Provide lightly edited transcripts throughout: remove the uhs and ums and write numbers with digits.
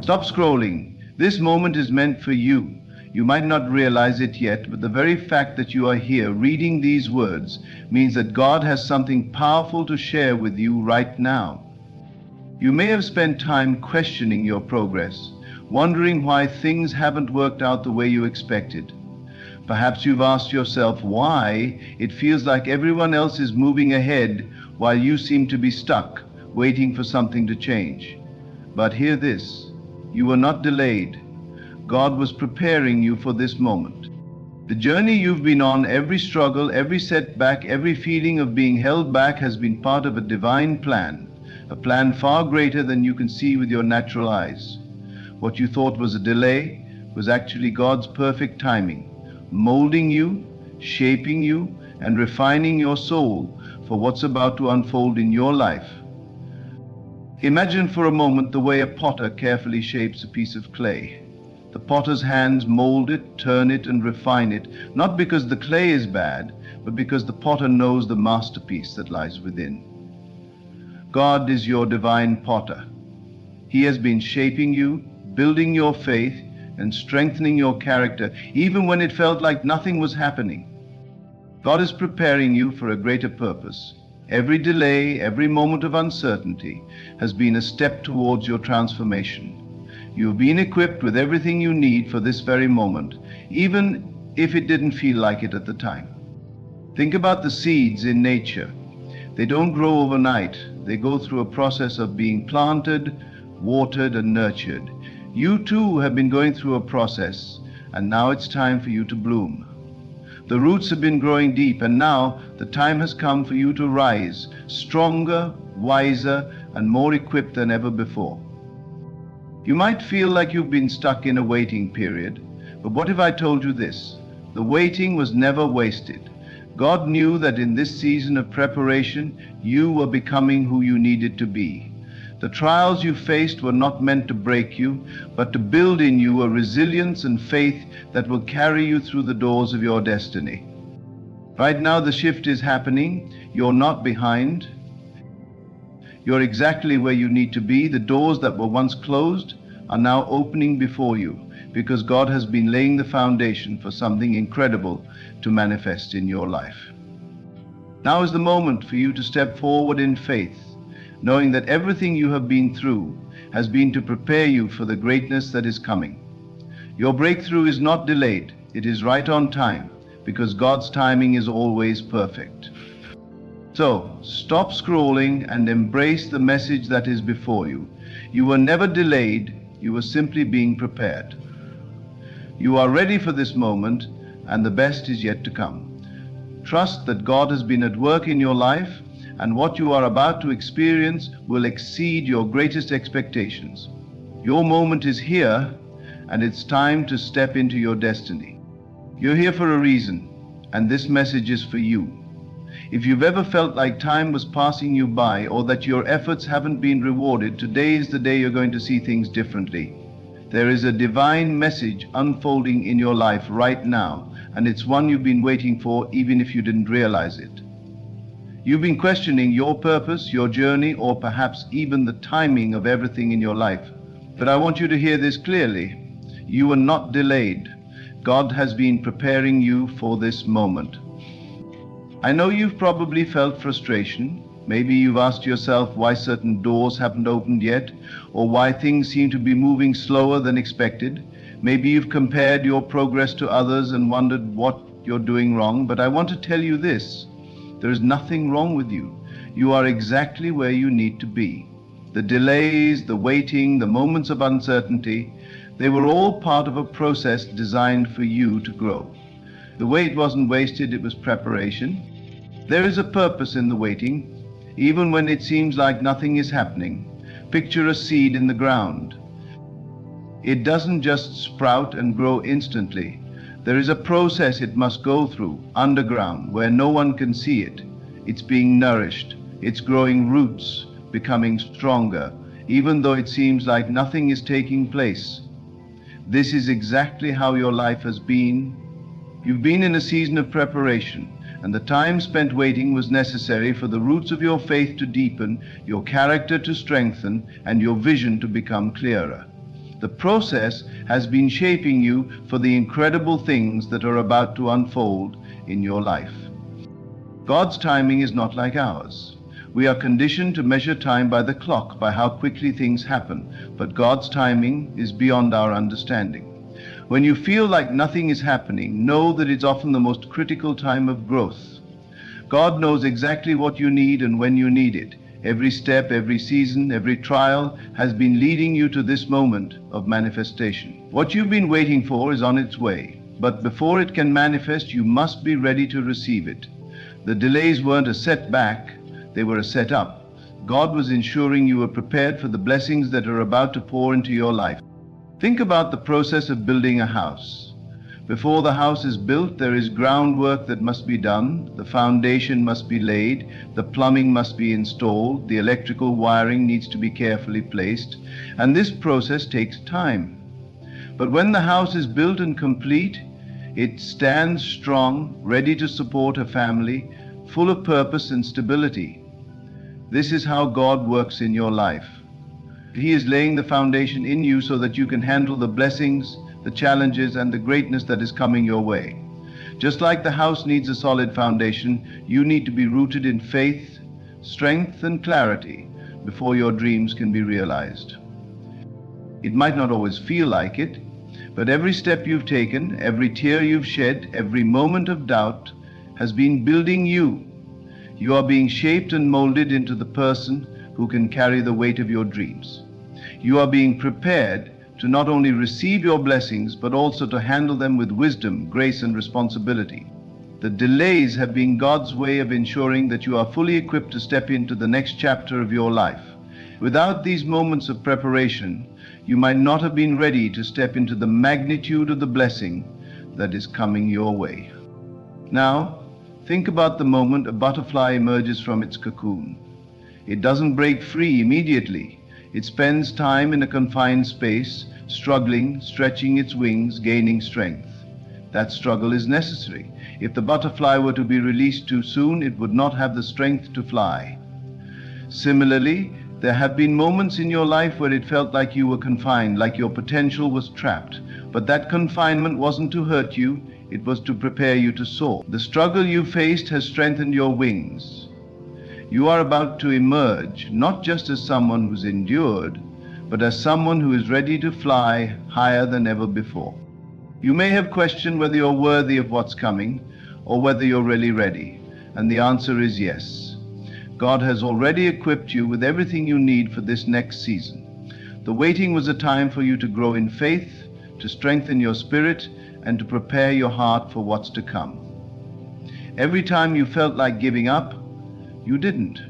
Stop scrolling. This moment is meant for you. You might not realize it yet, but the very fact that you are here reading these words means that God has something powerful to share with you right now. You may have spent time questioning your progress, wondering why things haven't worked out the way you expected. Perhaps you've asked yourself why it feels like everyone else is moving ahead while you seem to be stuck, waiting for something to change. But hear this, you were not delayed. God was preparing you for this moment. The journey you've been on, every struggle, every setback, every feeling of being held back has been part of a divine plan, a plan far greater than you can see with your natural eyes. What you thought was a delay was actually God's perfect timing, molding you, shaping you, and refining your soul for what's about to unfold in your life. Imagine for a moment the way a potter carefully shapes a piece of clay. The potter's hands mold it, turn it, and refine it, not because the clay is bad, but because the potter knows the masterpiece that lies within. God is your divine potter. He has been shaping you, building your faith, and strengthening your character, even when it felt like nothing was happening. God is preparing you for a greater purpose. Every delay, every moment of uncertainty has been a step towards your transformation. You have been equipped with everything you need for this very moment, even if it didn't feel like it at the time. Think about the seeds in nature. They don't grow overnight. They go through a process of being planted, watered, and nurtured. You too have been going through a process, and now it's time for you to bloom. The roots have been growing deep, and now the time has come for you to rise, stronger, wiser, and more equipped than ever before. You might feel like you've been stuck in a waiting period, but what if I told you this? The waiting was never wasted. God knew that in this season of preparation, you were becoming who you needed to be. The trials you faced were not meant to break you, but to build in you a resilience and faith that will carry you through the doors of your destiny. Right now, the shift is happening. You're not behind. You're exactly where you need to be. The doors that were once closed are now opening before you, because God has been laying the foundation for something incredible to manifest in your life. Now is the moment for you to step forward in faith, knowing that everything you have been through has been to prepare you for the greatness that is coming. Your breakthrough is not delayed. It is right on time, because God's timing is always perfect. So, stop scrolling and embrace the message that is before you. You were never delayed. You were simply being prepared. You are ready for this moment, and the best is yet to come. Trust that God has been at work in your life, and what you are about to experience will exceed your greatest expectations. Your moment is here, and it's time to step into your destiny. You're here for a reason, and this message is for you. If you've ever felt like time was passing you by, or that your efforts haven't been rewarded, today is the day you're going to see things differently. There is a divine message unfolding in your life right now, and it's one you've been waiting for, even if you didn't realize it. You've been questioning your purpose, your journey, or perhaps even the timing of everything in your life. But I want you to hear this clearly. You are not delayed. God has been preparing you for this moment. I know you've probably felt frustration. Maybe you've asked yourself why certain doors haven't opened yet, or why things seem to be moving slower than expected. Maybe you've compared your progress to others and wondered what you're doing wrong. But I want to tell you this. There is nothing wrong with you. You are exactly where you need to be. The delays, the waiting, the moments of uncertainty, they were all part of a process designed for you to grow. The wait wasn't wasted, it was preparation. There is a purpose in the waiting, even when it seems like nothing is happening. Picture a seed in the ground. It doesn't just sprout and grow instantly. There is a process it must go through, underground, where no one can see it. It's being nourished. It's growing roots, becoming stronger, even though it seems like nothing is taking place. This is exactly how your life has been. You've been in a season of preparation, and the time spent waiting was necessary for the roots of your faith to deepen, your character to strengthen, and your vision to become clearer. The process has been shaping you for the incredible things that are about to unfold in your life. God's timing is not like ours. We are conditioned to measure time by the clock, by how quickly things happen, but God's timing is beyond our understanding. When you feel like nothing is happening, know that it's often the most critical time of growth. God knows exactly what you need and when you need it. Every step, every season, every trial has been leading you to this moment of manifestation. What you've been waiting for is on its way, but before it can manifest, you must be ready to receive it. The delays weren't a setback, they were a setup. God was ensuring you were prepared for the blessings that are about to pour into your life. Think about the process of building a house. Before the house is built, there is groundwork that must be done, the foundation must be laid, the plumbing must be installed, the electrical wiring needs to be carefully placed, and this process takes time. But when the house is built and complete, it stands strong, ready to support a family, full of purpose and stability. This is how God works in your life. He is laying the foundation in you so that you can handle the blessings, the challenges, and the greatness that is coming your way. Just like the house needs a solid foundation, you need to be rooted in faith, strength, and clarity before your dreams can be realized. It might not always feel like it, but every step you've taken, every tear you've shed, every moment of doubt has been building you. You are being shaped and molded into the person who can carry the weight of your dreams. You are being prepared to not only receive your blessings, but also to handle them with wisdom, grace, and responsibility. The delays have been God's way of ensuring that you are fully equipped to step into the next chapter of your life. Without these moments of preparation, you might not have been ready to step into the magnitude of the blessing that is coming your way. Now, think about the moment a butterfly emerges from its cocoon. It doesn't break free immediately. It spends time in a confined space, struggling, stretching its wings, gaining strength. That struggle is necessary. If the butterfly were to be released too soon, it would not have the strength to fly. Similarly, there have been moments in your life where it felt like you were confined, like your potential was trapped. But that confinement wasn't to hurt you, it was to prepare you to soar. The struggle you faced has strengthened your wings. You are about to emerge, not just as someone who's endured, but as someone who is ready to fly higher than ever before. You may have questioned whether you're worthy of what's coming, or whether you're really ready, and the answer is yes. God has already equipped you with everything you need for this next season. The waiting was a time for you to grow in faith, to strengthen your spirit, and to prepare your heart for what's to come. Every time you felt like giving up, you didn't.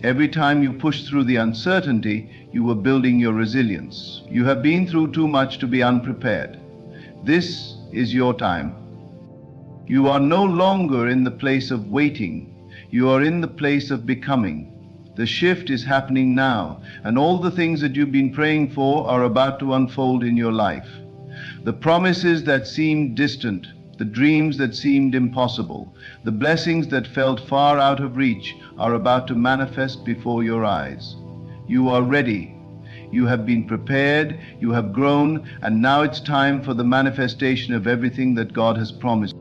Every time you pushed through the uncertainty, you were building your resilience. You have been through too much to be unprepared. This is your time. You are no longer in the place of waiting. You are in the place of becoming. The shift is happening now, and all the things that you've been praying for are about to unfold in your life. The promises that seemed distant, the dreams that seemed impossible, the blessings that felt far out of reach are about to manifest before your eyes. You are ready. You have been prepared, you have grown, and now it's time for the manifestation of everything that God has promised.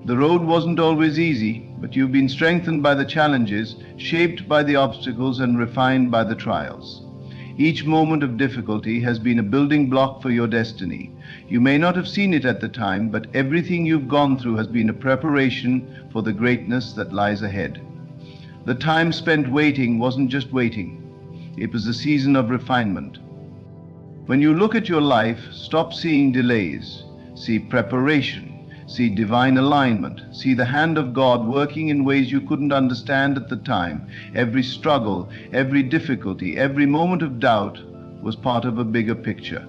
The road wasn't always easy, but you've been strengthened by the challenges, shaped by the obstacles, and refined by the trials. Each moment of difficulty has been a building block for your destiny. You may not have seen it at the time, but everything you've gone through has been a preparation for the greatness that lies ahead. The time spent waiting wasn't just waiting. It was a season of refinement. When you look at your life, stop seeing delays. See preparation. See divine alignment. See the hand of God working in ways you couldn't understand at the time. Every struggle, every difficulty, every moment of doubt was part of a bigger picture.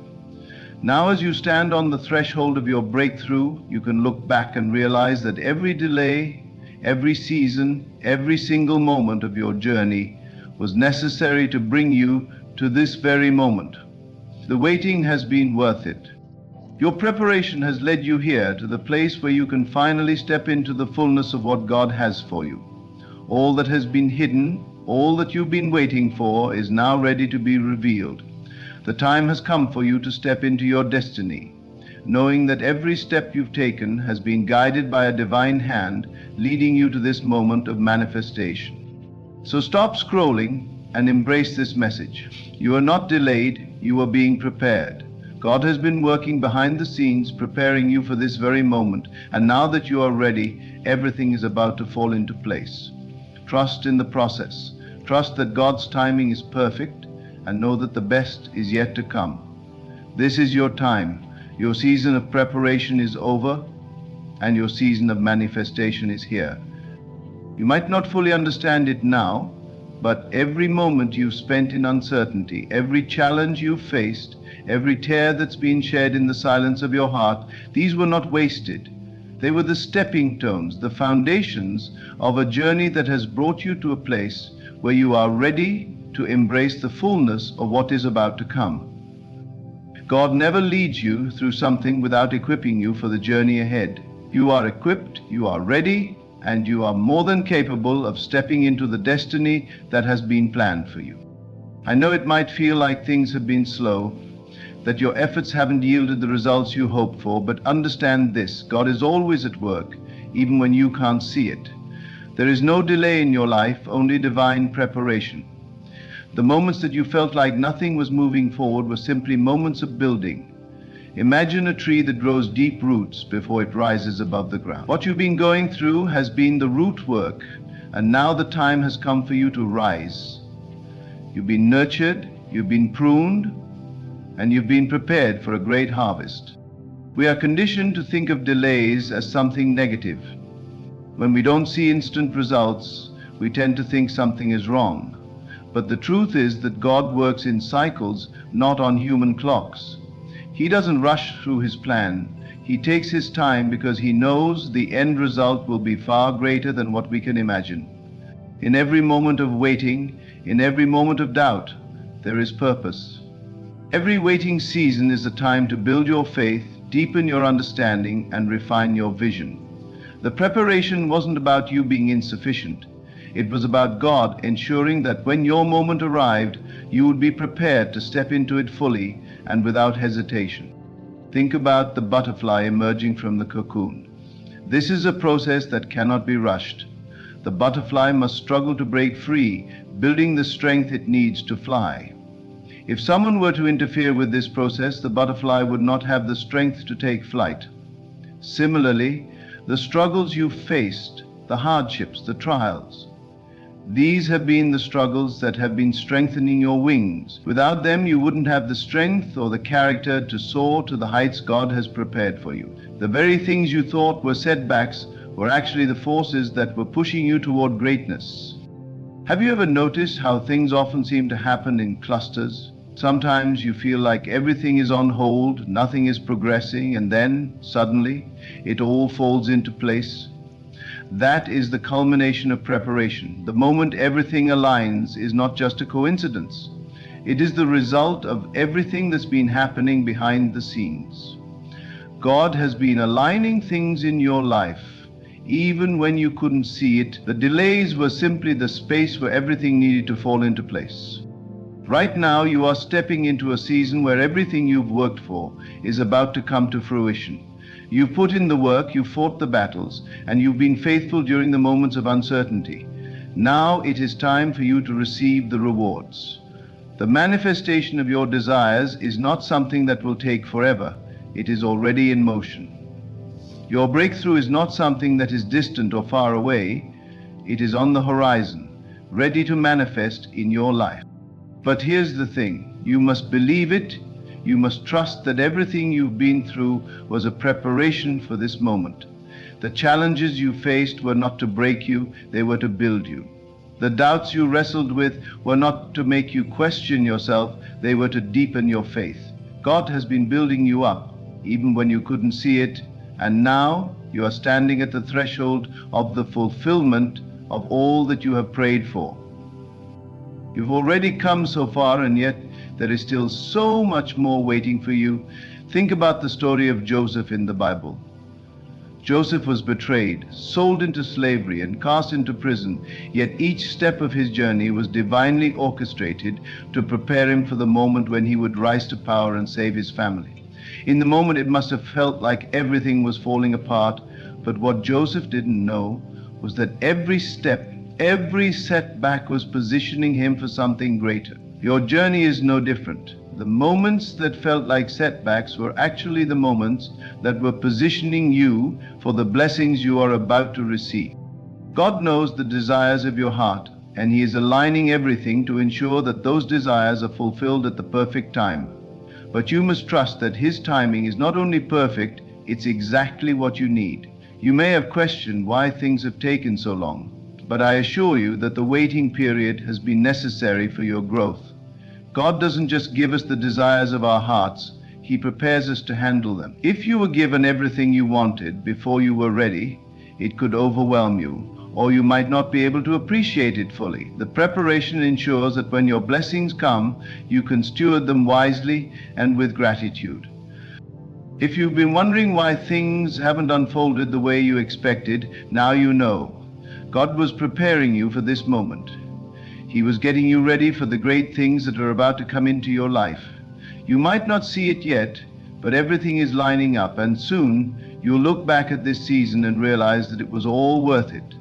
Now, as you stand on the threshold of your breakthrough, you can look back and realize that every delay, every season, every single moment of your journey was necessary to bring you to this very moment. The waiting has been worth it. Your preparation has led you here to the place where you can finally step into the fullness of what God has for you. All that has been hidden, all that you've been waiting for, is now ready to be revealed. The time has come for you to step into your destiny, knowing that every step you've taken has been guided by a divine hand leading you to this moment of manifestation. So stop scrolling and embrace this message. You are not delayed, you are being prepared. God has been working behind the scenes, preparing you for this very moment, and now that you are ready, everything is about to fall into place. Trust in the process. Trust that God's timing is perfect, and know that the best is yet to come. This is your time. Your season of preparation is over, and your season of manifestation is here. You might not fully understand it now, but every moment you've spent in uncertainty, every challenge you've faced, every tear that's been shed in the silence of your heart, these were not wasted. They were the stepping stones, the foundations of a journey that has brought you to a place where you are ready to embrace the fullness of what is about to come. God never leads you through something without equipping you for the journey ahead. You are equipped, you are ready, and you are more than capable of stepping into the destiny that has been planned for you. I know it might feel like things have been slow, that your efforts haven't yielded the results you hoped for, but understand this: God is always at work, even when you can't see it. There is no delay in your life, only divine preparation. The moments that you felt like nothing was moving forward were simply moments of building. Imagine a tree that grows deep roots before it rises above the ground. What you've been going through has been the root work, and now the time has come for you to rise. You've been nurtured, you've been pruned, and you've been prepared for a great harvest. We are conditioned to think of delays as something negative. When we don't see instant results, we tend to think something is wrong. But the truth is that God works in cycles, not on human clocks. He doesn't rush through his plan. He takes his time because he knows the end result will be far greater than what we can imagine. In every moment of waiting, in every moment of doubt, there is purpose. Every waiting season is a time to build your faith, deepen your understanding, and refine your vision. The preparation wasn't about you being insufficient. It was about God ensuring that when your moment arrived, you would be prepared to step into it fully and without hesitation. Think about the butterfly emerging from the cocoon. This is a process that cannot be rushed. The butterfly must struggle to break free, building the strength it needs to fly. If someone were to interfere with this process, the butterfly would not have the strength to take flight. Similarly, the struggles you've faced, the hardships, the trials, these have been the struggles that have been strengthening your wings. Without them, you wouldn't have the strength or the character to soar to the heights God has prepared for you. The very things you thought were setbacks were actually the forces that were pushing you toward greatness. Have you ever noticed how things often seem to happen in clusters? Sometimes you feel like everything is on hold, nothing is progressing, and then, suddenly, it all falls into place. That is the culmination of preparation. The moment everything aligns is not just a coincidence. It is the result of everything that's been happening behind the scenes. God has been aligning things in your life. Even when you couldn't see it, the delays were simply the space where everything needed to fall into place. Right now, you are stepping into a season where everything you've worked for is about to come to fruition. You've put in the work, you've fought the battles, and you've been faithful during the moments of uncertainty. Now it is time for you to receive the rewards. The manifestation of your desires is not something that will take forever. It is already in motion. Your breakthrough is not something that is distant or far away. It is on the horizon, ready to manifest in your life. But here's the thing, you must believe it. You must trust that everything you've been through was a preparation for this moment. The challenges you faced were not to break you, they were to build you. The doubts you wrestled with were not to make you question yourself, they were to deepen your faith. God has been building you up, even when you couldn't see it, and now you are standing at the threshold of the fulfillment of all that you have prayed for. You've already come so far, and yet there is still so much more waiting for you. Think about the story of Joseph in the Bible. Joseph was betrayed, sold into slavery, and cast into prison, yet each step of his journey was divinely orchestrated to prepare him for the moment when he would rise to power and save his family. In the moment, it must have felt like everything was falling apart, but what Joseph didn't know was that every step, every setback was positioning him for something greater. Your journey is no different. The moments that felt like setbacks were actually the moments that were positioning you for the blessings you are about to receive. God knows the desires of your heart, and He is aligning everything to ensure that those desires are fulfilled at the perfect time. But you must trust that His timing is not only perfect, it's exactly what you need. You may have questioned why things have taken so long, but I assure you that the waiting period has been necessary for your growth. God doesn't just give us the desires of our hearts, He prepares us to handle them. If you were given everything you wanted before you were ready, it could overwhelm you, or you might not be able to appreciate it fully. The preparation ensures that when your blessings come, you can steward them wisely and with gratitude. If you've been wondering why things haven't unfolded the way you expected, now you know. God was preparing you for this moment. He was getting you ready for the great things that are about to come into your life. You might not see it yet, but everything is lining up, and soon you'll look back at this season and realize that it was all worth it.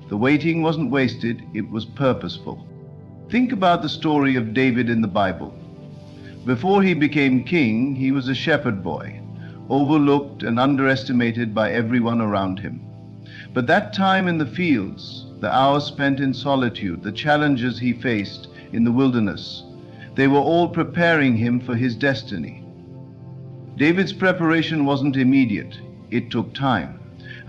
The waiting wasn't wasted, it was purposeful. Think about the story of David in the Bible. Before he became king, he was a shepherd boy, overlooked and underestimated by everyone around him. But that time in the fields, the hours spent in solitude, the challenges he faced in the wilderness, they were all preparing him for his destiny. David's preparation wasn't immediate, it took time.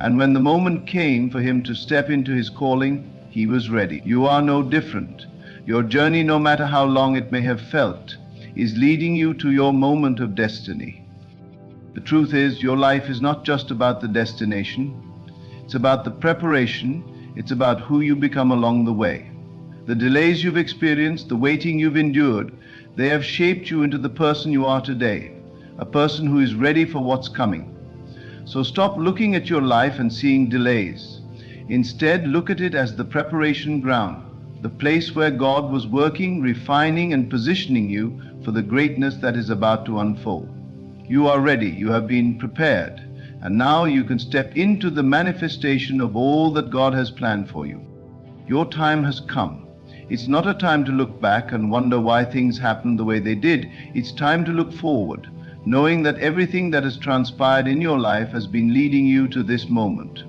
And when the moment came for him to step into his calling, he was ready. You are no different. Your journey, no matter how long it may have felt, is leading you to your moment of destiny. The truth is, your life is not just about the destination, it's about the preparation, it's about who you become along the way. The delays you've experienced, the waiting you've endured, they have shaped you into the person you are today, a person who is ready for what's coming. So stop looking at your life and seeing delays. Instead, look at it as the preparation ground, the place where God was working, refining, and positioning you for the greatness that is about to unfold. You are ready, you have been prepared, and now you can step into the manifestation of all that God has planned for you. Your time has come. It's not a time to look back and wonder why things happened the way they did. It's time to look forward, knowing that everything that has transpired in your life has been leading you to this moment.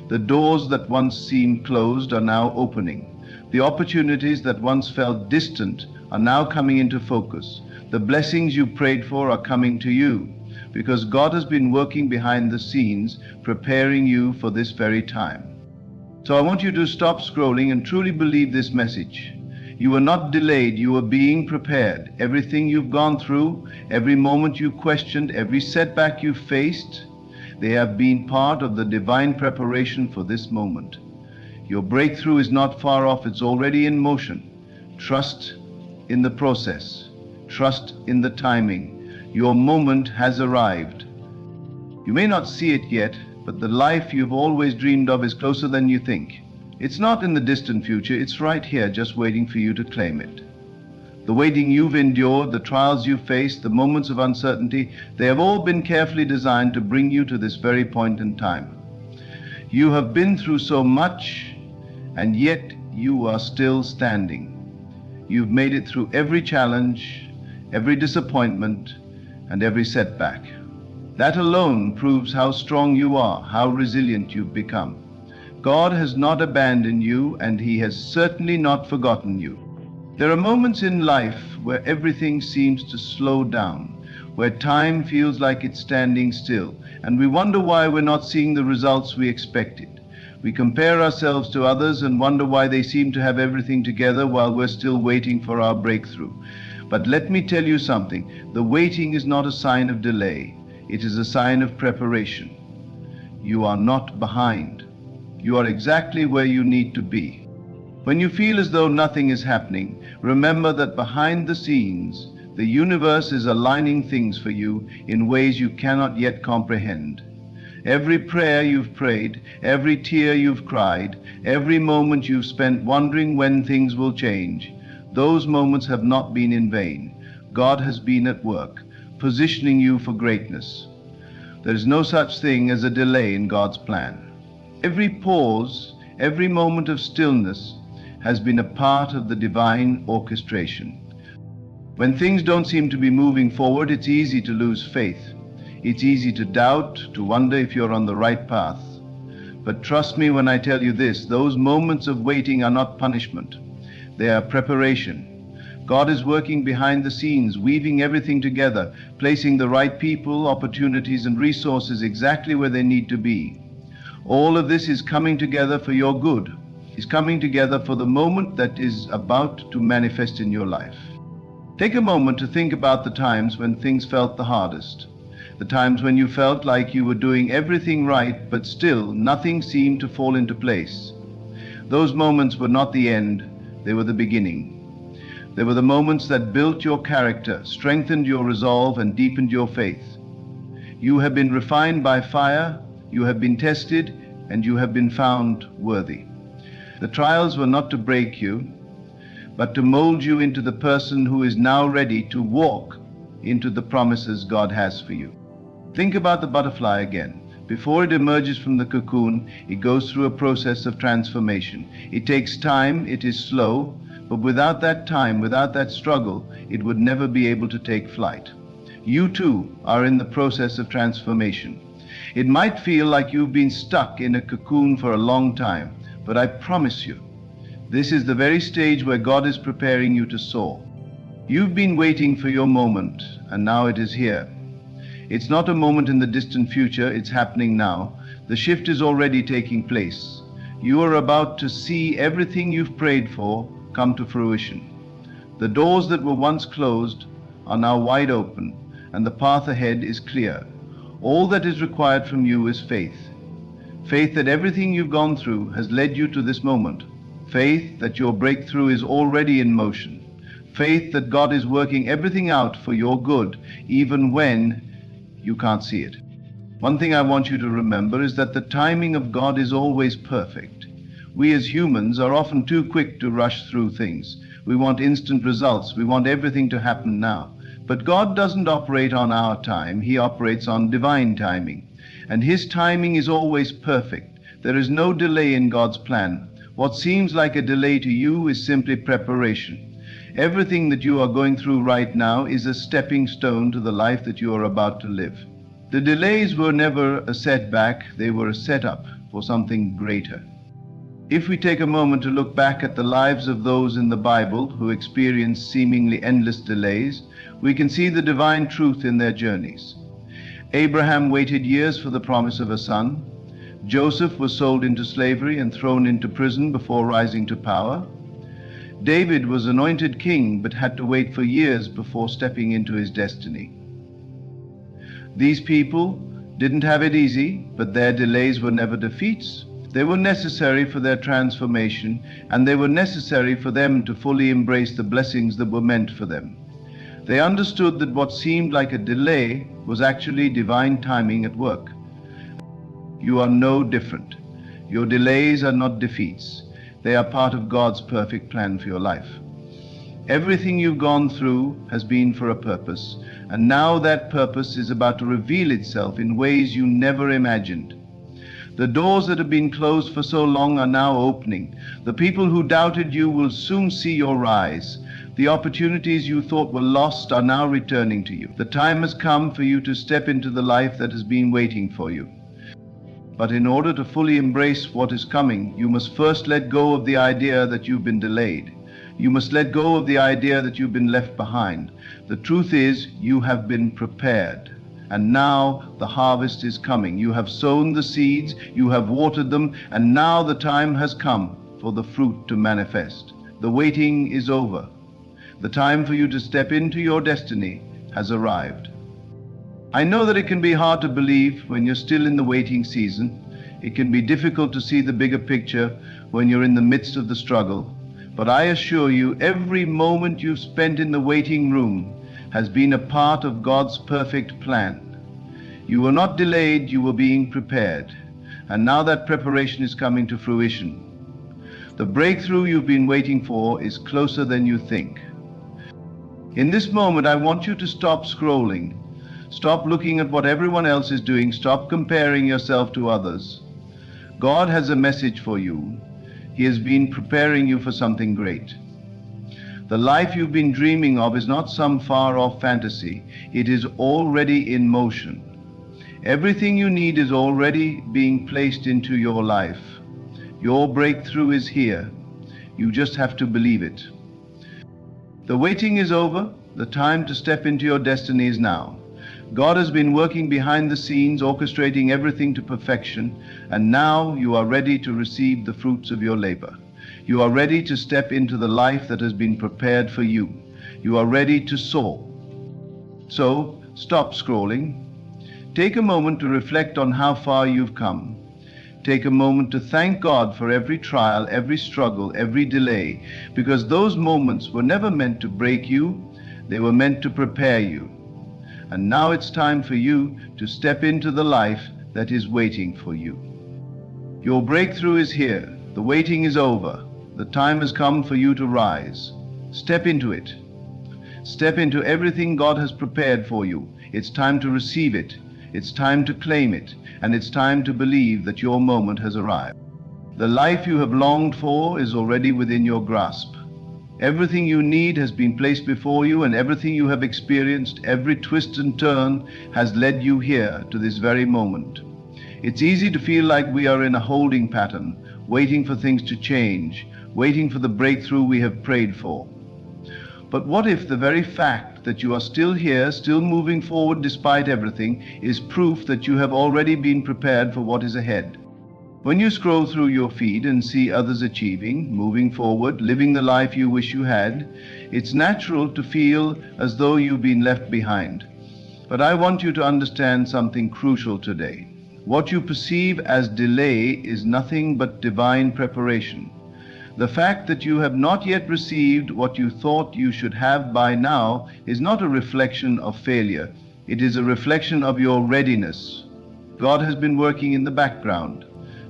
The doors that once seemed closed are now opening. The opportunities that once felt distant are now coming into focus. The blessings you prayed for are coming to you, because God has been working behind the scenes, preparing you for this very time. So I want you to stop scrolling and truly believe this message. You were not delayed, you were being prepared. Everything you've gone through, every moment you questioned, every setback you faced, they have been part of the divine preparation for this moment. Your breakthrough is not far off, it's already in motion. Trust in the process. Trust in the timing. Your moment has arrived. You may not see it yet, but the life you've always dreamed of is closer than you think. It's not in the distant future, it's right here, just waiting for you to claim it. The waiting you've endured, the trials you've faced, the moments of uncertainty, they have all been carefully designed to bring you to this very point in time. You have been through so much, and yet you are still standing. You've made it through every challenge, every disappointment, and every setback. That alone proves how strong you are, how resilient you've become. God has not abandoned you, and He has certainly not forgotten you. There are moments in life where everything seems to slow down, where time feels like it's standing still, and we wonder why we're not seeing the results we expected. We compare ourselves to others and wonder why they seem to have everything together while we're still waiting for our breakthrough. But let me tell you something, the waiting is not a sign of delay, it is a sign of preparation. You are not behind. You are exactly where you need to be. When you feel as though nothing is happening, remember that behind the scenes, the universe is aligning things for you in ways you cannot yet comprehend. Every prayer you've prayed, every tear you've cried, every moment you've spent wondering when things will change, those moments have not been in vain. God has been at work, positioning you for greatness. There is no such thing as a delay in God's plan. Every pause, every moment of stillness has been a part of the divine orchestration. When things don't seem to be moving forward, it's easy to lose faith. It's easy to doubt, to wonder if you're on the right path. But trust me when I tell you this, those moments of waiting are not punishment. They are preparation. God is working behind the scenes, weaving everything together, placing the right people, opportunities, and resources exactly where they need to be. All of this is coming together for your good. It's coming together for the moment that is about to manifest in your life. Take a moment to think about the times when things felt the hardest. The times when you felt like you were doing everything right, but still nothing seemed to fall into place. Those moments were not the end, they were the beginning. They were the moments that built your character, strengthened your resolve, and deepened your faith. You have been refined by fire, you have been tested, and you have been found worthy. The trials were not to break you, but to mold you into the person who is now ready to walk into the promises God has for you. Think about the butterfly again. Before it emerges from the cocoon, it goes through a process of transformation. It takes time, it is slow, but without that time, without that struggle, it would never be able to take flight. You too are in the process of transformation. It might feel like you've been stuck in a cocoon for a long time, but I promise you, this is the very stage where God is preparing you to soar. You've been waiting for your moment, and now it is here. It's not a moment in the distant future, it's happening now. The shift is already taking place. You are about to see everything you've prayed for come to fruition. The doors that were once closed are now wide open, and the path ahead is clear. All that is required from you is faith. Faith that everything you've gone through has led you to this moment. Faith that your breakthrough is already in motion. Faith that God is working everything out for your good, even when you can't see it. One thing I want you to remember is that the timing of God is always perfect. We as humans are often too quick to rush through things. We want instant results. We want everything to happen now. But God doesn't operate on our time. He operates on divine timing. And His timing is always perfect. There is no delay in God's plan. What seems like a delay to you is simply preparation. Everything that you are going through right now is a stepping stone to the life that you are about to live. The delays were never a setback, they were a setup for something greater. If we take a moment to look back at the lives of those in the Bible who experienced seemingly endless delays, we can see the divine truth in their journeys. Abraham waited years for the promise of a son. Joseph was sold into slavery and thrown into prison before rising to power. David was anointed king but had to wait for years before stepping into his destiny. These people didn't have it easy, but their delays were never defeats. They were necessary for their transformation, and they were necessary for them to fully embrace the blessings that were meant for them. They understood that what seemed like a delay was actually divine timing at work. You are no different. Your delays are not defeats. They are part of God's perfect plan for your life. Everything you've gone through has been for a purpose, and now that purpose is about to reveal itself in ways you never imagined. The doors that have been closed for so long are now opening. The people who doubted you will soon see your rise. The opportunities you thought were lost are now returning to you. The time has come for you to step into the life that has been waiting for you. But in order to fully embrace what is coming, you must first let go of the idea that you've been delayed. You must let go of the idea that you've been left behind. The truth is, you have been prepared. And now the harvest is coming. You have sown the seeds, you have watered them, and now the time has come for the fruit to manifest. The waiting is over. The time for you to step into your destiny has arrived. I know that it can be hard to believe when you're still in the waiting season. It can be difficult to see the bigger picture when you're in the midst of the struggle. But I assure you, every moment you've spent in the waiting room has been a part of God's perfect plan. You were not delayed, you were being prepared. And now that preparation is coming to fruition. The breakthrough you've been waiting for is closer than you think. In this moment, I want you to stop scrolling. Stop looking at what everyone else is doing. Stop comparing yourself to others. God has a message for you. He has been preparing you for something great. The life you've been dreaming of is not some far-off fantasy. It is already in motion. Everything you need is already being placed into your life. Your breakthrough is here. You just have to believe it. The waiting is over. The time to step into your destiny is now. God has been working behind the scenes, orchestrating everything to perfection, and now you are ready to receive the fruits of your labor. You are ready to step into the life that has been prepared for you. You are ready to soar. So, stop scrolling. Take a moment to reflect on how far you've come. Take a moment to thank God for every trial, every struggle, every delay, because those moments were never meant to break you, they were meant to prepare you. And now it's time for you to step into the life that is waiting for you. Your breakthrough is here. The waiting is over. The time has come for you to rise. Step into it. Step into everything God has prepared for you. It's time to receive it. It's time to claim it. And it's time to believe that your moment has arrived. The life you have longed for is already within your grasp. Everything you need has been placed before you, and everything you have experienced, every twist and turn, has led you here to this very moment. It's easy to feel like we are in a holding pattern, waiting for things to change, waiting for the breakthrough we have prayed for. But what if the very fact that you are still here, still moving forward despite everything, is proof that you have already been prepared for what is ahead? When you scroll through your feed and see others achieving, moving forward, living the life you wish you had, it's natural to feel as though you've been left behind. But I want you to understand something crucial today. What you perceive as delay is nothing but divine preparation. The fact that you have not yet received what you thought you should have by now is not a reflection of failure. It is a reflection of your readiness. God has been working in the background,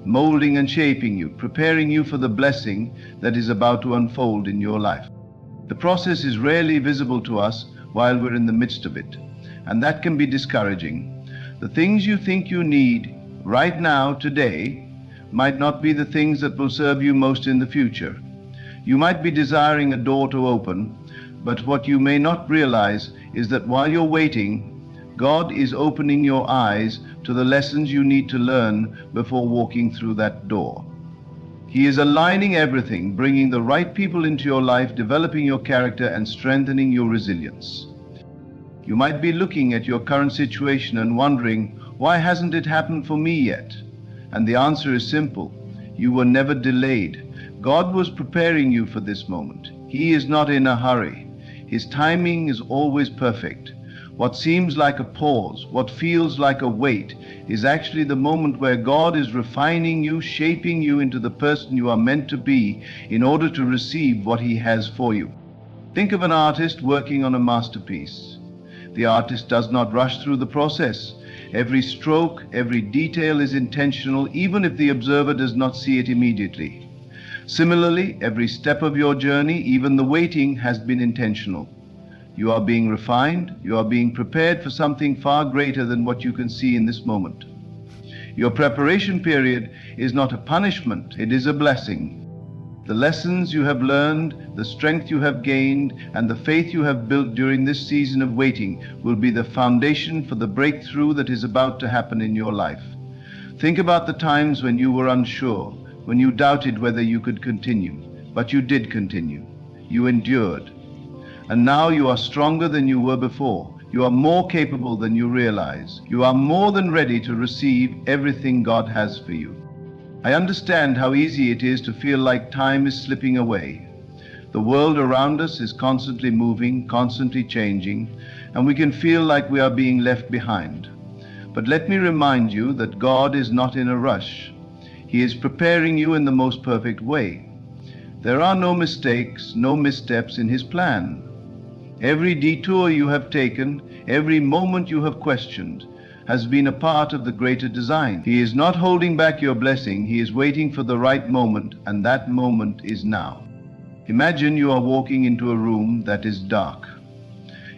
molding and shaping you, preparing you for the blessing that is about to unfold in your life. The process is rarely visible to us while we're in the midst of it, and that can be discouraging. The things you think you need right now, today, might not be the things that will serve you most in the future. You might be desiring a door to open, but what you may not realize is that while you're waiting, God is opening your eyes to the lessons you need to learn before walking through that door. He is aligning everything, bringing the right people into your life, developing your character, and strengthening your resilience. You might be looking at your current situation and wondering, why hasn't it happened for me yet? And the answer is simple. You were never delayed. God was preparing you for this moment. He is not in a hurry. His timing is always perfect. What seems like a pause, what feels like a wait, is actually the moment where God is refining you, shaping you into the person you are meant to be in order to receive what He has for you. Think of an artist working on a masterpiece. The artist does not rush through the process. Every stroke, every detail is intentional, even if the observer does not see it immediately. Similarly, every step of your journey, even the waiting, has been intentional. You are being refined, you are being prepared for something far greater than what you can see in this moment. Your preparation period is not a punishment, it is a blessing. The lessons you have learned, the strength you have gained, and the faith you have built during this season of waiting will be the foundation for the breakthrough that is about to happen in your life. Think about the times when you were unsure, when you doubted whether you could continue, but you did continue. You endured. And now you are stronger than you were before. You are more capable than you realize. You are more than ready to receive everything God has for you. I understand how easy it is to feel like time is slipping away. The world around us is constantly moving, constantly changing, and we can feel like we are being left behind. But let me remind you that God is not in a rush. He is preparing you in the most perfect way. There are no mistakes, no missteps in His plan. Every detour you have taken, every moment you have questioned, has been a part of the greater design. He is not holding back your blessing. He is waiting for the right moment, and that moment is now. Imagine you are walking into a room that is dark.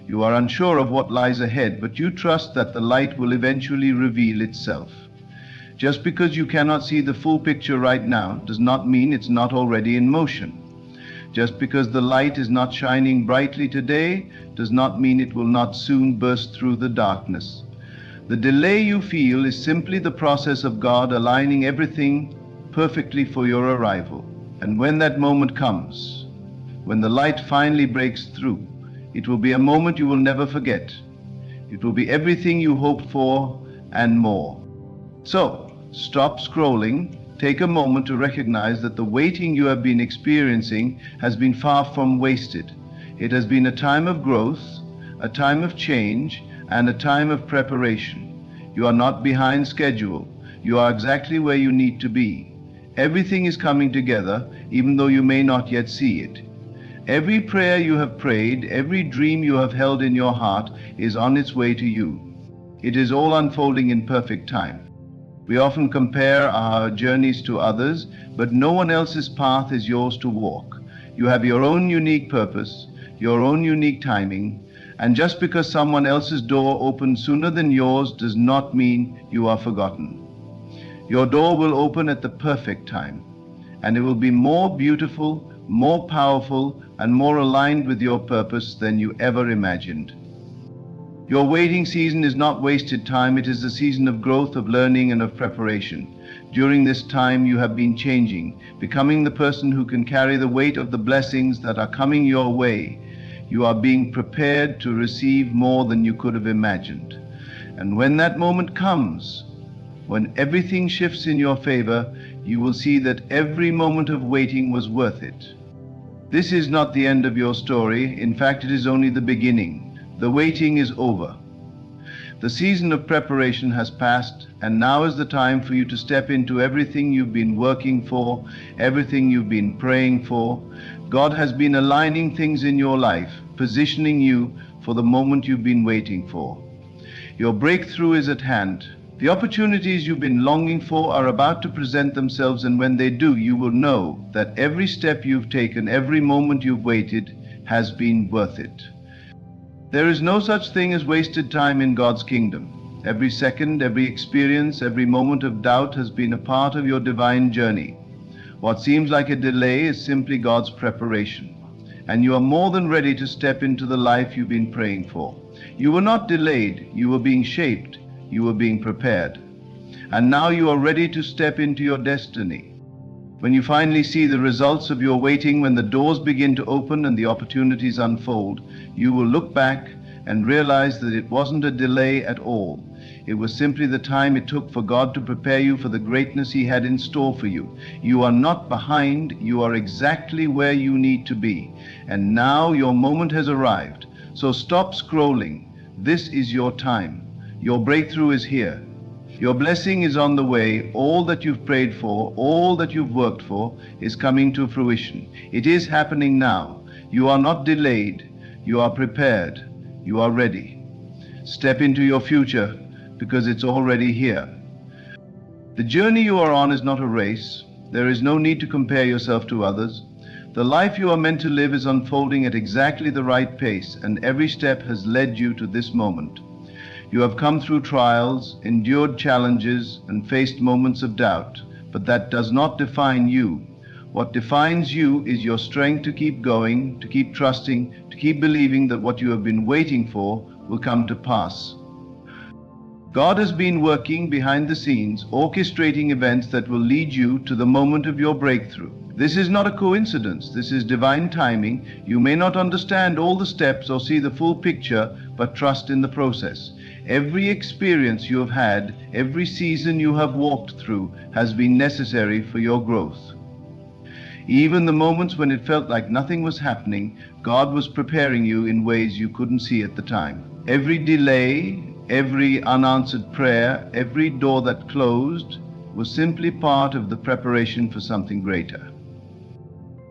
You are unsure of what lies ahead, but you trust that the light will eventually reveal itself. Just because you cannot see the full picture right now does not mean it's not already in motion. Just because the light is not shining brightly today does not mean it will not soon burst through the darkness. The delay you feel is simply the process of God aligning everything perfectly for your arrival. And when that moment comes, when the light finally breaks through, it will be a moment you will never forget. It will be everything you hoped for and more. So, stop scrolling. Take a moment to recognize that the waiting you have been experiencing has been far from wasted. It has been a time of growth, a time of change, and a time of preparation. You are not behind schedule. You are exactly where you need to be. Everything is coming together, even though you may not yet see it. Every prayer you have prayed, every dream you have held in your heart is on its way to you. It is all unfolding in perfect time. We often compare our journeys to others, but no one else's path is yours to walk. You have your own unique purpose, your own unique timing, and just because someone else's door opened sooner than yours does not mean you are forgotten. Your door will open at the perfect time, and it will be more beautiful, more powerful, and more aligned with your purpose than you ever imagined. Your waiting season is not wasted time. It is a season of growth, of learning, and of preparation. During this time, you have been changing, becoming the person who can carry the weight of the blessings that are coming your way. You are being prepared to receive more than you could have imagined. And when that moment comes, when everything shifts in your favor, you will see that every moment of waiting was worth it. This is not the end of your story. In fact, it is only the beginning. The waiting is over. The season of preparation has passed, and now is the time for you to step into everything you've been working for, everything you've been praying for. God has been aligning things in your life, positioning you for the moment you've been waiting for. Your breakthrough is at hand. The opportunities you've been longing for are about to present themselves, and when they do, you will know that every step you've taken, every moment you've waited, has been worth it. There is no such thing as wasted time in God's kingdom. Every second, every experience, every moment of doubt has been a part of your divine journey. What seems like a delay is simply God's preparation. And you are more than ready to step into the life you've been praying for. You were not delayed, you were being shaped, you were being prepared. And now you are ready to step into your destiny. When you finally see the results of your waiting, when the doors begin to open and the opportunities unfold, you will look back and realize that it wasn't a delay at all. It was simply the time it took for God to prepare you for the greatness He had in store for you. You are not behind, you are exactly where you need to be. And now your moment has arrived. So stop scrolling. This is your time. Your breakthrough is here. Your blessing is on the way. All that you've prayed for, all that you've worked for, is coming to fruition. It is happening now. You are not delayed. You are prepared. You are ready. Step into your future because it's already here. The journey you are on is not a race. There is no need to compare yourself to others. The life you are meant to live is unfolding at exactly the right pace, and every step has led you to this moment. You have come through trials, endured challenges, and faced moments of doubt, but that does not define you. What defines you is your strength to keep going, to keep trusting, to keep believing that what you have been waiting for will come to pass. God has been working behind the scenes, orchestrating events that will lead you to the moment of your breakthrough. This is not a coincidence. This is divine timing. You may not understand all the steps or see the full picture, but trust in the process. Every experience you have had, every season you have walked through has been necessary for your growth. Even the moments when it felt like nothing was happening, God was preparing you in ways you couldn't see at the time. Every delay, every unanswered prayer, every door that closed was simply part of the preparation for something greater.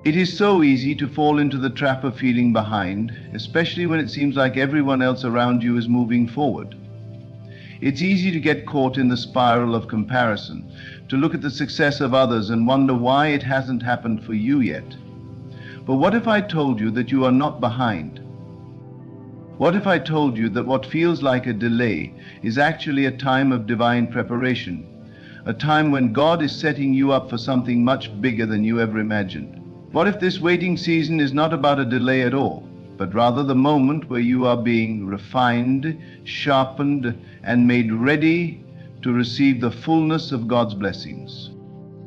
It is so easy to fall into the trap of feeling behind, especially when it seems like everyone else around you is moving forward. It's easy to get caught in the spiral of comparison, to look at the success of others and wonder why it hasn't happened for you yet. But what if I told you that you are not behind? What if I told you that what feels like a delay is actually a time of divine preparation, a time when God is setting you up for something much bigger than you ever imagined? What if this waiting season is not about a delay at all, but rather the moment where you are being refined, sharpened, and made ready to receive the fullness of God's blessings?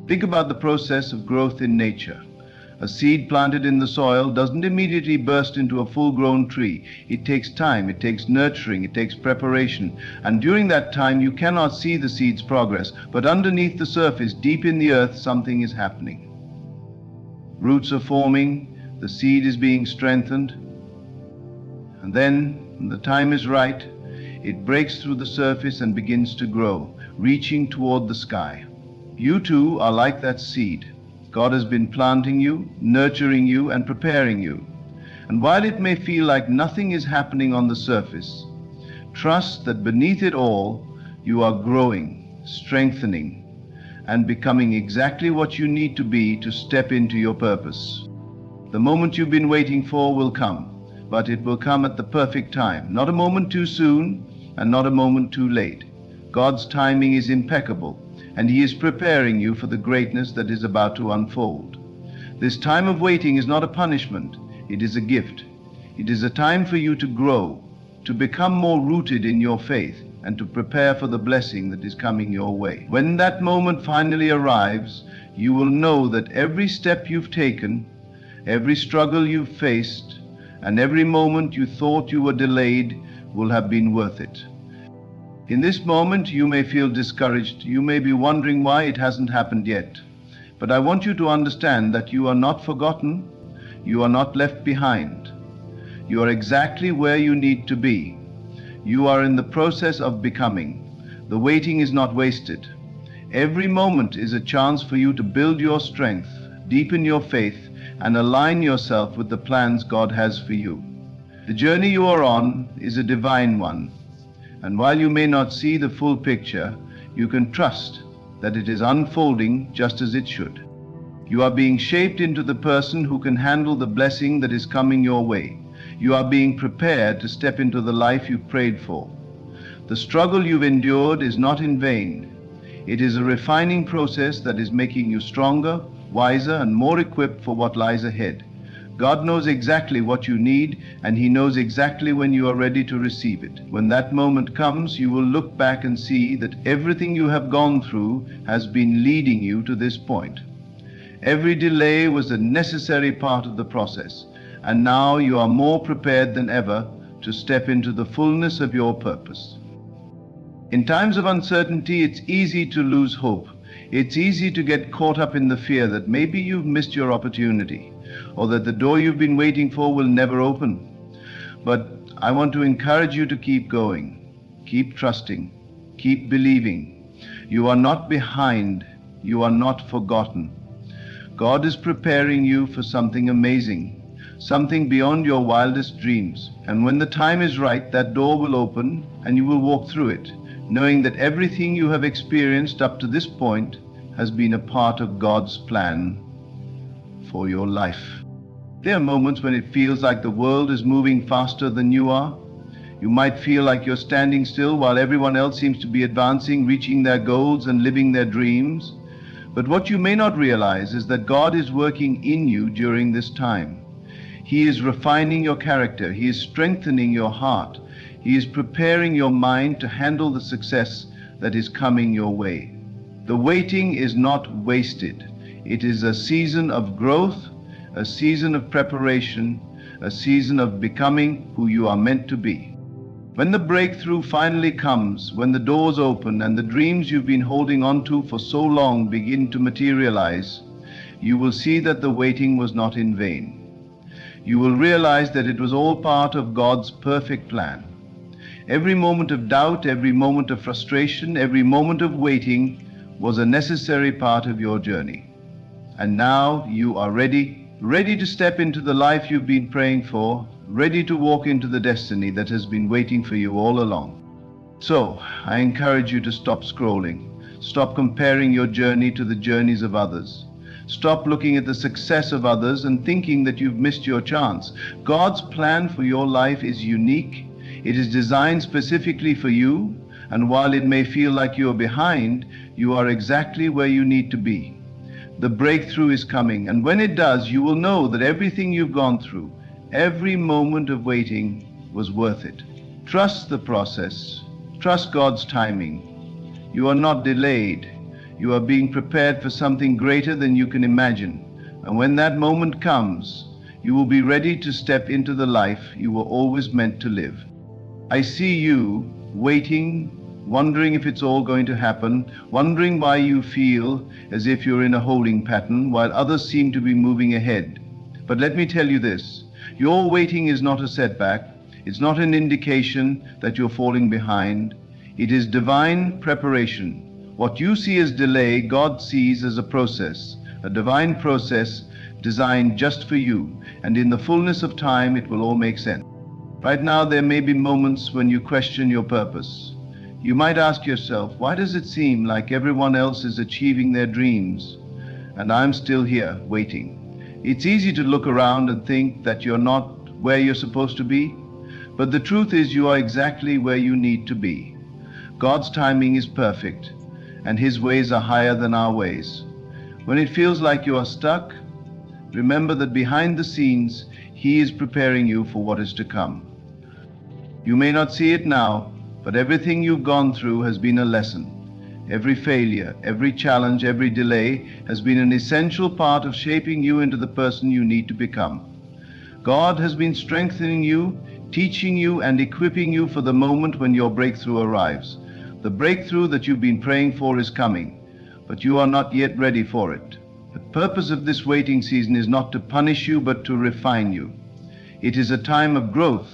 Think about the process of growth in nature. A seed planted in the soil doesn't immediately burst into a full-grown tree. It takes time, it takes nurturing, it takes preparation. And during that time, you cannot see the seed's progress, but underneath the surface, deep in the earth, something is happening. Roots are forming, the seed is being strengthened, and then, when the time is right, it breaks through the surface and begins to grow, reaching toward the sky. You too are like that seed. God has been planting you, nurturing you, and preparing you. And while it may feel like nothing is happening on the surface, trust that beneath it all, you are growing, strengthening, and becoming exactly what you need to be to step into your purpose. The moment you've been waiting for will come, but it will come at the perfect time, not a moment too soon and not a moment too late. God's timing is impeccable, and He is preparing you for the greatness that is about to unfold. This time of waiting is not a punishment, it is a gift. It is a time for you to grow, to become more rooted in your faith, and to prepare for the blessing that is coming your way. When that moment finally arrives, you will know that every step you've taken, every struggle you've faced, and every moment you thought you were delayed will have been worth it. In this moment, you may feel discouraged. You may be wondering why it hasn't happened yet. But I want you to understand that you are not forgotten. You are not left behind. You are exactly where you need to be. You are in the process of becoming. The waiting is not wasted. Every moment is a chance for you to build your strength, deepen your faith, and align yourself with the plans God has for you. The journey you are on is a divine one. And while you may not see the full picture, you can trust that it is unfolding just as it should. You are being shaped into the person who can handle the blessing that is coming your way. You are being prepared to step into the life you've prayed for. The struggle you've endured is not in vain. It is a refining process that is making you stronger, wiser, and more equipped for what lies ahead. God knows exactly what you need, and He knows exactly when you are ready to receive it. When that moment comes, you will look back and see that everything you have gone through has been leading you to this point. Every delay was a necessary part of the process, and now you are more prepared than ever to step into the fullness of your purpose. In times of uncertainty, it's easy to lose hope. It's easy to get caught up in the fear that maybe you've missed your opportunity, or that the door you've been waiting for will never open. But I want to encourage you to keep going, keep trusting, keep believing. You are not behind, you are not forgotten. God is preparing you for something amazing, something beyond your wildest dreams. And when the time is right, that door will open and you will walk through it, knowing that everything you have experienced up to this point has been a part of God's plan for your life. There are moments when it feels like the world is moving faster than you are. You might feel like you're standing still while everyone else seems to be advancing, reaching their goals and living their dreams. But what you may not realize is that God is working in you during this time. He is refining your character. He is strengthening your heart. He is preparing your mind to handle the success that is coming your way. The waiting is not wasted. It is a season of growth, a season of preparation, a season of becoming who you are meant to be. When the breakthrough finally comes, when the doors open and the dreams you've been holding on to for so long begin to materialize, you will see that the waiting was not in vain. You will realize that it was all part of God's perfect plan. Every moment of doubt, every moment of frustration, every moment of waiting was a necessary part of your journey. And now you are ready to step into the life you've been praying for, ready to walk into the destiny that has been waiting for you all along. So, I encourage you to stop scrolling. Stop comparing your journey to the journeys of others. Stop looking at the success of others and thinking that you've missed your chance. God's plan for your life is unique. It is designed specifically for you, and while it may feel like you are behind, you are exactly where you need to be. The breakthrough is coming, and when it does, you will know that everything you've gone through, every moment of waiting, was worth it. Trust the process. Trust God's timing. You are not delayed. You are being prepared for something greater than you can imagine. And when that moment comes, you will be ready to step into the life you were always meant to live. I see you waiting, wondering if it's all going to happen, wondering why you feel as if you're in a holding pattern while others seem to be moving ahead. But let me tell you this, your waiting is not a setback. It's not an indication that you're falling behind. It is divine preparation. What you see as delay, God sees as a process, a divine process designed just for you. And in the fullness of time, it will all make sense. Right now, there may be moments when you question your purpose. You might ask yourself, why does it seem like everyone else is achieving their dreams and I'm still here waiting? It's easy to look around and think that you're not where you're supposed to be. But the truth is you are exactly where you need to be. God's timing is perfect, and His ways are higher than our ways. When it feels like you are stuck, remember that behind the scenes, He is preparing you for what is to come. You may not see it now, but everything you've gone through has been a lesson. Every failure, every challenge, every delay has been an essential part of shaping you into the person you need to become. God has been strengthening you, teaching you and equipping you for the moment when your breakthrough arrives. The breakthrough that you've been praying for is coming, but you are not yet ready for it. The purpose of this waiting season is not to punish you, but to refine you. It is a time of growth,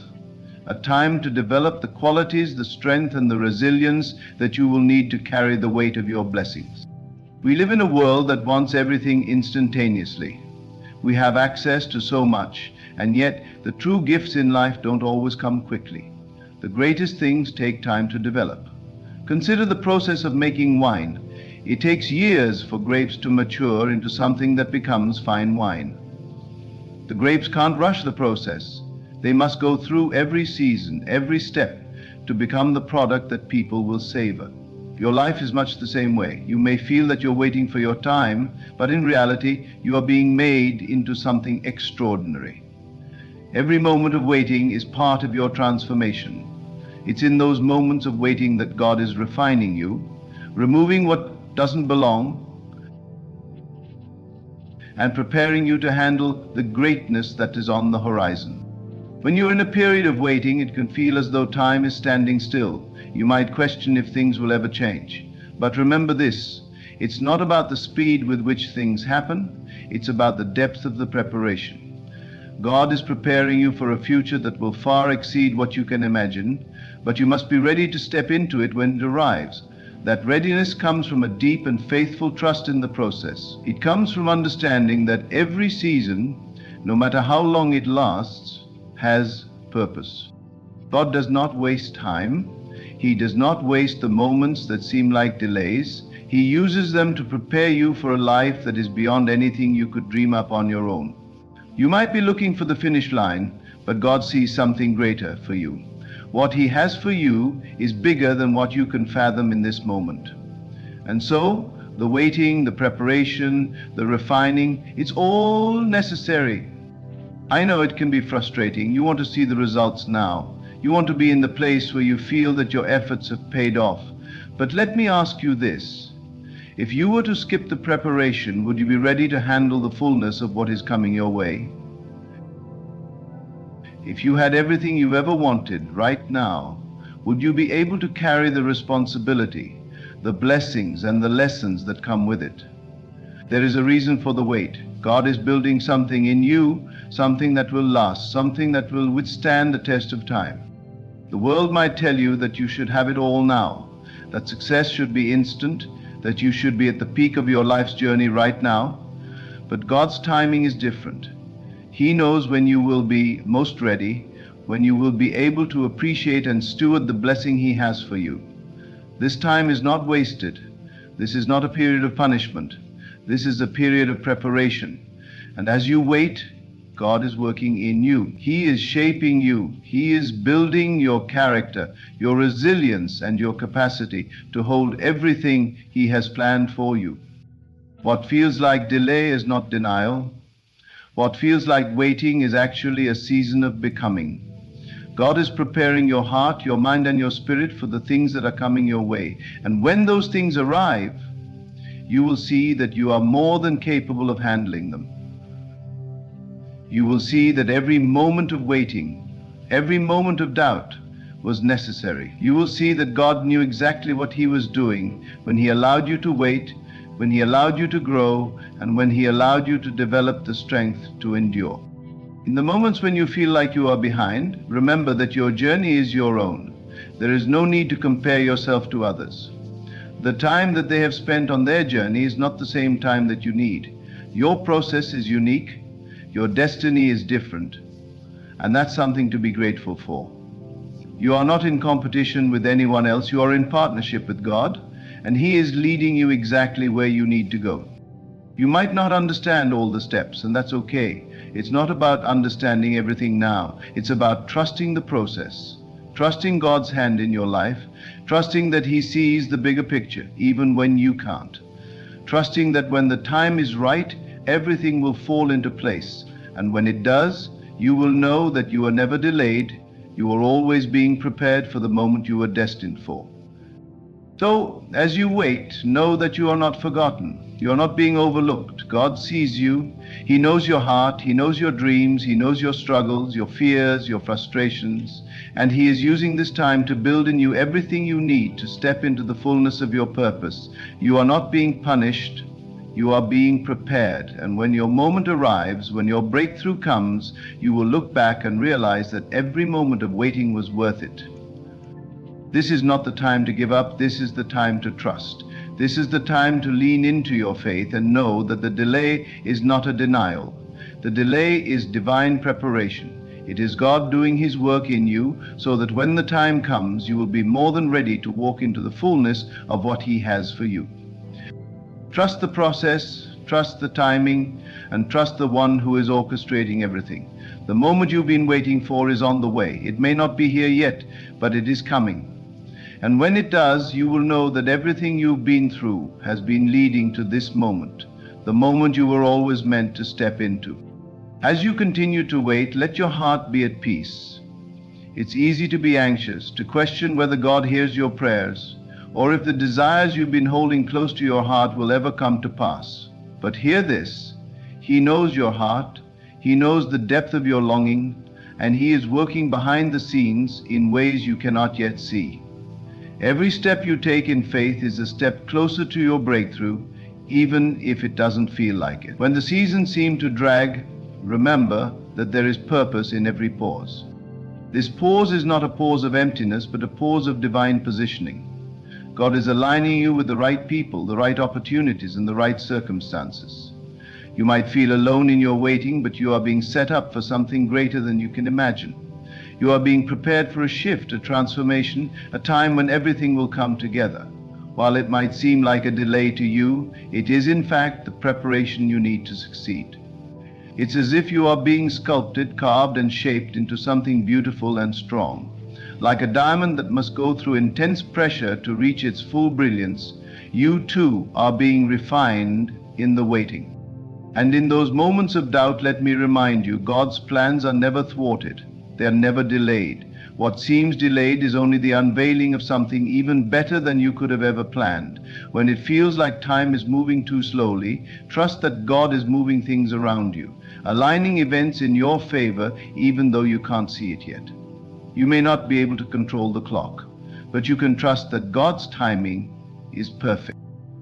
a time to develop the qualities, the strength, and the resilience that you will need to carry the weight of your blessings. We live in a world that wants everything instantaneously. We have access to so much, and yet the true gifts in life don't always come quickly. The greatest things take time to develop. Consider the process of making wine. It takes years for grapes to mature into something that becomes fine wine. The grapes can't rush the process. They must go through every season, every step, to become the product that people will savor. Your life is much the same way. You may feel that you're waiting for your time, but in reality, you are being made into something extraordinary. Every moment of waiting is part of your transformation. It's in those moments of waiting that God is refining you, removing what doesn't belong, and preparing you to handle the greatness that is on the horizon. When you're in a period of waiting, it can feel as though time is standing still. You might question if things will ever change. But remember this, it's not about the speed with which things happen, it's about the depth of the preparation. God is preparing you for a future that will far exceed what you can imagine, but you must be ready to step into it when it arrives. That readiness comes from a deep and faithful trust in the process. It comes from understanding that every season, no matter how long it lasts, has purpose. God does not waste time. He does not waste the moments that seem like delays. He uses them to prepare you for a life that is beyond anything you could dream up on your own. You might be looking for the finish line, but God sees something greater for you. What He has for you is bigger than what you can fathom in this moment. And so, the waiting, the preparation, the refining, it's all necessary. I know it can be frustrating. You want to see the results now. You want to be in the place where you feel that your efforts have paid off. But let me ask you this. If you were to skip the preparation, would you be ready to handle the fullness of what is coming your way? If you had everything you've ever wanted right now, would you be able to carry the responsibility, the blessings and the lessons that come with it? There is a reason for the wait. God is building something in you, something that will last, something that will withstand the test of time. The world might tell you that you should have it all now, that success should be instant, that you should be at the peak of your life's journey right now. But God's timing is different. He knows when you will be most ready, when you will be able to appreciate and steward the blessing He has for you. This time is not wasted. This is not a period of punishment. This is a period of preparation. And as you wait, God is working in you. He is shaping you. He is building your character, your resilience, and your capacity to hold everything He has planned for you. What feels like delay is not denial. What feels like waiting is actually a season of becoming. God is preparing your heart, your mind, and your spirit for the things that are coming your way. And when those things arrive, you will see that you are more than capable of handling them. You will see that every moment of waiting, every moment of doubt was necessary. You will see that God knew exactly what He was doing when He allowed you to wait, when He allowed you to grow, and when He allowed you to develop the strength to endure. In the moments when you feel like you are behind, remember that your journey is your own. There is no need to compare yourself to others. The time that they have spent on their journey is not the same time that you need. Your process is unique. Your destiny is different. And that's something to be grateful for. You are not in competition with anyone else. You are in partnership with God, and He is leading you exactly where you need to go. You might not understand all the steps, and that's okay. It's not about understanding everything now. It's about trusting the process, trusting God's hand in your life, trusting that He sees the bigger picture, even when you can't. Trusting that when the time is right, everything will fall into place. And when it does, you will know that you are never delayed. You are always being prepared for the moment you are destined for. So, as you wait, know that you are not forgotten. You are not being overlooked. God sees you. He knows your heart. He knows your dreams. He knows your struggles, your fears, your frustrations. And He is using this time to build in you everything you need to step into the fullness of your purpose. You are not being punished. You are being prepared. And when your moment arrives, when your breakthrough comes, you will look back and realize that every moment of waiting was worth it. This is not the time to give up. This is the time to trust. This is the time to lean into your faith and know that the delay is not a denial. The delay is divine preparation. It is God doing His work in you so that when the time comes, you will be more than ready to walk into the fullness of what He has for you. Trust the process, trust the timing, and trust the one who is orchestrating everything. The moment you've been waiting for is on the way. It may not be here yet, but it is coming. And when it does, you will know that everything you've been through has been leading to this moment, the moment you were always meant to step into. As you continue to wait, let your heart be at peace. It's easy to be anxious, to question whether God hears your prayers, or if the desires you've been holding close to your heart will ever come to pass. But hear this: He knows your heart, He knows the depth of your longing, and He is working behind the scenes in ways you cannot yet see. Every step you take in faith is a step closer to your breakthrough, even if it doesn't feel like it. When the seasons seem to drag, remember that there is purpose in every pause. This pause is not a pause of emptiness, but a pause of divine positioning. God is aligning you with the right people, the right opportunities, and the right circumstances. You might feel alone in your waiting, but you are being set up for something greater than you can imagine. You are being prepared for a shift, a transformation, a time when everything will come together. While it might seem like a delay to you, it is in fact the preparation you need to succeed. It's as if you are being sculpted, carved, and shaped into something beautiful and strong. Like a diamond that must go through intense pressure to reach its full brilliance, you too are being refined in the waiting. And in those moments of doubt, let me remind you, God's plans are never thwarted. They are never delayed. What seems delayed is only the unveiling of something even better than you could have ever planned. When it feels like time is moving too slowly, trust that God is moving things around you, aligning events in your favor even though you can't see it yet. You may not be able to control the clock, but you can trust that God's timing is perfect.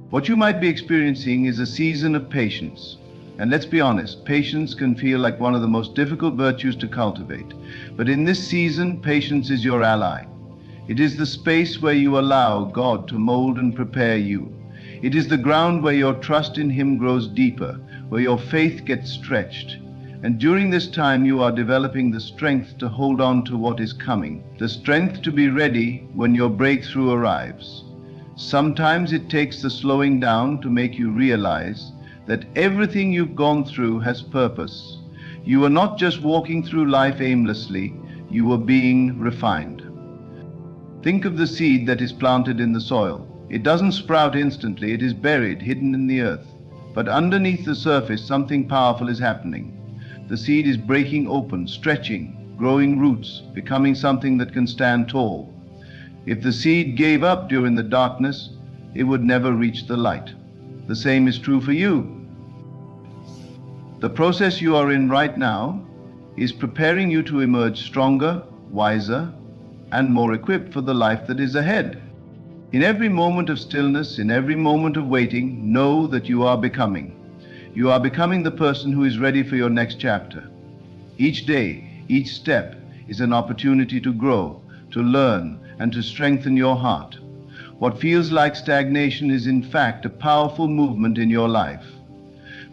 What you might be experiencing is a season of patience. And let's be honest, patience can feel like one of the most difficult virtues to cultivate. But in this season, patience is your ally. It is the space where you allow God to mold and prepare you. It is the ground where your trust in Him grows deeper, where your faith gets stretched, And during this time, you are developing the strength to hold on to what is coming, the strength to be ready when your breakthrough arrives. Sometimes it takes the slowing down to make you realize that everything you've gone through has purpose. You are not just walking through life aimlessly, you are being refined. Think of the seed that is planted in the soil. It doesn't sprout instantly, it is buried, hidden in the earth. But underneath the surface, something powerful is happening. The seed is breaking open, stretching, growing roots, becoming something that can stand tall. If the seed gave up during the darkness, it would never reach the light. The same is true for you. The process you are in right now is preparing you to emerge stronger, wiser, and more equipped for the life that is ahead. In every moment of stillness, in every moment of waiting, know that you are becoming. You are becoming the person who is ready for your next chapter. Each day, each step is an opportunity to grow, to learn, and to strengthen your heart. What feels like stagnation is in fact a powerful movement in your life.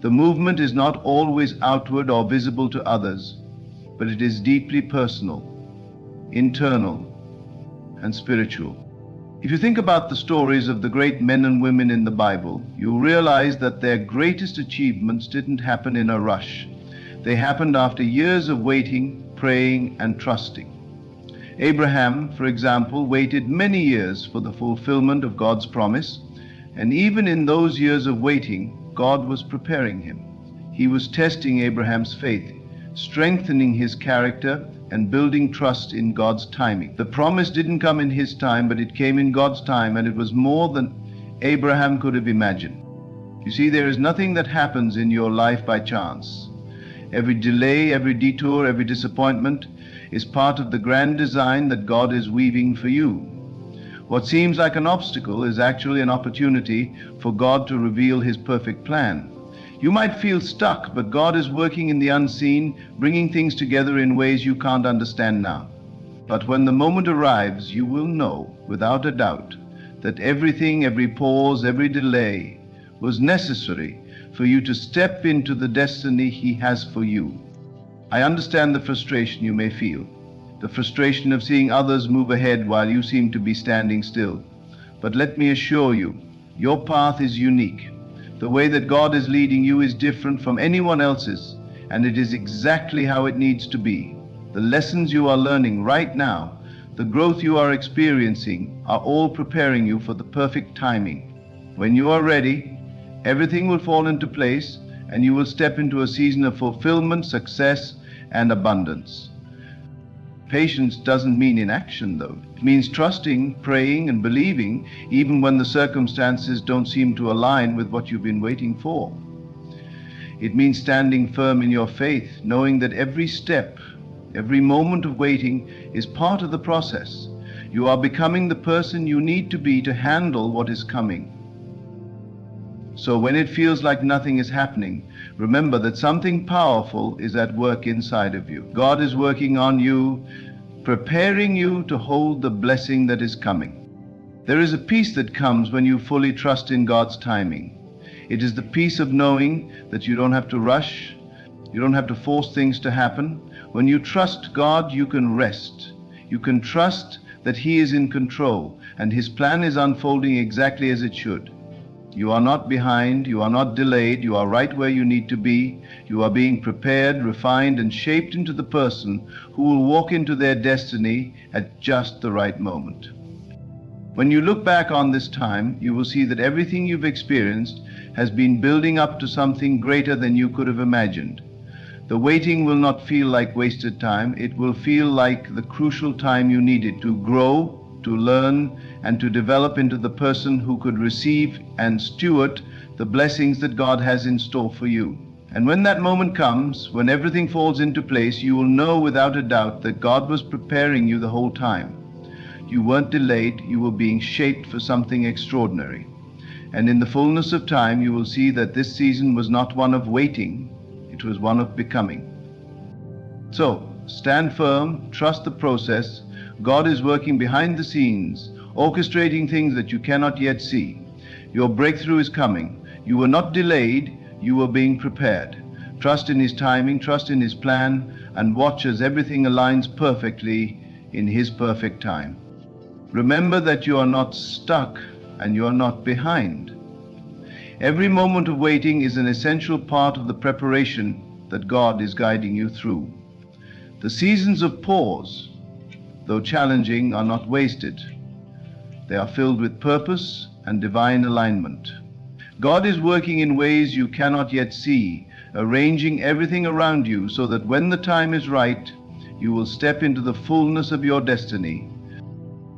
The movement is not always outward or visible to others, but it is deeply personal, internal, and spiritual. If you think about the stories of the great men and women in the Bible, you realize that their greatest achievements didn't happen in a rush. They happened after years of waiting, praying, and trusting. Abraham, for example, waited many years for the fulfillment of God's promise, and even in those years of waiting, God was preparing him. He was testing Abraham's faith, strengthening his character, and building trust in God's timing. The promise didn't come in his time, but it came in God's time, and it was more than Abraham could have imagined. You see, there is nothing that happens in your life by chance. Every delay, every detour, every disappointment is part of the grand design that God is weaving for you. What seems like an obstacle is actually an opportunity for God to reveal His perfect plan. You might feel stuck, but God is working in the unseen, bringing things together in ways you can't understand now. But when the moment arrives, you will know, without a doubt, that everything, every pause, every delay was necessary for you to step into the destiny He has for you. I understand the frustration you may feel, the frustration of seeing others move ahead while you seem to be standing still. But let me assure you, your path is unique. The way that God is leading you is different from anyone else's, and it is exactly how it needs to be. The lessons you are learning right now, the growth you are experiencing, are all preparing you for the perfect timing. When you are ready, everything will fall into place, and you will step into a season of fulfillment, success, and abundance. Patience doesn't mean inaction, though. It means trusting, praying, and believing even when the circumstances don't seem to align with what you've been waiting for. It means standing firm in your faith, knowing that every step, every moment of waiting is part of the process. You are becoming the person you need to be to handle what is coming. So when it feels like nothing is happening, remember that something powerful is at work inside of you. God is working on you, preparing you to hold the blessing that is coming. There is a peace that comes when you fully trust in God's timing. It is the peace of knowing that you don't have to rush, you don't have to force things to happen. When you trust God, you can rest. You can trust that He is in control and His plan is unfolding exactly as it should. You are not behind, you are not delayed, you are right where you need to be. You are being prepared, refined, and shaped into the person who will walk into their destiny at just the right moment. When you look back on this time, you will see that everything you've experienced has been building up to something greater than you could have imagined. The waiting will not feel like wasted time, it will feel like the crucial time you needed to grow, to learn, and to develop into the person who could receive and steward the blessings that God has in store for you. And when that moment comes, when everything falls into place, you will know without a doubt that God was preparing you the whole time. You weren't delayed, you were being shaped for something extraordinary. And in the fullness of time, you will see that this season was not one of waiting, it was one of becoming. So, stand firm, trust the process. God is working behind the scenes, orchestrating things that you cannot yet see. Your breakthrough is coming. You were not delayed, you were being prepared. Trust in His timing, trust in His plan, and watch as everything aligns perfectly in His perfect time. Remember that you are not stuck and you are not behind. Every moment of waiting is an essential part of the preparation that God is guiding you through. The seasons of pause, though challenging, are not wasted. They are filled with purpose and divine alignment. God is working in ways you cannot yet see, arranging everything around you so that when the time is right, you will step into the fullness of your destiny.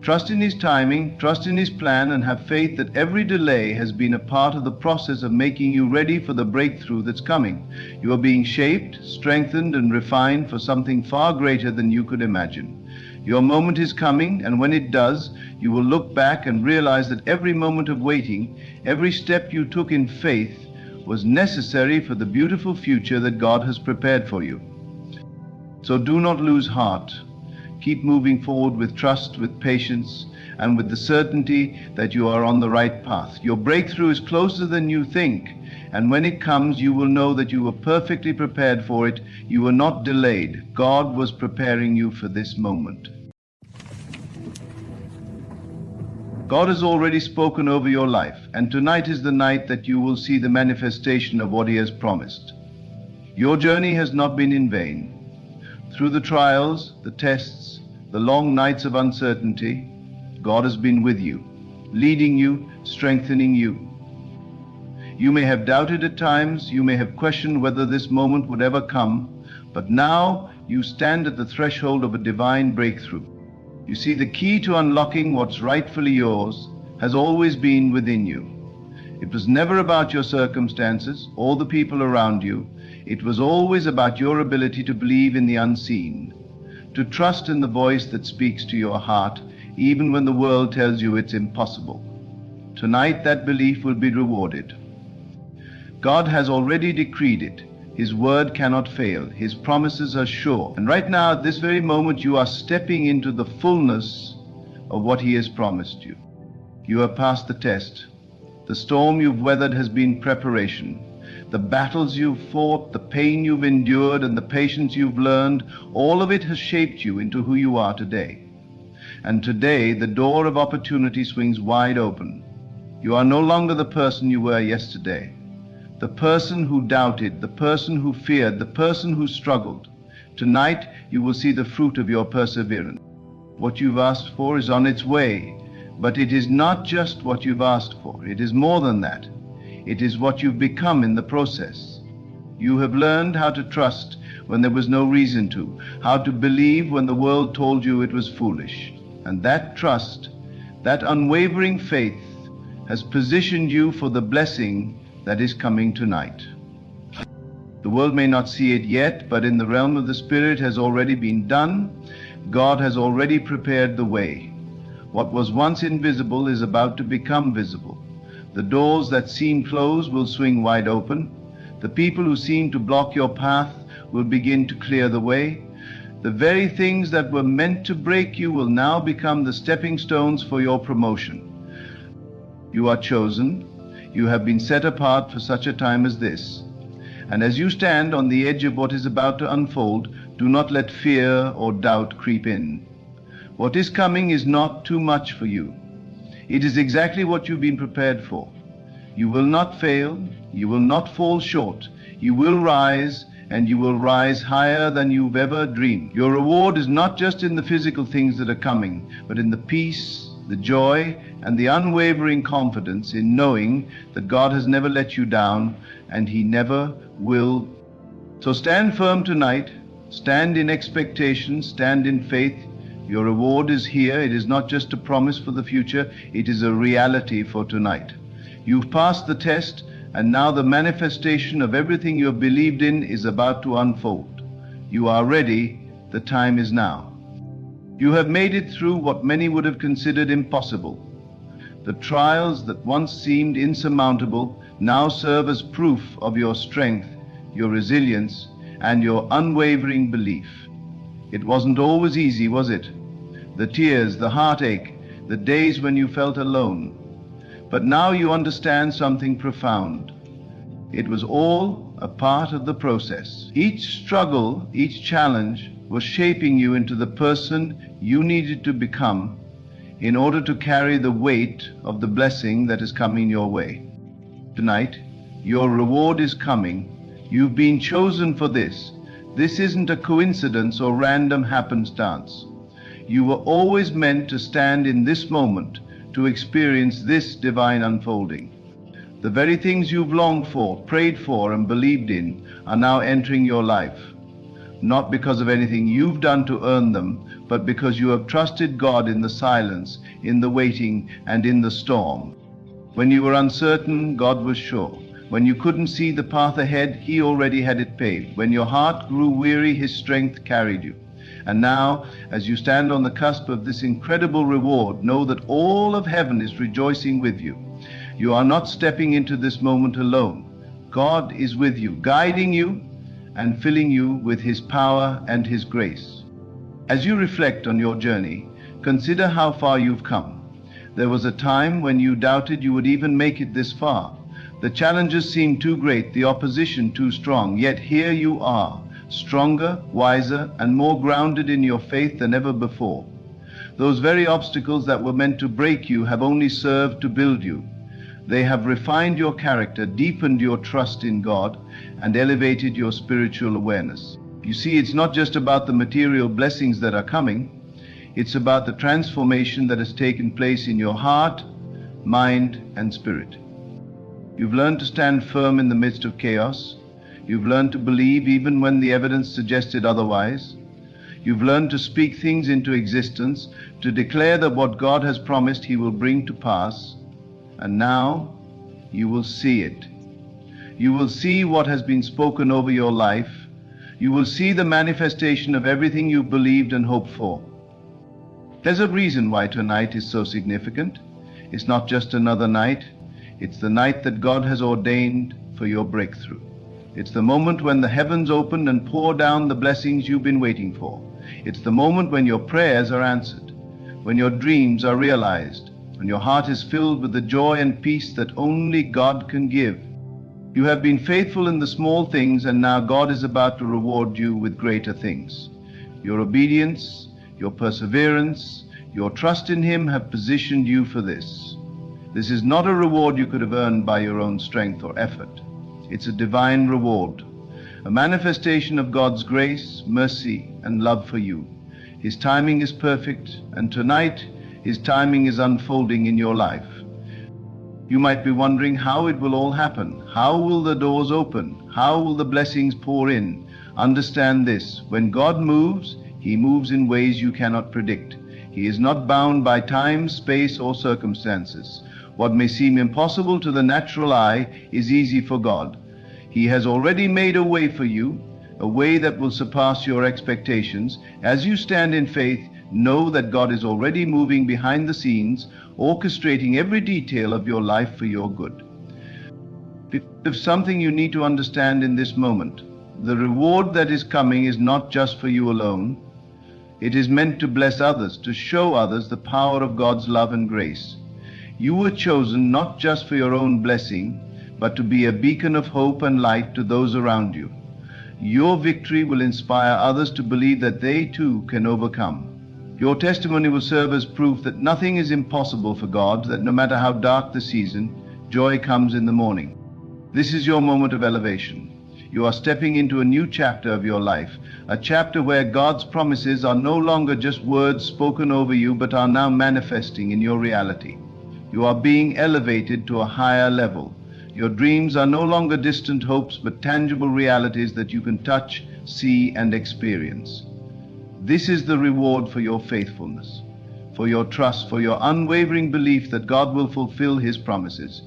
Trust in His timing, trust in His plan, and have faith that every delay has been a part of the process of making you ready for the breakthrough that's coming. You are being shaped, strengthened, and refined for something far greater than you could imagine. Your moment is coming, and when it does, you will look back and realize that every moment of waiting, every step you took in faith, was necessary for the beautiful future that God has prepared for you. So do not lose heart. Keep moving forward with trust, with patience, and with the certainty that you are on the right path. Your breakthrough is closer than you think, and when it comes, you will know that you were perfectly prepared for it. You were not delayed. God was preparing you for this moment. God has already spoken over your life, and tonight is the night that you will see the manifestation of what He has promised. Your journey has not been in vain. Through the trials, the tests, the long nights of uncertainty, God has been with you, leading you, strengthening you. You may have doubted at times, you may have questioned whether this moment would ever come, but now you stand at the threshold of a divine breakthrough. You see, the key to unlocking what's rightfully yours has always been within you. It was never about your circumstances or the people around you. It was always about your ability to believe in the unseen, to trust in the voice that speaks to your heart, even when the world tells you it's impossible. Tonight, that belief will be rewarded. God has already decreed it. His word cannot fail. His promises are sure. And right now, at this very moment, you are stepping into the fullness of what He has promised you. You have passed the test. The storm you've weathered has been preparation. The battles you've fought, the pain you've endured, and the patience you've learned, all of it has shaped you into who you are today. And today, the door of opportunity swings wide open. You are no longer the person you were yesterday. The person who doubted, the person who feared, the person who struggled. Tonight, you will see the fruit of your perseverance. What you've asked for is on its way, but it is not just what you've asked for. It is more than that. It is what you've become in the process. You have learned how to trust when there was no reason to, how to believe when the world told you it was foolish. And that trust, that unwavering faith, has positioned you for the blessing that is coming tonight. The world may not see it yet, but in the realm of the Spirit has already been done. God has already prepared the way. What was once invisible is about to become visible. The doors that seem closed will swing wide open. The people who seem to block your path will begin to clear the way. The very things that were meant to break you will now become the stepping stones for your promotion. You are chosen. You have been set apart for such a time as this. And as you stand on the edge of what is about to unfold, do not let fear or doubt creep in. What is coming is not too much for you. It is exactly what you've been prepared for. You will not fail. You will not fall short. You will rise, and you will rise higher than you've ever dreamed. Your reward is not just in the physical things that are coming, but in the peace, the joy, and the unwavering confidence in knowing that God has never let you down, and He never will. So stand firm tonight. Stand in expectation. Stand in faith. Your reward is here. It is not just a promise for the future. It is a reality for tonight. You've passed the test, and now the manifestation of everything you have believed in is about to unfold. You are ready. The time is now. You have made it through what many would have considered impossible. The trials that once seemed insurmountable now serve as proof of your strength, your resilience, and your unwavering belief. It wasn't always easy, was it? The tears, the heartache, the days when you felt alone. But now you understand something profound. It was all a part of the process. Each struggle, each challenge was shaping you into the person you needed to become in order to carry the weight of the blessing that is coming your way. Tonight, your reward is coming. You've been chosen for this. This isn't a coincidence or random happenstance. You were always meant to stand in this moment to experience this divine unfolding. The very things you've longed for, prayed for, and believed in are now entering your life. Not because of anything you've done to earn them, but because you have trusted God in the silence, in the waiting, and in the storm. When you were uncertain, God was sure. When you couldn't see the path ahead, He already had it paved. When your heart grew weary, His strength carried you. And now, as you stand on the cusp of this incredible reward, know that all of heaven is rejoicing with you. You are not stepping into this moment alone. God is with you, guiding you and filling you with His power and His grace. As you reflect on your journey, consider how far you've come. There was a time when you doubted you would even make it this far. The challenges seemed too great, the opposition too strong, yet here you are, stronger, wiser, and more grounded in your faith than ever before. Those very obstacles that were meant to break you have only served to build you. They have refined your character, deepened your trust in God, and elevated your spiritual awareness. You see, it's not just about the material blessings that are coming. It's about the transformation that has taken place in your heart, mind, and spirit. You've learned to stand firm in the midst of chaos. You've learned to believe even when the evidence suggested otherwise. You've learned to speak things into existence, to declare that what God has promised He will bring to pass. And now you will see it. You will see what has been spoken over your life. You will see the manifestation of everything you believed and hoped for. There's a reason why tonight is so significant. It's not just another night. It's the night that God has ordained for your breakthrough. It's the moment when the heavens open and pour down the blessings you've been waiting for. It's the moment when your prayers are answered, when your dreams are realized, when your heart is filled with the joy and peace that only God can give. You have been faithful in the small things, and now God is about to reward you with greater things. Your obedience, your perseverance, your trust in Him have positioned you for this. This is not a reward you could have earned by your own strength or effort. It's a divine reward, a manifestation of God's grace, mercy, and love for you. His timing is perfect, and tonight His timing is unfolding in your life. You might be wondering how it will all happen. How will the doors open? How will the blessings pour in? Understand this: when God moves, He moves in ways you cannot predict. He is not bound by time, space, or circumstances. What may seem impossible to the natural eye is easy for God. He has already made a way for you, a way that will surpass your expectations. As you stand in faith, know that God is already moving behind the scenes, orchestrating every detail of your life for your good. If something you need to understand in this moment, the reward that is coming is not just for you alone. It is meant to bless others, to show others the power of God's love and grace. You were chosen not just for your own blessing, but to be a beacon of hope and light to those around you. Your victory will inspire others to believe that they too can overcome. Your testimony will serve as proof that nothing is impossible for God, that no matter how dark the season, joy comes in the morning. This is your moment of elevation. You are stepping into a new chapter of your life, a chapter where God's promises are no longer just words spoken over you, but are now manifesting in your reality. You are being elevated to a higher level. Your dreams are no longer distant hopes, but tangible realities that you can touch, see, and experience. This is the reward for your faithfulness, for your trust, for your unwavering belief that God will fulfill His promises.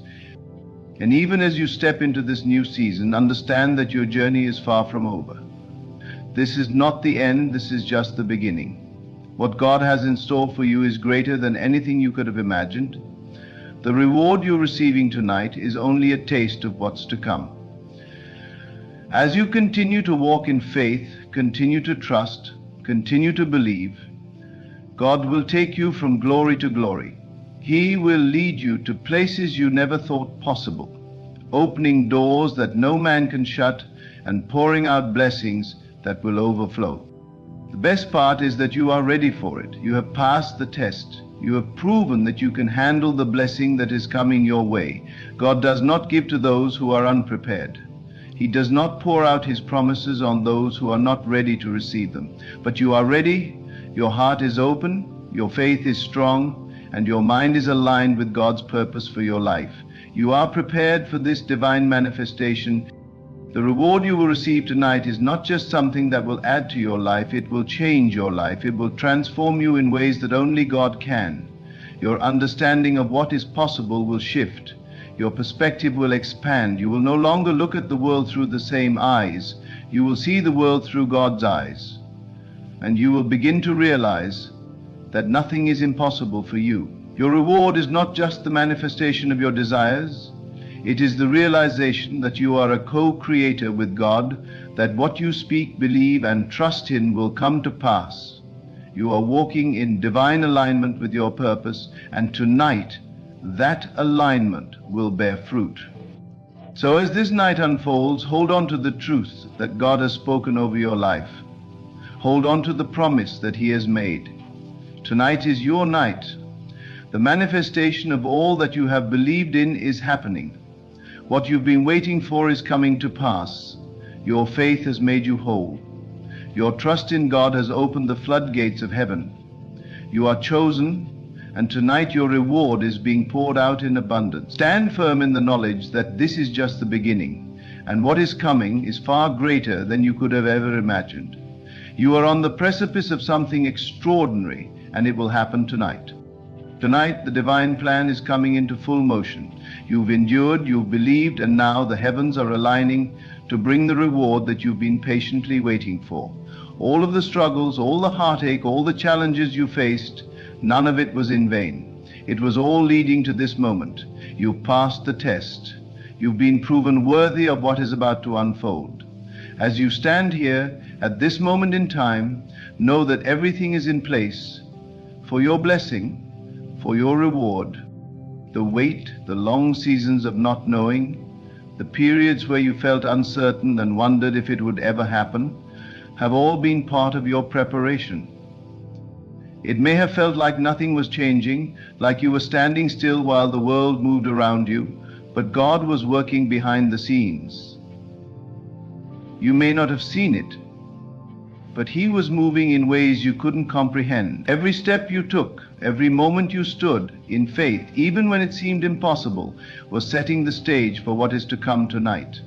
And even as you step into this new season, understand that your journey is far from over. This is not the end, this is just the beginning. What God has in store for you is greater than anything you could have imagined. The reward you're receiving tonight is only a taste of what's to come. As you continue to walk in faith, continue to trust, continue to believe, God will take you from glory to glory. He will lead you to places you never thought possible. opening doors that no man can shut, and pouring out blessings that will overflow. The best part is that you are ready for it. You have passed the test. You have proven that you can handle the blessing that is coming your way. God does not give to those who are unprepared. He does not pour out his promises on those who are not ready to receive them. But you are ready, your heart is open, your faith is strong, and your mind is aligned with God's purpose for your life. You are prepared for this divine manifestation. The reward you will receive tonight is not just something that will add to your life, it will change your life. It will transform you in ways that only God can. Your understanding of what is possible will shift. Your perspective will expand. You will no longer look at the world through the same eyes. You will see the world through God's eyes. And you will begin to realize that nothing is impossible for you. Your reward is not just the manifestation of your desires. It is the realization that you are a co-creator with God, that what you speak, believe, and trust in will come to pass. You are walking in divine alignment with your purpose, and tonight, that alignment will bear fruit. So as this night unfolds, hold on to the truth that God has spoken over your life. Hold on to the promise that he has made. Tonight is your night. The manifestation of all that you have believed in is happening. What you've been waiting for is coming to pass. Your faith has made you whole. Your trust in God has opened the floodgates of heaven. You are chosen, and tonight your reward is being poured out in abundance. Stand firm in the knowledge that this is just the beginning, and what is coming is far greater than you could have ever imagined. You are on the precipice of something extraordinary, and it will happen tonight. Tonight, the divine plan is coming into full motion. You've endured, you've believed, and now the heavens are aligning to bring the reward that you've been patiently waiting for. All of the struggles, all the heartache, all the challenges you faced, none of it was in vain. It was all leading to this moment. You passed the test. You've been proven worthy of what is about to unfold. As you stand here at this moment in time, know that everything is in place for your blessing, for your reward. The wait, the long seasons of not knowing, the periods where you felt uncertain and wondered if it would ever happen, have all been part of your preparation. It may have felt like nothing was changing, like you were standing still while the world moved around you, but God was working behind the scenes. You may not have seen it, but he was moving in ways you couldn't comprehend. Every step you took, every moment you stood in faith, even when it seemed impossible, was setting the stage for what is to come tonight.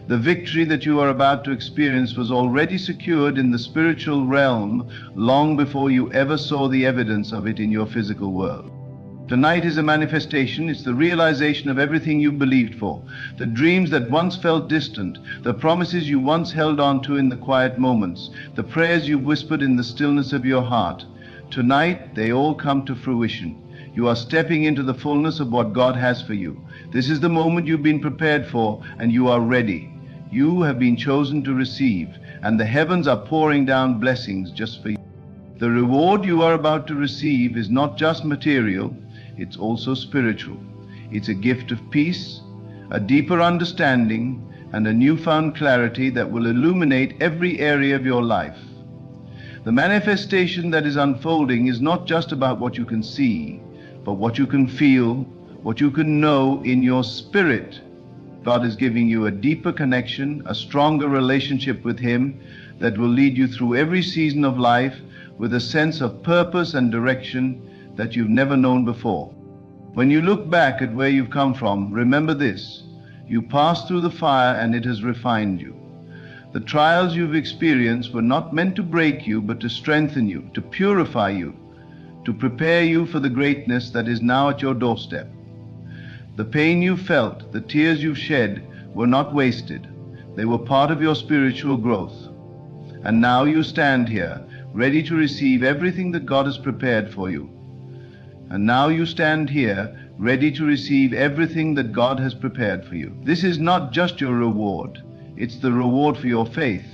The victory that you are about to experience was already secured in the spiritual realm long before you ever saw the evidence of it in your physical world. Tonight is a manifestation. It's the realization of everything you believed for, the dreams that once felt distant, the promises you once held on to in the quiet moments, the prayers you whispered in the stillness of your heart. Tonight, they all come to fruition. You are stepping into the fullness of what God has for you. This is the moment you've been prepared for, and you are ready. You have been chosen to receive, and the heavens are pouring down blessings just for you. The reward you are about to receive is not just material, it's also spiritual. It's a gift of peace, a deeper understanding, and a newfound clarity that will illuminate every area of your life. The manifestation that is unfolding is not just about what you can see, but what you can feel, what you can know in your spirit. God is giving you a deeper connection, a stronger relationship with him that will lead you through every season of life with a sense of purpose and direction that you've never known before. When you look back at where you've come from, remember this: you passed through the fire and it has refined you. The trials you've experienced were not meant to break you, but to strengthen you, to purify you, to prepare you for the greatness that is now at your doorstep. The pain you felt, the tears you've shed were not wasted. They were part of your spiritual growth. And now you stand here, ready to receive everything that God has prepared for you. And now you stand here, ready to receive everything that God has prepared for you. This is not just your reward. It's the reward for your faith,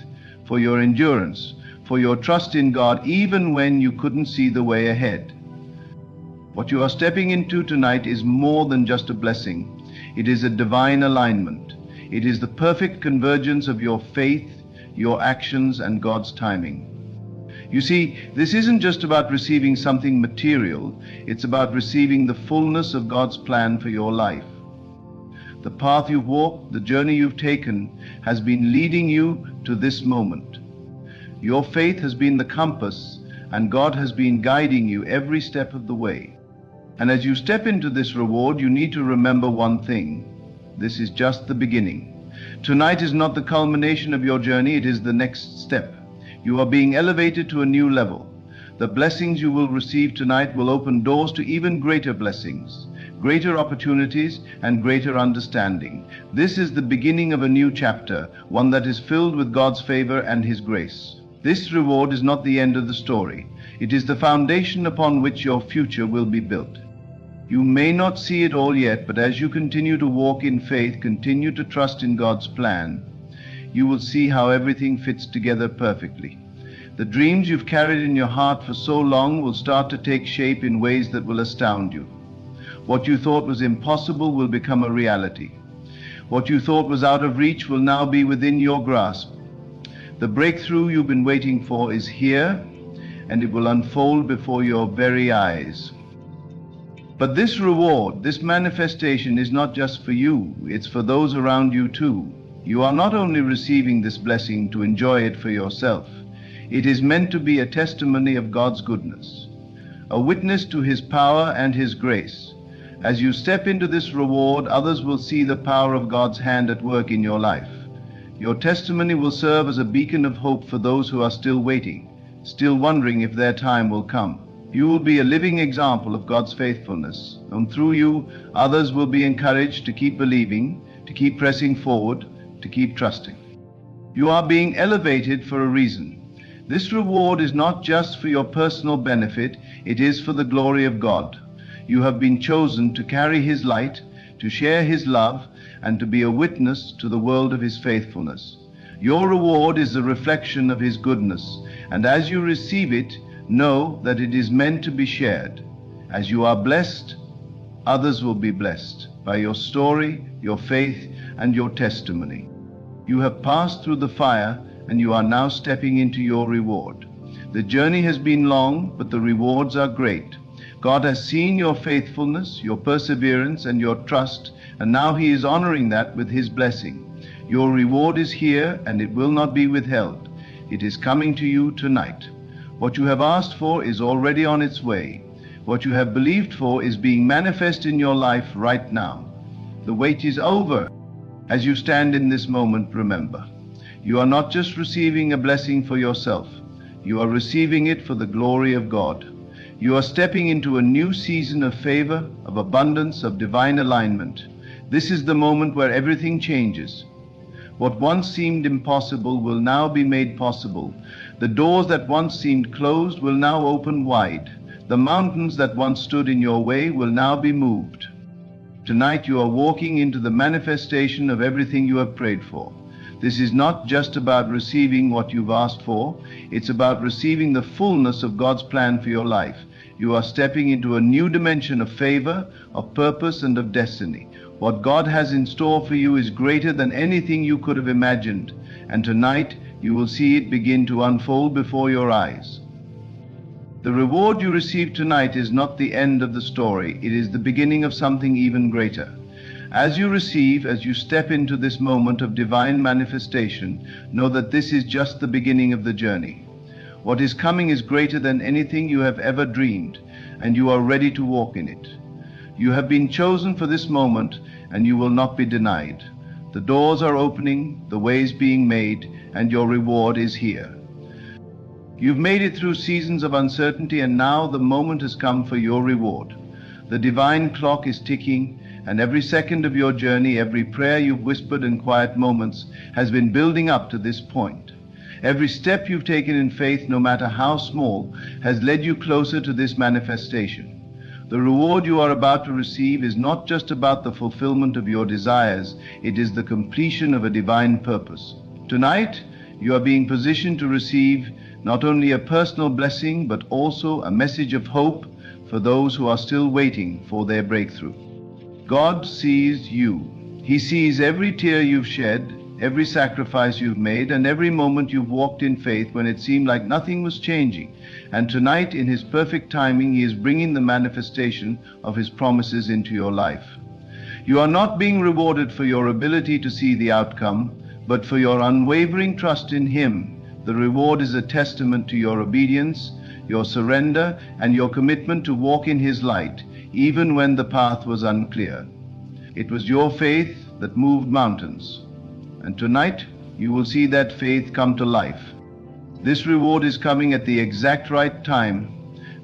for your endurance, for your trust in God, even when you couldn't see the way ahead. What you are stepping into tonight is more than just a blessing. It is a divine alignment. It is the perfect convergence of your faith, your actions, and God's timing. You see, this isn't just about receiving something material, it's about receiving the fullness of God's plan for your life. The path you've walked, the journey you've taken, has been leading you to this moment. Your faith has been the compass, and God has been guiding you every step of the way. And as you step into this reward, you need to remember one thing. This is just the beginning. Tonight is not the culmination of your journey, it is the next step. You are being elevated to a new level. The blessings you will receive tonight will open doors to even greater blessings, greater opportunities, and greater understanding. This is the beginning of a new chapter, one that is filled with God's favor and His grace. This reward is not the end of the story. It is the foundation upon which your future will be built. You may not see it all yet, but as you continue to walk in faith, continue to trust in God's plan, you will see how everything fits together perfectly. The dreams you've carried in your heart for so long will start to take shape in ways that will astound you. What you thought was impossible will become a reality. What you thought was out of reach will now be within your grasp. The breakthrough you've been waiting for is here, and it will unfold before your very eyes. But this reward, this manifestation, is not just for you, it's for those around you too. You are not only receiving this blessing to enjoy it for yourself, it is meant to be a testimony of God's goodness, a witness to His power and His grace. As you step into this reward, others will see the power of God's hand at work in your life. Your testimony will serve as a beacon of hope for those who are still waiting, still wondering if their time will come. You will be a living example of God's faithfulness, and through you, others will be encouraged to keep believing, to keep pressing forward, to keep trusting. You are being elevated for a reason. This reward is not just for your personal benefit, it is for the glory of God. You have been chosen to carry His light, to share His love, and to be a witness to the world of His faithfulness. Your reward is a reflection of His goodness, and as you receive it, know that it is meant to be shared. As you are blessed, others will be blessed by your story, your faith, and your testimony. You have passed through the fire, and you are now stepping into your reward. The journey has been long, but the rewards are great. God has seen your faithfulness, your perseverance, and your trust, and now He is honoring that with His blessing. Your reward is here, and it will not be withheld. It is coming to you tonight. What you have asked for is already on its way. What you have believed for is being manifest in your life right now. The wait is over. As you stand in this moment, remember, you are not just receiving a blessing for yourself. You are receiving it for the glory of God. You are stepping into a new season of favor, of abundance, of divine alignment. This is the moment where everything changes. What once seemed impossible will now be made possible. The doors that once seemed closed will now open wide. The mountains that once stood in your way will now be moved. Tonight you are walking into the manifestation of everything you have prayed for. This is not just about receiving what you've asked for, it's about receiving the fullness of God's plan for your life. You are stepping into a new dimension of favor, of purpose, and of destiny. What God has in store for you is greater than anything you could have imagined, and tonight you will see it begin to unfold before your eyes. The reward you receive tonight is not the end of the story, it is the beginning of something even greater. As you receive, as you step into this moment of divine manifestation, know that this is just the beginning of the journey. What is coming is greater than anything you have ever dreamed, and you are ready to walk in it. You have been chosen for this moment, and you will not be denied. The doors are opening, the way is being made, and your reward is here. You've made it through seasons of uncertainty, and now the moment has come for your reward. The divine clock is ticking, and every second of your journey, every prayer you've whispered in quiet moments has been building up to this point. Every step you've taken in faith, no matter how small, has led you closer to this manifestation. The reward you are about to receive is not just about the fulfillment of your desires, it is the completion of a divine purpose. Tonight, you are being positioned to receive not only a personal blessing, but also a message of hope for those who are still waiting for their breakthrough. God sees you. He sees every tear you've shed, every sacrifice you've made, and every moment you've walked in faith when it seemed like nothing was changing. And tonight, in His perfect timing, He is bringing the manifestation of His promises into your life. You are not being rewarded for your ability to see the outcome, but for your unwavering trust in Him. The reward is a testament to your obedience, your surrender, and your commitment to walk in His light, even when the path was unclear. It was your faith that moved mountains. And tonight, you will see that faith come to life. This reward is coming at the exact right time.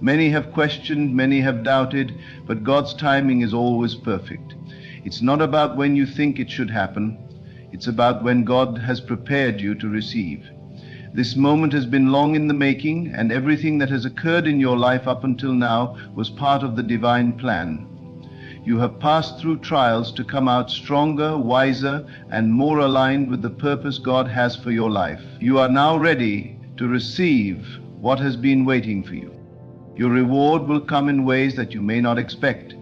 Many have questioned, many have doubted, but God's timing is always perfect. It's not about when you think it should happen. It's about when God has prepared you to receive. This moment has been long in the making, and everything that has occurred in your life up until now was part of the divine plan. You have passed through trials to come out stronger, wiser, and more aligned with the purpose God has for your life. You are now ready to receive what has been waiting for you. Your reward will come in ways that you may not expect.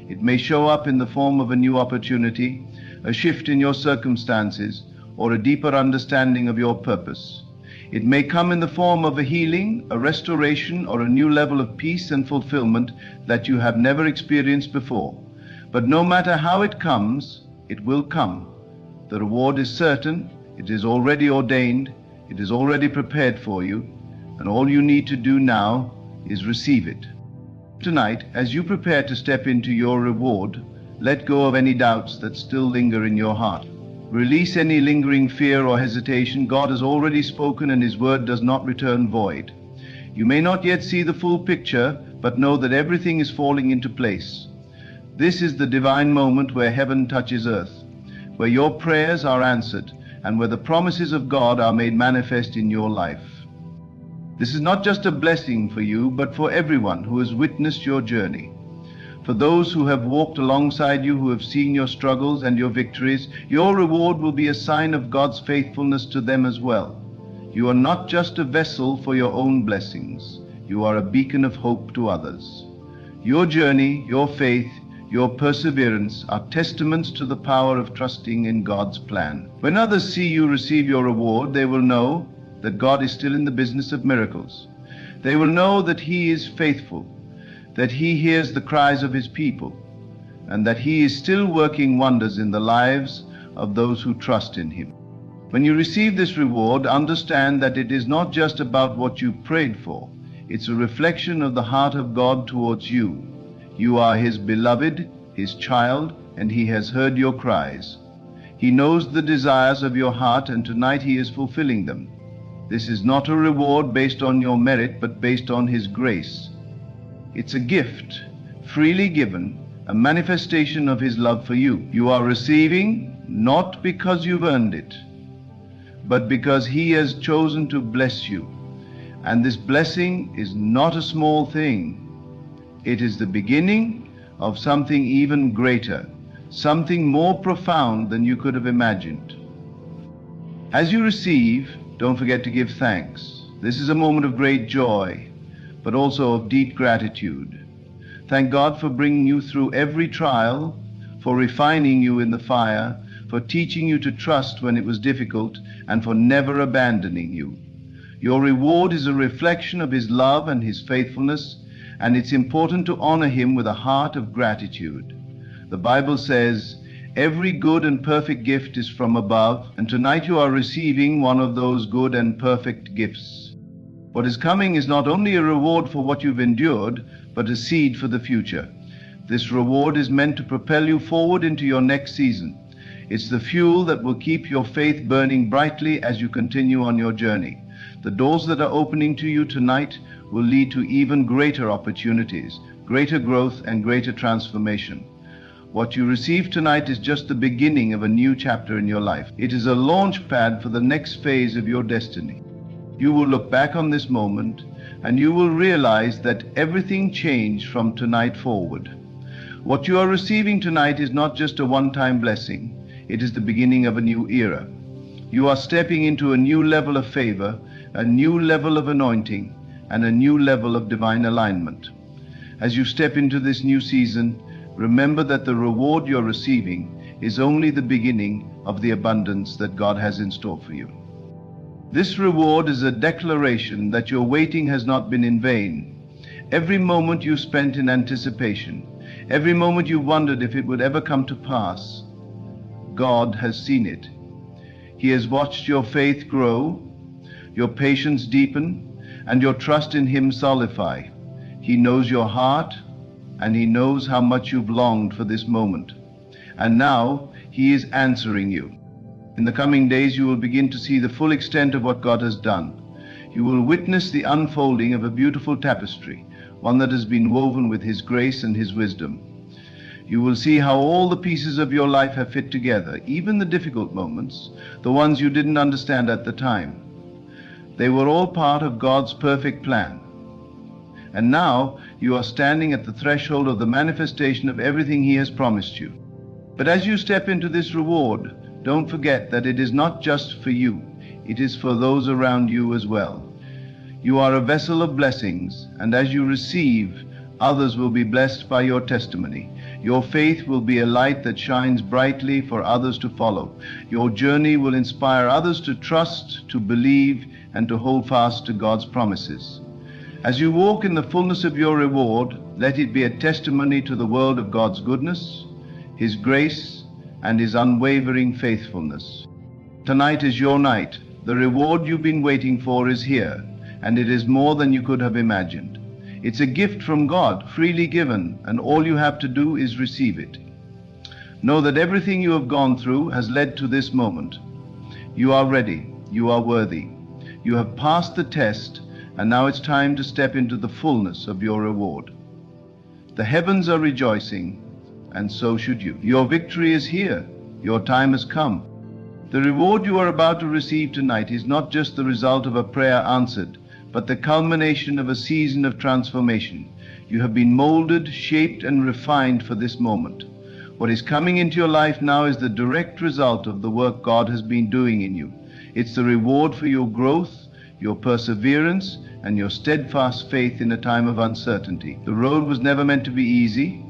It may show up in the form of a new opportunity, a shift in your circumstances, or a deeper understanding of your purpose. It may come in the form of a healing, a restoration, or a new level of peace and fulfillment that you have never experienced before. But no matter how it comes, it will come. The reward is certain, it is already ordained, it is already prepared for you, and all you need to do now is receive it. Tonight, as you prepare to step into your reward, let go of any doubts that still linger in your heart. Release any lingering fear or hesitation. God has already spoken, and His word does not return void. You may not yet see the full picture, but know that everything is falling into place. This is the divine moment where heaven touches earth, where your prayers are answered, and where the promises of God are made manifest in your life. This is not just a blessing for you, but for everyone who has witnessed your journey. For those who have walked alongside you, who have seen your struggles and your victories, your reward will be a sign of God's faithfulness to them as well. You are not just a vessel for your own blessings. You are a beacon of hope to others. Your journey, your faith, your perseverance are testaments to the power of trusting in God's plan. When others see you receive your reward, they will know that God is still in the business of miracles. They will know that He is faithful, that He hears the cries of His people, and that He is still working wonders in the lives of those who trust in Him. When you receive this reward, understand that it is not just about what you prayed for. It's a reflection of the heart of God towards you. You are His beloved, His child, and He has heard your cries. He knows the desires of your heart, and tonight He is fulfilling them. This is not a reward based on your merit, but based on His grace. It's a gift, freely given, a manifestation of His love for you. You are receiving not because you've earned it, but because He has chosen to bless you. And this blessing is not a small thing. It is the beginning of something even greater, something more profound than you could have imagined. As you receive, don't forget to give thanks. This is a moment of great joy, but also of deep gratitude. Thank God for bringing you through every trial, for refining you in the fire, for teaching you to trust when it was difficult, and for never abandoning you. Your reward is a reflection of His love and His faithfulness, and it's important to honor Him with a heart of gratitude. The Bible says, every good and perfect gift is from above, and tonight you are receiving one of those good and perfect gifts. What is coming is not only a reward for what you've endured, but a seed for the future. This reward is meant to propel you forward into your next season. It's the fuel that will keep your faith burning brightly as you continue on your journey. The doors that are opening to you tonight will lead to even greater opportunities, greater growth, and greater transformation. What you receive tonight is just the beginning of a new chapter in your life. It is a launch pad for the next phase of your destiny. You will look back on this moment, and you will realize that everything changed from tonight forward. What you are receiving tonight is not just a one-time blessing. It is the beginning of a new era. You are stepping into a new level of favor, a new level of anointing, and a new level of divine alignment. As you step into this new season, remember that the reward you're receiving is only the beginning of the abundance that God has in store for you. This reward is a declaration that your waiting has not been in vain. Every moment you spent in anticipation, every moment you wondered if it would ever come to pass, God has seen it. He has watched your faith grow, your patience deepen, and your trust in Him solidify. He knows your heart, and He knows how much you've longed for this moment. And now He is answering you. In the coming days, you will begin to see the full extent of what God has done. You will witness the unfolding of a beautiful tapestry, one that has been woven with His grace and His wisdom. You will see how all the pieces of your life have fit together, even the difficult moments, the ones you didn't understand at the time. They were all part of God's perfect plan. And now you are standing at the threshold of the manifestation of everything He has promised you. But as you step into this reward, don't forget that it is not just for you, it is for those around you as well. You are a vessel of blessings, and as you receive, others will be blessed by your testimony. Your faith will be a light that shines brightly for others to follow. Your journey will inspire others to trust, to believe, and to hold fast to God's promises. As you walk in the fullness of your reward, let it be a testimony to the world of God's goodness, His grace, and His unwavering faithfulness. Tonight is your night. The reward you've been waiting for is here, and it is more than you could have imagined. It's a gift from God, freely given, and all you have to do is receive it. Know that everything you have gone through has led to this moment. You are ready. You are worthy. You have passed the test, and now it's time to step into the fullness of your reward. The heavens are rejoicing, and so should you. Your victory is here. Your time has come. The reward you are about to receive tonight is not just the result of a prayer answered, but the culmination of a season of transformation. You have been molded, shaped, and refined for this moment. What is coming into your life now is the direct result of the work God has been doing in you. It's the reward for your growth, your perseverance, and your steadfast faith in a time of uncertainty. The road was never meant to be easy,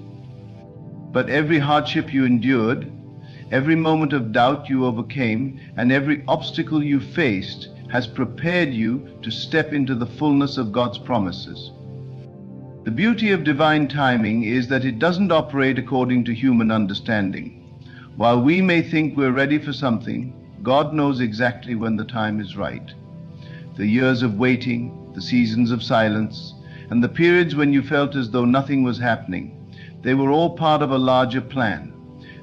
but every hardship you endured, every moment of doubt you overcame, and every obstacle you faced has prepared you to step into the fullness of God's promises. The beauty of divine timing is that it doesn't operate according to human understanding. While we may think we're ready for something, God knows exactly when the time is right. The years of waiting, the seasons of silence, and the periods when you felt as though nothing was happening, they were all part of a larger plan.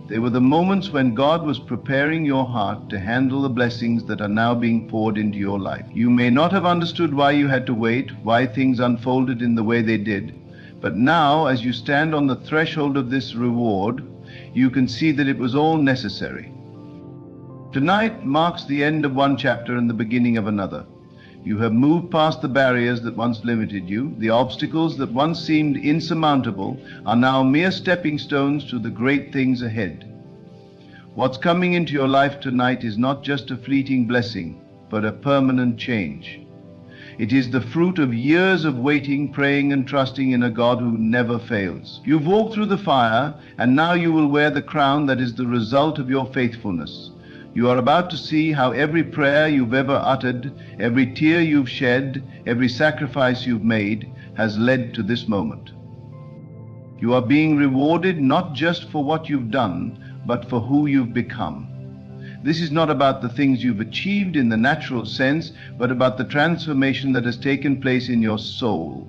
They were the moments when God was preparing your heart to handle the blessings that are now being poured into your life. You may not have understood why you had to wait, why things unfolded in the way they did, but now, as you stand on the threshold of this reward, you can see that it was all necessary. Tonight marks the end of one chapter and the beginning of another. You have moved past the barriers that once limited you. The obstacles that once seemed insurmountable are now mere stepping stones to the great things ahead. What's coming into your life tonight is not just a fleeting blessing, but a permanent change. It is the fruit of years of waiting, praying, and trusting in a God who never fails. You've walked through the fire, and now you will wear the crown that is the result of your faithfulness. You are about to see how every prayer you've ever uttered, every tear you've shed, every sacrifice you've made has led to this moment. You are being rewarded not just for what you've done, but for who you've become. This is not about the things you've achieved in the natural sense, but about the transformation that has taken place in your soul.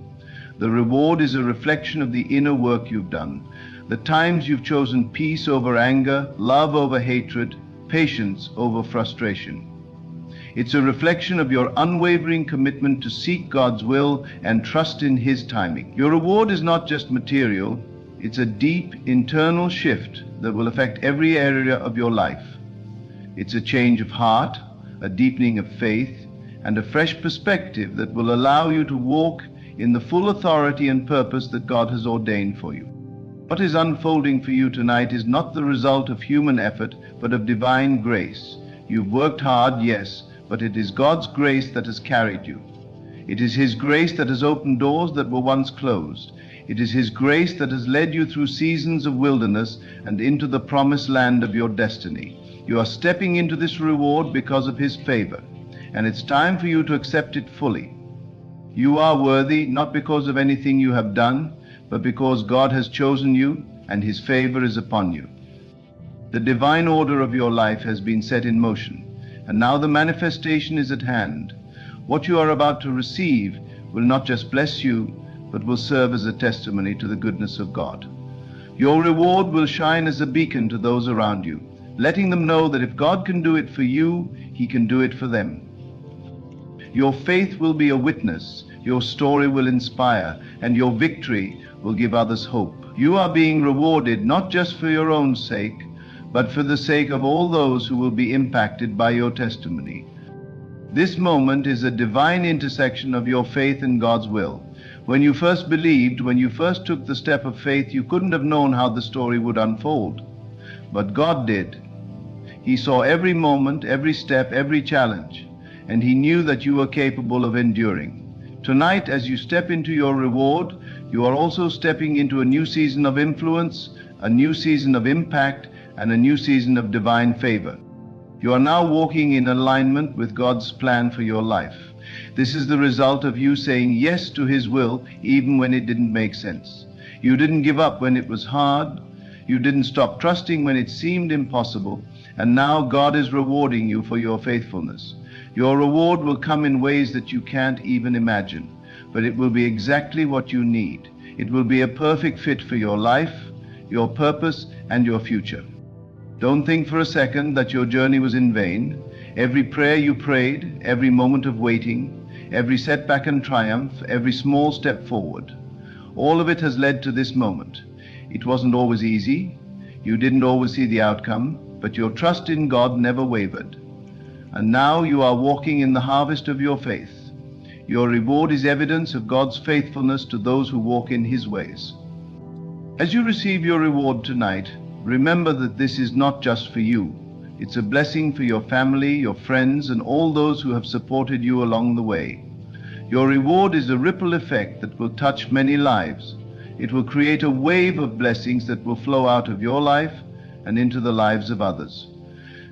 The reward is a reflection of the inner work you've done, the times you've chosen peace over anger, love over hatred, patience over frustration. It's a reflection of your unwavering commitment to seek God's will and trust in His timing. Your reward is not just material, it's a deep internal shift that will affect every area of your life. It's a change of heart, a deepening of faith, and a fresh perspective that will allow you to walk in the full authority and purpose that God has ordained for you. What is unfolding for you tonight is not the result of human effort, but of divine grace. You've worked hard, yes, but it is God's grace that has carried you. It is His grace that has opened doors that were once closed. It is His grace that has led you through seasons of wilderness and into the promised land of your destiny. You are stepping into this reward because of His favor, and it's time for you to accept it fully. You are worthy not because of anything you have done, but because God has chosen you and His favor is upon you. The divine order of your life has been set in motion, and now the manifestation is at hand. What you are about to receive will not just bless you, but will serve as a testimony to the goodness of God. Your reward will shine as a beacon to those around you, letting them know that if God can do it for you, He can do it for them. Your faith will be a witness, your story will inspire, and your victory will give others hope. You are being rewarded not just for your own sake, but for the sake of all those who will be impacted by your testimony. This moment is a divine intersection of your faith and God's will. When you first believed, when you first took the step of faith, you couldn't have known how the story would unfold. But God did. He saw every moment, every step, every challenge, and He knew that you were capable of enduring. Tonight, as you step into your reward, you are also stepping into a new season of influence, a new season of impact, and a new season of divine favor. You are now walking in alignment with God's plan for your life. This is the result of you saying yes to His will even when it didn't make sense. You didn't give up when it was hard. You didn't stop trusting when it seemed impossible. And now God is rewarding you for your faithfulness. Your reward will come in ways that you can't even imagine, but it will be exactly what you need. It will be a perfect fit for your life, your purpose, and your future. Don't think for a second that your journey was in vain. Every prayer you prayed, every moment of waiting, every setback and triumph, every small step forward, all of it has led to this moment. It wasn't always easy. You didn't always see the outcome, but your trust in God never wavered. And now you are walking in the harvest of your faith. Your reward is evidence of God's faithfulness to those who walk in His ways. As you receive your reward tonight, remember that this is not just for you. It's a blessing for your family, your friends, and all those who have supported you along the way. Your reward is a ripple effect that will touch many lives. It will create a wave of blessings that will flow out of your life and into the lives of others.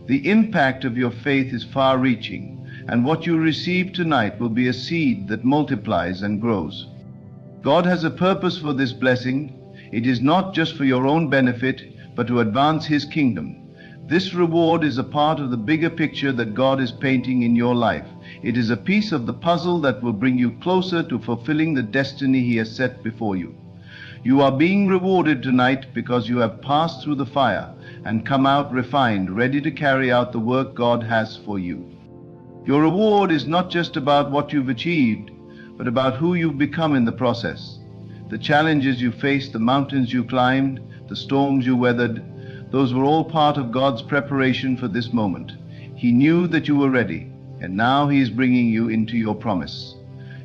The impact of your faith is far-reaching, and what you receive tonight will be a seed that multiplies and grows. God has a purpose for this blessing. It is not just for your own benefit, but to advance His kingdom. This reward is a part of the bigger picture that God is painting in your life. It is a piece of the puzzle that will bring you closer to fulfilling the destiny He has set before you. You are being rewarded tonight because you have passed through the fire and come out refined, ready to carry out the work God has for you. Your reward is not just about what you've achieved, but about who you've become in the process. The challenges you faced, the mountains you climbed, the storms you weathered, those were all part of God's preparation for this moment. He knew that you were ready, and now He is bringing you into your promise.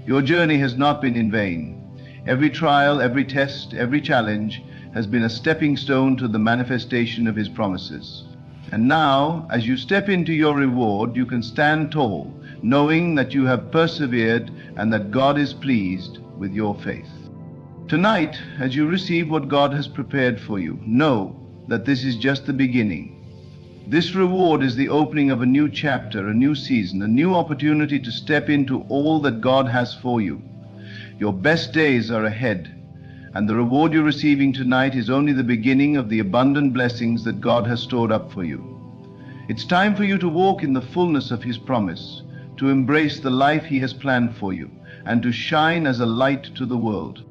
Your journey has not been in vain. Every trial, every test, every challenge has been a stepping stone to the manifestation of His promises. And now, as you step into your reward, you can stand tall, knowing that you have persevered and that God is pleased with your faith. Tonight, as you receive what God has prepared for you, know that this is just the beginning. This reward is the opening of a new chapter, a new season, a new opportunity to step into all that God has for you. Your best days are ahead, and the reward you're receiving tonight is only the beginning of the abundant blessings that God has stored up for you. It's time for you to walk in the fullness of His promise, to embrace the life He has planned for you, and to shine as a light to the world.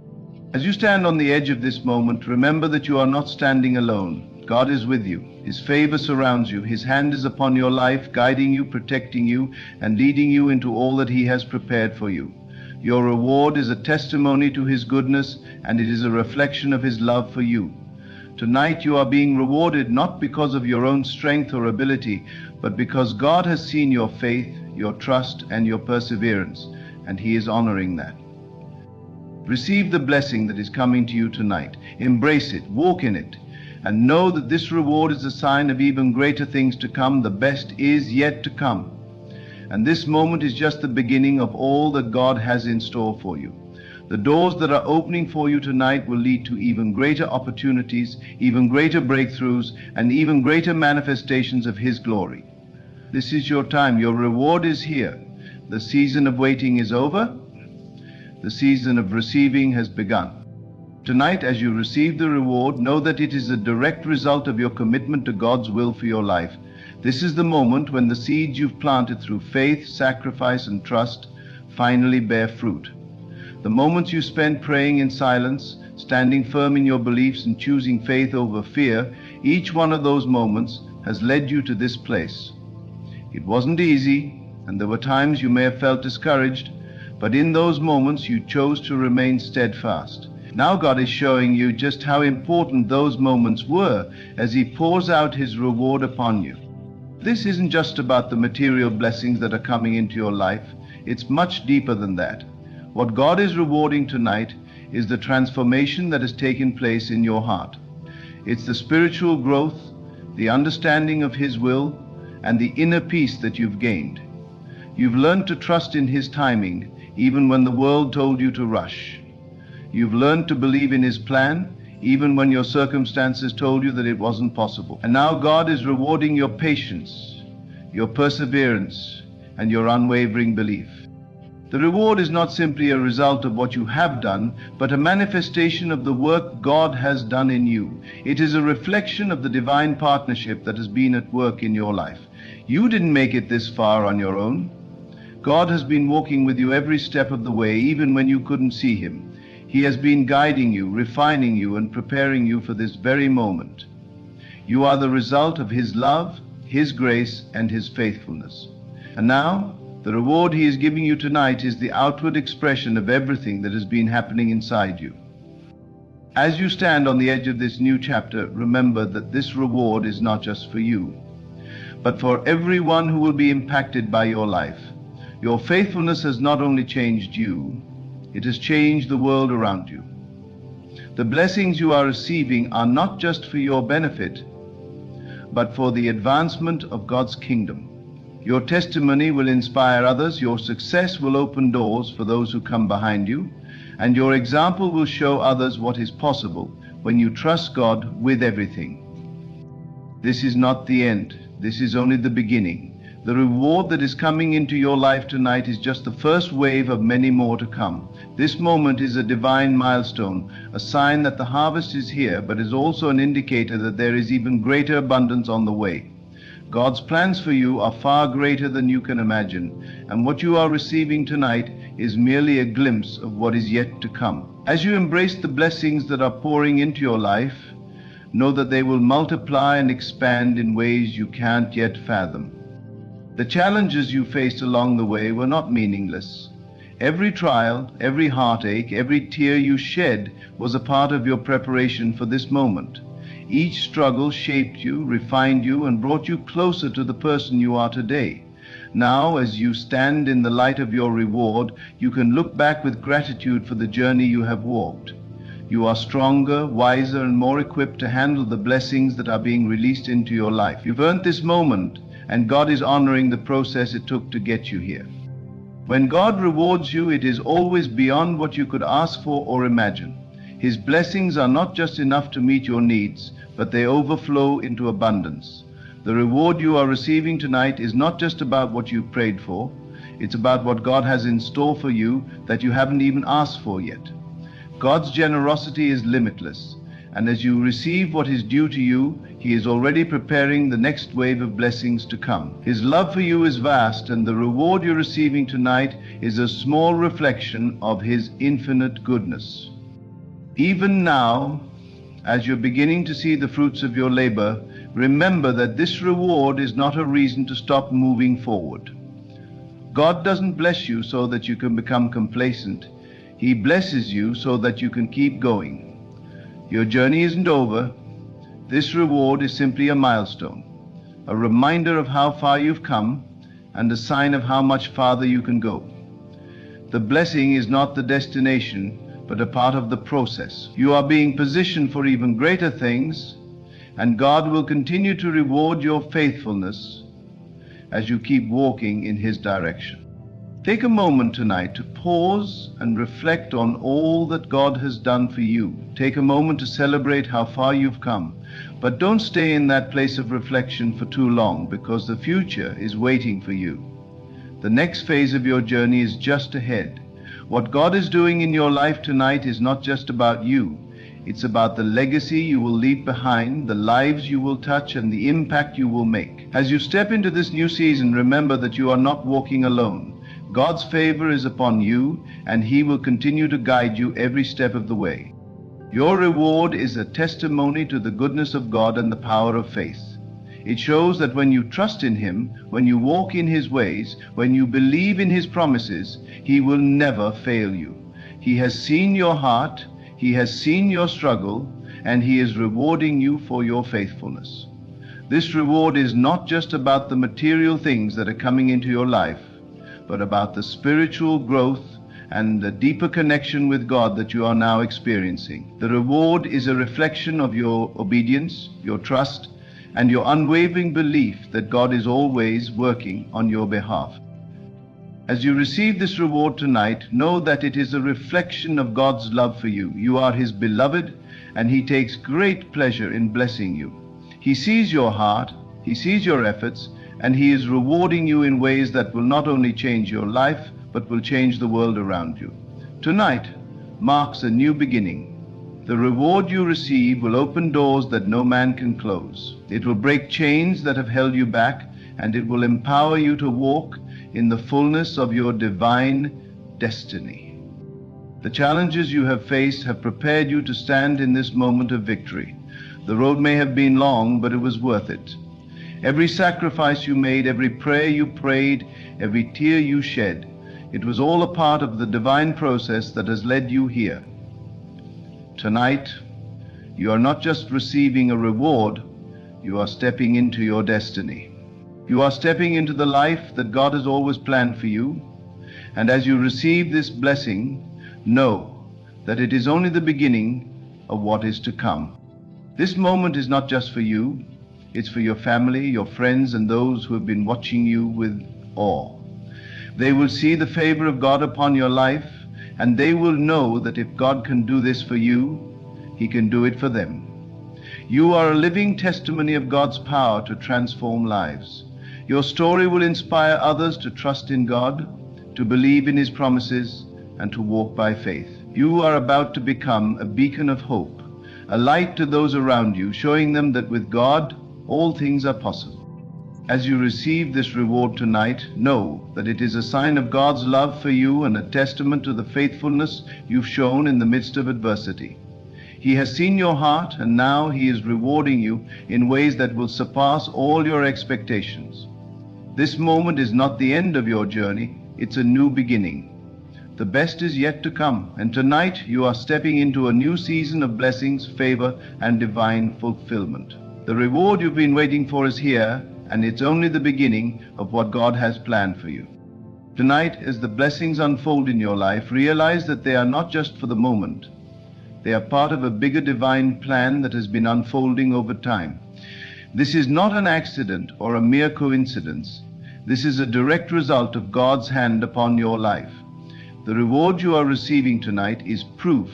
As you stand on the edge of this moment, remember that you are not standing alone. God is with you. His favor surrounds you. His hand is upon your life, guiding you, protecting you, and leading you into all that He has prepared for you. Your reward is a testimony to His goodness, and it is a reflection of His love for you. Tonight you are being rewarded not because of your own strength or ability, but because God has seen your faith, your trust, and your perseverance, and He is honoring that. Receive the blessing that is coming to you tonight. Embrace it, walk in it, and know that this reward is a sign of even greater things to come. The best is yet to come. And this moment is just the beginning of all that God has in store for you. The doors that are opening for you tonight will lead to even greater opportunities, even greater breakthroughs, and even greater manifestations of His glory. This is your time. Your reward is here. The season of waiting is over. The season of receiving has begun. Tonight, as you receive the reward, know that it is a direct result of your commitment to God's will for your life. This is the moment when the seeds you've planted through faith, sacrifice, and trust finally bear fruit. The moments you spend praying in silence, standing firm in your beliefs, and choosing faith over fear, each one of those moments has led you to this place. It wasn't easy, and there were times you may have felt discouraged, but in those moments you chose to remain steadfast. Now God is showing you just how important those moments were as He pours out His reward upon you. This isn't just about the material blessings that are coming into your life. It's much deeper than that. What God is rewarding tonight is the transformation that has taken place in your heart. It's the spiritual growth, the understanding of His will, and the inner peace that you've gained. You've learned to trust in His timing, even when the world told you to rush. You've learned to believe in His plan, even when your circumstances told you that it wasn't possible. And now God is rewarding your patience, your perseverance, and your unwavering belief. The reward is not simply a result of what you have done, but a manifestation of the work God has done in you. It is a reflection of the divine partnership that has been at work in your life. You didn't make it this far on your own. God has been walking with you every step of the way, even when you couldn't see Him. He has been guiding you, refining you, and preparing you for this very moment. You are the result of His love, His grace, and His faithfulness. And now, the reward He is giving you tonight is the outward expression of everything that has been happening inside you. As you stand on the edge of this new chapter, remember that this reward is not just for you, but for everyone who will be impacted by your life. Your faithfulness has not only changed you, it has changed the world around you. The blessings you are receiving are not just for your benefit, but for the advancement of God's kingdom. Your testimony will inspire others, your success will open doors for those who come behind you, and your example will show others what is possible when you trust God with everything. This is not the end. This is only the beginning. The reward that is coming into your life tonight is just the first wave of many more to come. This moment is a divine milestone, a sign that the harvest is here, but is also an indicator that there is even greater abundance on the way. God's plans for you are far greater than you can imagine, and what you are receiving tonight is merely a glimpse of what is yet to come. As you embrace the blessings that are pouring into your life, know that they will multiply and expand in ways you can't yet fathom. The challenges you faced along the way were not meaningless. Every trial, every heartache, every tear you shed was a part of your preparation for this moment. Each struggle shaped you, refined you, and brought you closer to the person you are today. Now, as you stand in the light of your reward, you can look back with gratitude for the journey you have walked. You are stronger, wiser, and more equipped to handle the blessings that are being released into your life. You've earned this moment, and God is honoring the process it took to get you here. When God rewards you, it is always beyond what you could ask for or imagine. His blessings are not just enough to meet your needs, but they overflow into abundance. The reward you are receiving tonight is not just about what you prayed for, it's about what God has in store for you that you haven't even asked for yet. God's generosity is limitless, and as you receive what is due to you, He is already preparing the next wave of blessings to come. His love for you is vast, and the reward you're receiving tonight is a small reflection of His infinite goodness. Even now, as you're beginning to see the fruits of your labor, remember that this reward is not a reason to stop moving forward. God doesn't bless you so that you can become complacent. He blesses you so that you can keep going. Your journey isn't over. This reward is simply a milestone, a reminder of how far you've come, and a sign of how much farther you can go. The blessing is not the destination, but a part of the process. You are being positioned for even greater things, and God will continue to reward your faithfulness as you keep walking in His direction. Take a moment tonight to pause and reflect on all that God has done for you. Take a moment to celebrate how far you've come. But don't stay in that place of reflection for too long, because the future is waiting for you. The next phase of your journey is just ahead. What God is doing in your life tonight is not just about you. It's about the legacy you will leave behind, the lives you will touch, and the impact you will make. As you step into this new season, remember that you are not walking alone. God's favor is upon you, and He will continue to guide you every step of the way. Your reward is a testimony to the goodness of God and the power of faith. It shows that when you trust in Him, when you walk in His ways, when you believe in His promises, He will never fail you. He has seen your heart, He has seen your struggle, and He is rewarding you for your faithfulness. This reward is not just about the material things that are coming into your life, but about the spiritual growth and the deeper connection with God that you are now experiencing. The reward is a reflection of your obedience, your trust, and your unwavering belief that God is always working on your behalf. As you receive this reward tonight, know that it is a reflection of God's love for you. You are His beloved, and He takes great pleasure in blessing you. He sees your heart, He sees your efforts, and He is rewarding you in ways that will not only change your life, but will change the world around you. Tonight marks a new beginning. The reward you receive will open doors that no man can close. It will break chains that have held you back, and it will empower you to walk in the fullness of your divine destiny. The challenges you have faced have prepared you to stand in this moment of victory. The road may have been long, but it was worth it. Every sacrifice you made, every prayer you prayed, every tear you shed, it was all a part of the divine process that has led you here. Tonight, you are not just receiving a reward, you are stepping into your destiny. You are stepping into the life that God has always planned for you, and as you receive this blessing, know that it is only the beginning of what is to come. This moment is not just for you, it's for your family, your friends, and those who have been watching you with awe. They will see the favor of God upon your life, and they will know that if God can do this for you, He can do it for them. You are a living testimony of God's power to transform lives. Your story will inspire others to trust in God, to believe in His promises, and to walk by faith. You are about to become a beacon of hope, a light to those around you, showing them that with God, all things are possible. As you receive this reward tonight, know that it is a sign of God's love for you and a testament to the faithfulness you've shown in the midst of adversity. He has seen your heart, and now He is rewarding you in ways that will surpass all your expectations. This moment is not the end of your journey, it's a new beginning. The best is yet to come, and tonight you are stepping into a new season of blessings, favor, and divine fulfillment. The reward you've been waiting for is here, and it's only the beginning of what God has planned for you. Tonight, as the blessings unfold in your life, realize that they are not just for the moment. They are part of a bigger divine plan that has been unfolding over time. This is not an accident or a mere coincidence. This is a direct result of God's hand upon your life. The reward you are receiving tonight is proof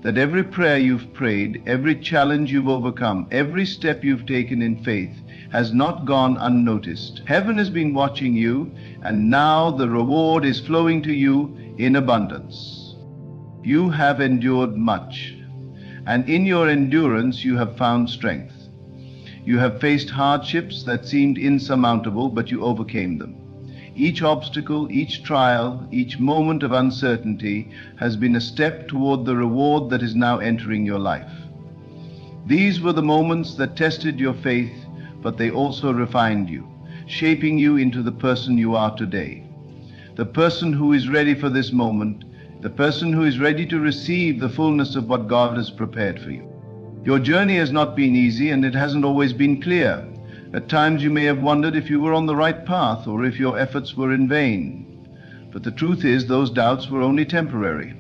that every prayer you've prayed, every challenge you've overcome, every step you've taken in faith has not gone unnoticed. Heaven has been watching you, and now the reward is flowing to you in abundance. You have endured much, and in your endurance you have found strength. You have faced hardships that seemed insurmountable, but you overcame them. Each obstacle, each trial, each moment of uncertainty has been a step toward the reward that is now entering your life. These were the moments that tested your faith, but they also refined you, shaping you into the person you are today. The person who is ready for this moment, the person who is ready to receive the fullness of what God has prepared for you. Your journey has not been easy, and it hasn't always been clear. At times you may have wondered if you were on the right path or if your efforts were in vain. But the truth is, those doubts were only temporary.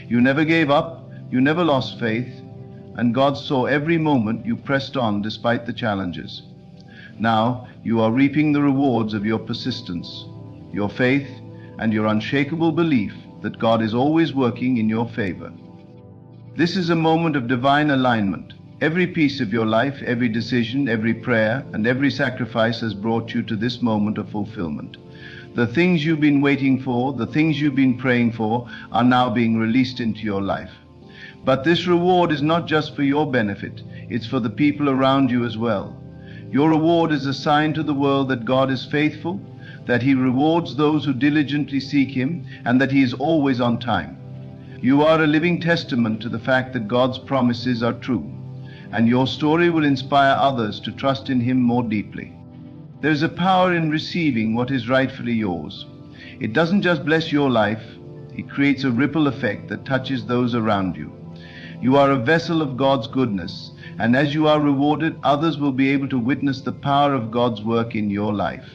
You never gave up, you never lost faith, and God saw every moment you pressed on despite the challenges. Now you are reaping the rewards of your persistence, your faith, and your unshakable belief that God is always working in your favor. This is a moment of divine alignment. Every piece of your life, every decision, every prayer, and every sacrifice has brought you to this moment of fulfillment. The things you've been waiting for, the things you've been praying for, are now being released into your life. But this reward is not just for your benefit, it's for the people around you as well. Your reward is a sign to the world that God is faithful, that He rewards those who diligently seek Him, and that He is always on time. You are a living testament to the fact that God's promises are true, and your story will inspire others to trust in Him more deeply. There is a power in receiving what is rightfully yours. It doesn't just bless your life, it creates a ripple effect that touches those around you. You are a vessel of God's goodness, and as you are rewarded, others will be able to witness the power of God's work in your life.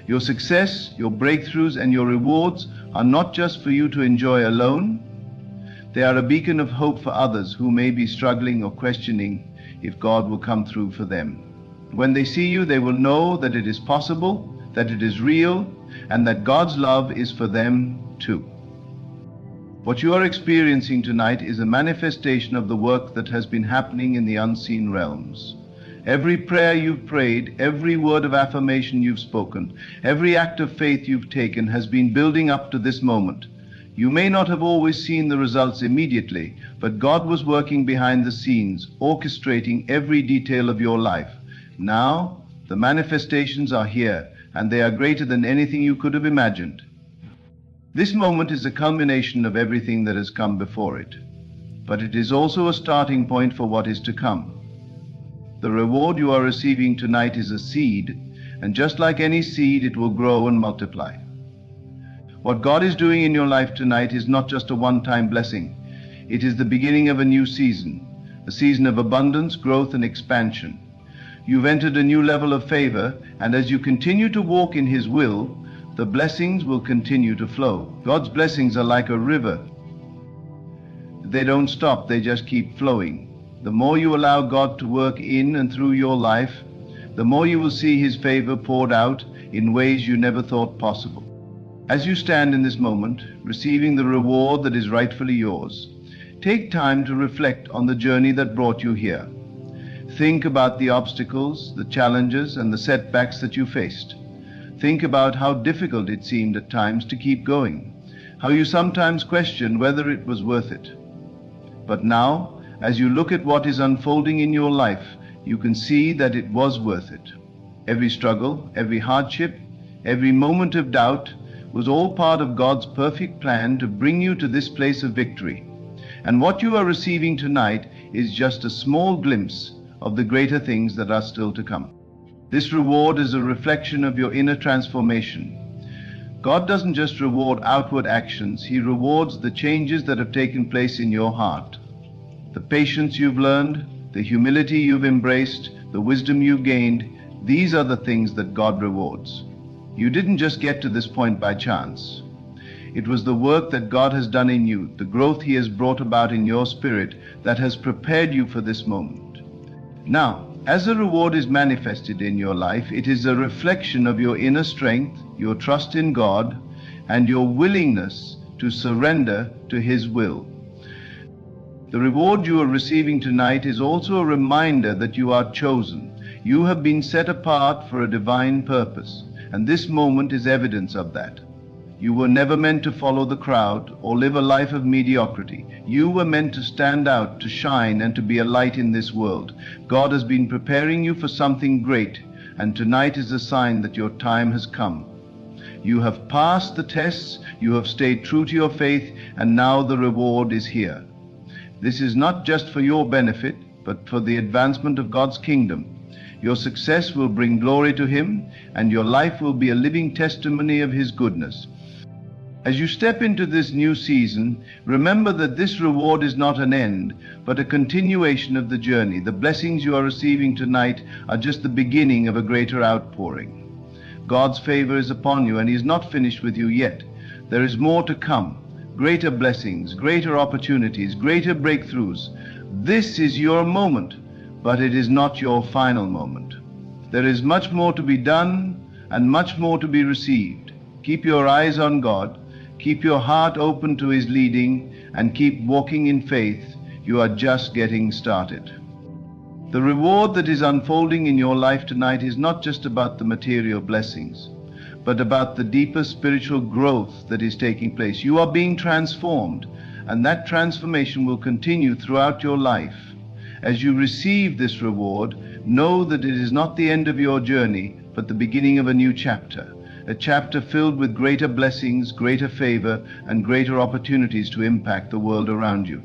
Your success, your breakthroughs, and your rewards are not just for you to enjoy alone. They are a beacon of hope for others who may be struggling or questioning if God will come through for them. When they see you, they will know that it is possible, that it is real, and that God's love is for them too. What you are experiencing tonight is a manifestation of the work that has been happening in the unseen realms. Every prayer you've prayed, every word of affirmation you've spoken, every act of faith you've taken has been building up to this moment. You may not have always seen the results immediately, but God was working behind the scenes, orchestrating every detail of your life. Now, the manifestations are here, and they are greater than anything you could have imagined. This moment is a culmination of everything that has come before it, but it is also a starting point for what is to come. The reward you are receiving tonight is a seed, and just like any seed, it will grow and multiply. What God is doing in your life tonight is not just a one-time blessing. It is the beginning of a new season, a season of abundance, growth, and expansion. You've entered a new level of favor, and as you continue to walk in His will, the blessings will continue to flow. God's blessings are like a river. They don't stop, they just keep flowing. The more you allow God to work in and through your life, the more you will see His favor poured out in ways you never thought possible. As you stand in this moment, receiving the reward that is rightfully yours, take time to reflect on the journey that brought you here. Think about the obstacles, the challenges, and the setbacks that you faced. Think about how difficult it seemed at times to keep going, how you sometimes questioned whether it was worth it. But now, as you look at what is unfolding in your life, you can see that it was worth it. Every struggle, every hardship, every moment of doubt was all part of God's perfect plan to bring you to this place of victory. And what you are receiving tonight is just a small glimpse of the greater things that are still to come. This reward is a reflection of your inner transformation. God doesn't just reward outward actions, He rewards the changes that have taken place in your heart. The patience you've learned, the humility you've embraced, the wisdom you've gained, these are the things that God rewards. You didn't just get to this point by chance. It was the work that God has done in you, the growth He has brought about in your spirit that has prepared you for this moment. Now, as the reward is manifested in your life, it is a reflection of your inner strength, your trust in God, and your willingness to surrender to His will. The reward you are receiving tonight is also a reminder that you are chosen. You have been set apart for a divine purpose, and this moment is evidence of that. You were never meant to follow the crowd or live a life of mediocrity. You were meant to stand out, to shine, and to be a light in this world. God has been preparing you for something great, and tonight is a sign that your time has come. You have passed the tests, you have stayed true to your faith, and now the reward is here. This is not just for your benefit, but for the advancement of God's kingdom. Your success will bring glory to Him, and your life will be a living testimony of His goodness. As you step into this new season, remember that this reward is not an end, but a continuation of the journey. The blessings you are receiving tonight are just the beginning of a greater outpouring. God's favor is upon you, and He is not finished with you yet. There is more to come. Greater blessings, greater opportunities, greater breakthroughs. This is your moment, but it is not your final moment. There is much more to be done and much more to be received. Keep your eyes on God, keep your heart open to His leading, and keep walking in faith. You are just getting started. The reward that is unfolding in your life tonight is not just about the material blessings, but about the deeper spiritual growth that is taking place. You are being transformed, and that transformation will continue throughout your life. As you receive this reward, know that it is not the end of your journey, but the beginning of a new chapter, a chapter filled with greater blessings, greater favor, and greater opportunities to impact the world around you.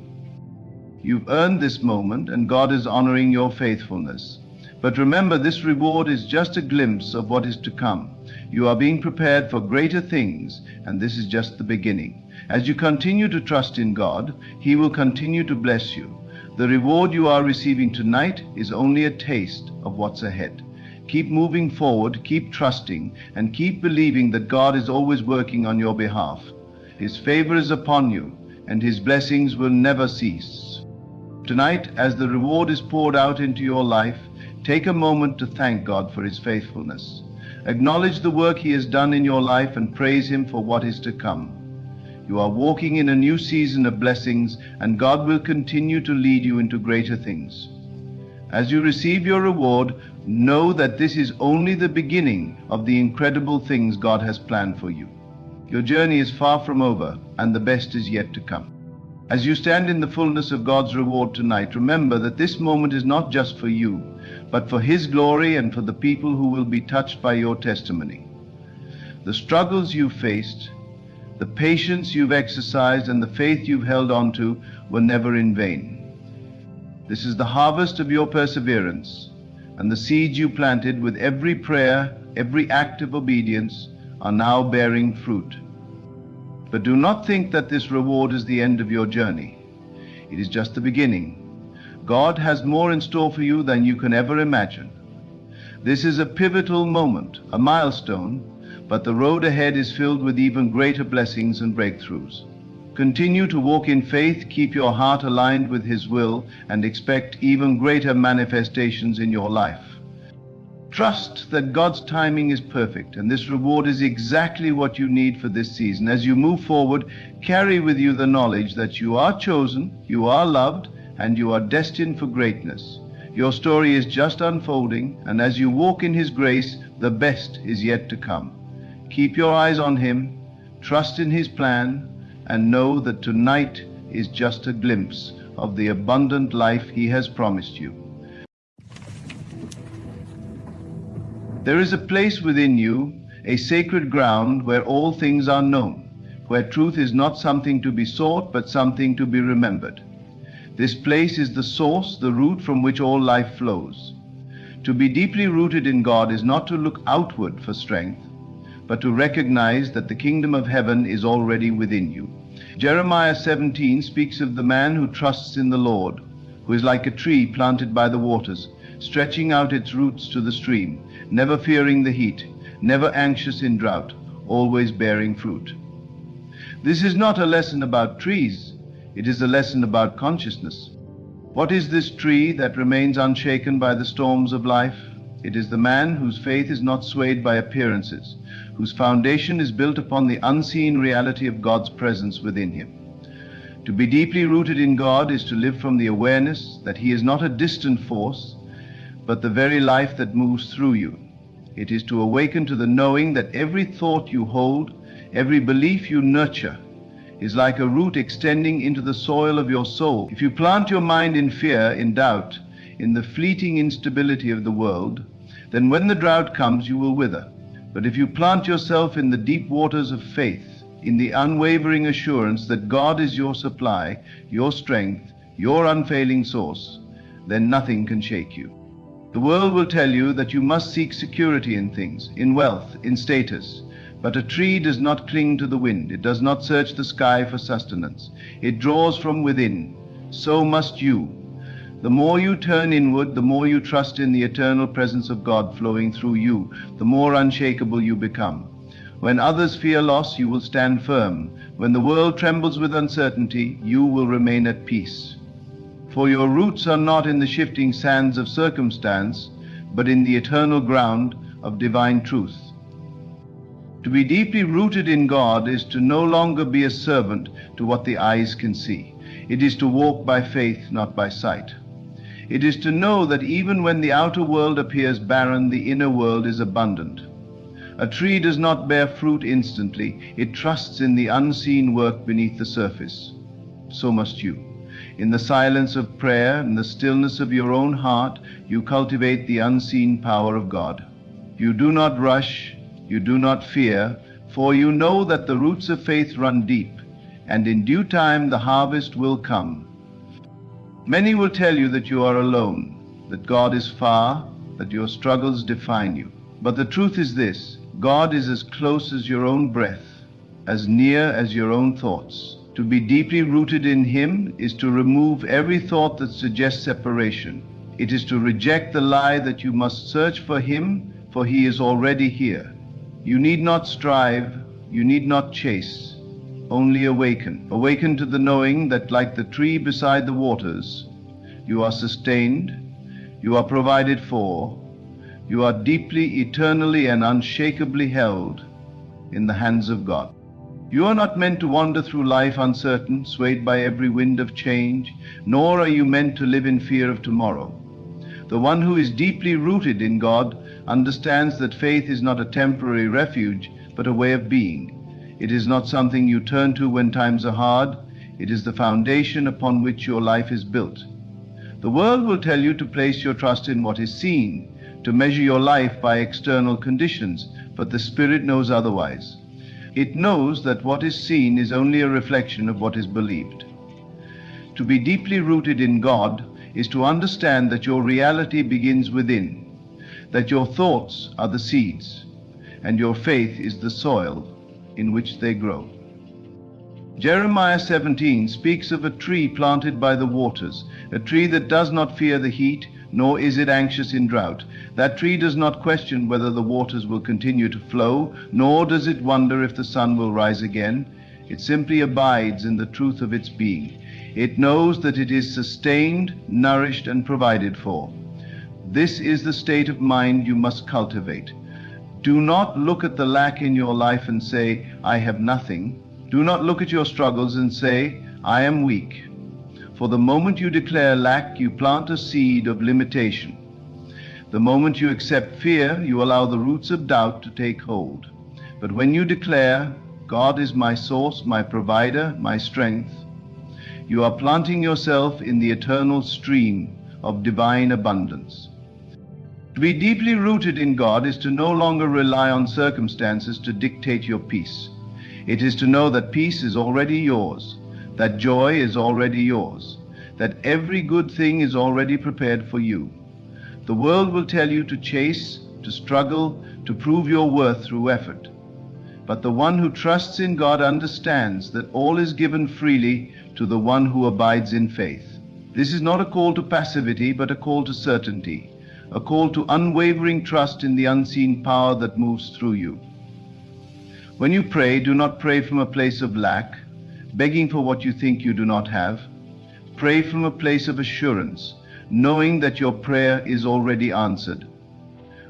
You've earned this moment, and God is honoring your faithfulness. But remember, this reward is just a glimpse of what is to come. You are being prepared for greater things, and this is just the beginning. As you continue to trust in God, He will continue to bless you. The reward you are receiving tonight is only a taste of what's ahead. Keep moving forward, keep trusting, and keep believing that God is always working on your behalf. His favor is upon you, and His blessings will never cease. Tonight, as the reward is poured out into your life, take a moment to thank God for His faithfulness. Acknowledge the work He has done in your life and praise Him for what is to come. You are walking in a new season of blessings, and God will continue to lead you into greater things. As you receive your reward, know that this is only the beginning of the incredible things God has planned for you. Your journey is far from over, and the best is yet to come. As you stand in the fullness of God's reward tonight, remember that this moment is not just for you, but for His glory and for the people who will be touched by your testimony. The struggles you've faced, the patience you've exercised, and the faith you've held on to were never in vain. This is the harvest of your perseverance, and the seeds you planted with every prayer, every act of obedience, are now bearing fruit. But do not think that this reward is the end of your journey. It is just the beginning. God has more in store for you than you can ever imagine. This is a pivotal moment, a milestone, but the road ahead is filled with even greater blessings and breakthroughs. Continue to walk in faith, keep your heart aligned with His will, and expect even greater manifestations in your life. Trust that God's timing is perfect, and this reward is exactly what you need for this season. As you move forward, carry with you the knowledge that you are chosen, you are loved, and you are destined for greatness. Your story is just unfolding, and as you walk in His grace, the best is yet to come. Keep your eyes on Him, trust in His plan, and know that tonight is just a glimpse of the abundant life He has promised you. There is a place within you, a sacred ground where all things are known, where truth is not something to be sought, but something to be remembered. This place is the source, the root from which all life flows. To be deeply rooted in God is not to look outward for strength, but to recognize that the kingdom of heaven is already within you. Jeremiah 17 speaks of the man who trusts in the Lord, who is like a tree planted by the waters, stretching out its roots to the stream, never fearing the heat, never anxious in drought, always bearing fruit. This is not a lesson about trees, it is a lesson about consciousness. What is this tree that remains unshaken by the storms of life? It is the man whose faith is not swayed by appearances, whose foundation is built upon the unseen reality of God's presence within him. To be deeply rooted in God is to live from the awareness that He is not a distant force, but the very life that moves through you. It is to awaken to the knowing that every thought you hold, every belief you nurture, is like a root extending into the soil of your soul. If you plant your mind in fear, in doubt, in the fleeting instability of the world, then when the drought comes, you will wither. But if you plant yourself in the deep waters of faith, in the unwavering assurance that God is your supply, your strength, your unfailing source, then nothing can shake you. The world will tell you that you must seek security in things, in wealth, in status. But a tree does not cling to the wind. It does not search the sky for sustenance. It draws from within. So must you. The more you turn inward, the more you trust in the eternal presence of God flowing through you, the more unshakable you become. When others fear loss, you will stand firm. When the world trembles with uncertainty, you will remain at peace. For your roots are not in the shifting sands of circumstance, but in the eternal ground of divine truth. To be deeply rooted in God is to no longer be a servant to what the eyes can see. It is to walk by faith, not by sight. It is to know that even when the outer world appears barren, the inner world is abundant. A tree does not bear fruit instantly. It trusts in the unseen work beneath the surface. So must you. In the silence of prayer, in the stillness of your own heart, you cultivate the unseen power of God. You do not rush, you do not fear, for you know that the roots of faith run deep, and in due time the harvest will come. Many will tell you that you are alone, that God is far, that your struggles define you. But the truth is this: God is as close as your own breath, as near as your own thoughts. To be deeply rooted in Him is to remove every thought that suggests separation. It is to reject the lie that you must search for Him, for He is already here. You need not strive, you need not chase, only awaken. Awaken to the knowing that, like the tree beside the waters, you are sustained, you are provided for, you are deeply, eternally, and unshakably held in the hands of God. You are not meant to wander through life uncertain, swayed by every wind of change, nor are you meant to live in fear of tomorrow. The one who is deeply rooted in God understands that faith is not a temporary refuge, but a way of being. It is not something you turn to when times are hard. It is the foundation upon which your life is built. The world will tell you to place your trust in what is seen, to measure your life by external conditions, but the Spirit knows otherwise. It knows that what is seen is only a reflection of what is believed. To be deeply rooted in God is to understand that your reality begins within, that your thoughts are the seeds, and your faith is the soil in which they grow. Jeremiah 17 speaks of a tree planted by the waters, a tree that does not fear the heat, nor is it anxious in drought. That tree does not question whether the waters will continue to flow, nor does it wonder if the sun will rise again. It simply abides in the truth of its being. It knows that it is sustained, nourished, and provided for. This is the state of mind you must cultivate. Do not look at the lack in your life and say, "I have nothing." Do not look at your struggles and say, "I am weak." For the moment you declare lack, you plant a seed of limitation. The moment you accept fear, you allow the roots of doubt to take hold. But when you declare, "God is my source, my provider, my strength," you are planting yourself in the eternal stream of divine abundance. To be deeply rooted in God is to no longer rely on circumstances to dictate your peace. It is to know that peace is already yours, that joy is already yours, that every good thing is already prepared for you. The world will tell you to chase, to struggle, to prove your worth through effort. But the one who trusts in God understands that all is given freely to the one who abides in faith. This is not a call to passivity, but a call to certainty, a call to unwavering trust in the unseen power that moves through you. When you pray, do not pray from a place of lack, begging for what you think you do not have. Pray from a place of assurance, knowing that your prayer is already answered.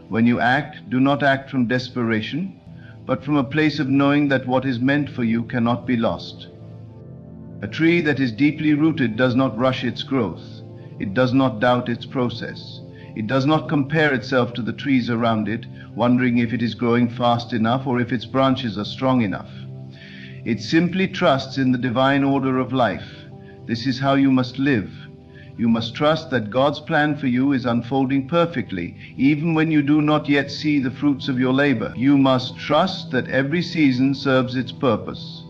When you act, do not act from desperation, but from a place of knowing that what is meant for you cannot be lost. A tree that is deeply rooted does not rush its growth. It does not doubt its process. It does not compare itself to the trees around it, wondering if it is growing fast enough or if its branches are strong enough. It simply trusts in the divine order of life. This is how you must live. You must trust that God's plan for you is unfolding perfectly, even when you do not yet see the fruits of your labor. You must trust that every season serves its purpose.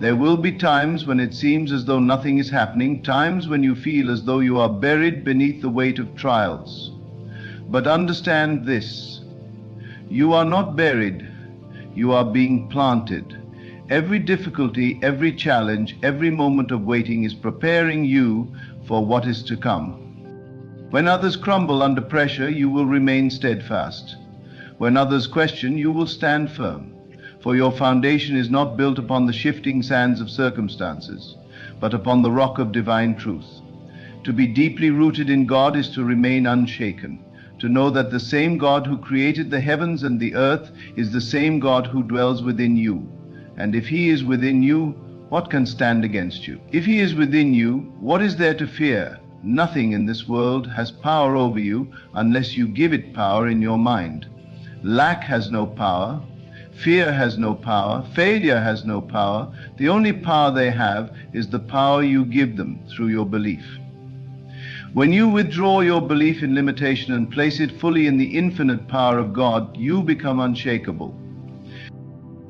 There will be times when it seems as though nothing is happening, times when you feel as though you are buried beneath the weight of trials. But understand this: you are not buried, you are being planted. Every difficulty, every challenge, every moment of waiting is preparing you for what is to come. When others crumble under pressure, you will remain steadfast. When others question, you will stand firm. For your foundation is not built upon the shifting sands of circumstances, but upon the rock of divine truth. To be deeply rooted in God is to remain unshaken, to know that the same God who created the heavens and the earth is the same God who dwells within you. And if he is within you, what can stand against you? If he is within you, what is there to fear? Nothing in this world has power over you unless you give it power in your mind. Lack has no power. Fear has no power. Failure has no power. The only power they have is the power you give them through your belief. When you withdraw your belief in limitation and place it fully in the infinite power of God, you become unshakable.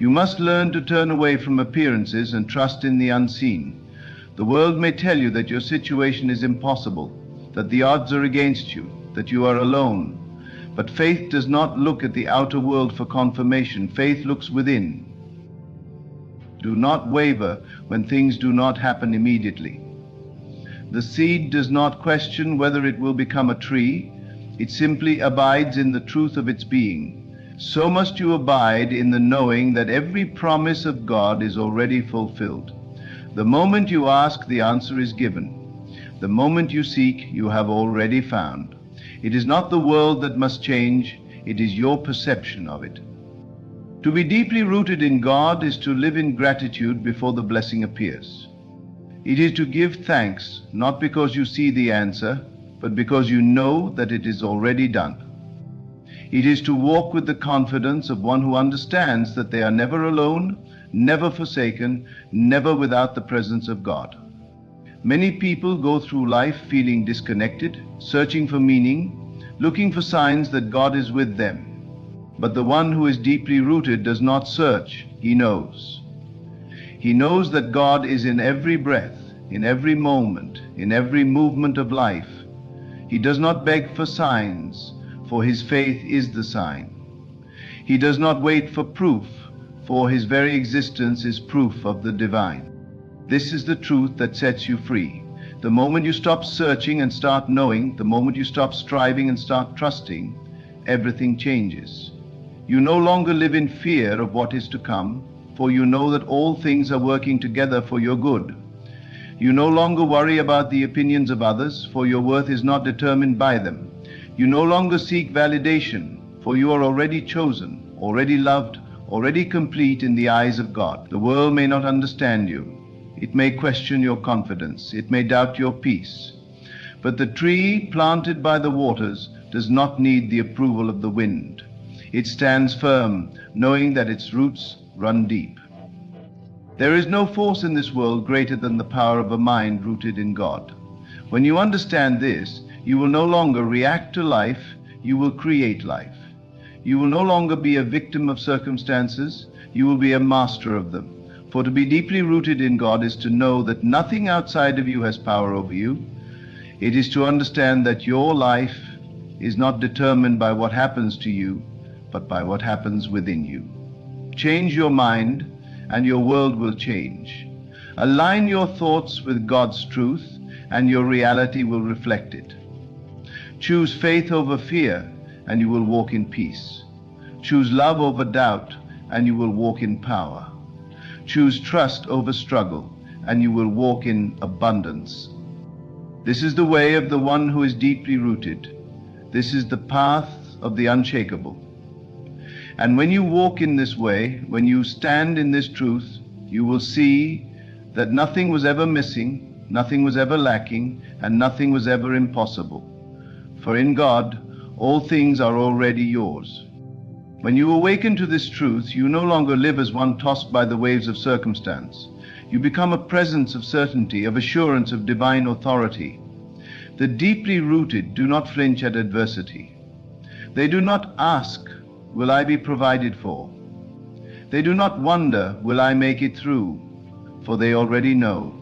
You must learn to turn away from appearances and trust in the unseen. The world may tell you that your situation is impossible, that the odds are against you, that you are alone. But faith does not look at the outer world for confirmation. Faith looks within. Do not waver when things do not happen immediately. The seed does not question whether it will become a tree. It simply abides in the truth of its being. So must you abide in the knowing that every promise of God is already fulfilled. The moment you ask, the answer is given. The moment you seek, you have already found. It is not the world that must change, it is your perception of it. To be deeply rooted in God is to live in gratitude before the blessing appears. It is to give thanks, not because you see the answer, but because you know that it is already done. It is to walk with the confidence of one who understands that they are never alone, never forsaken, never without the presence of God. Many people go through life feeling disconnected, searching for meaning, looking for signs that God is with them. But the one who is deeply rooted does not search, he knows. He knows that God is in every breath, in every moment, in every movement of life. He does not beg for signs, for his faith is the sign. He does not wait for proof, for his very existence is proof of the divine. This is the truth that sets you free. The moment you stop searching and start knowing, the moment you stop striving and start trusting, everything changes. You no longer live in fear of what is to come, for you know that all things are working together for your good. You no longer worry about the opinions of others, for your worth is not determined by them. You no longer seek validation, for you are already chosen, already loved, already complete in the eyes of God. The world may not understand you. It may question your confidence. It may doubt your peace. But the tree planted by the waters does not need the approval of the wind. It stands firm, knowing that its roots run deep. There is no force in this world greater than the power of a mind rooted in God. When you understand this, you will no longer react to life, you will create life. You will no longer be a victim of circumstances, you will be a master of them. For to be deeply rooted in God is to know that nothing outside of you has power over you. It is to understand that your life is not determined by what happens to you, but by what happens within you. Change your mind, and your world will change. Align your thoughts with God's truth, and your reality will reflect it. Choose faith over fear, and you will walk in peace. Choose love over doubt, and you will walk in power. Choose trust over struggle, and you will walk in abundance. This is the way of the one who is deeply rooted. This is the path of the unshakable. And when you walk in this way, when you stand in this truth, you will see that nothing was ever missing, nothing was ever lacking, and nothing was ever impossible. For in God, all things are already yours. When you awaken to this truth, you no longer live as one tossed by the waves of circumstance. You become a presence of certainty, of assurance of divine authority. The deeply rooted do not flinch at adversity. They do not ask, will I be provided for? They do not wonder, will I make it through? For they already know.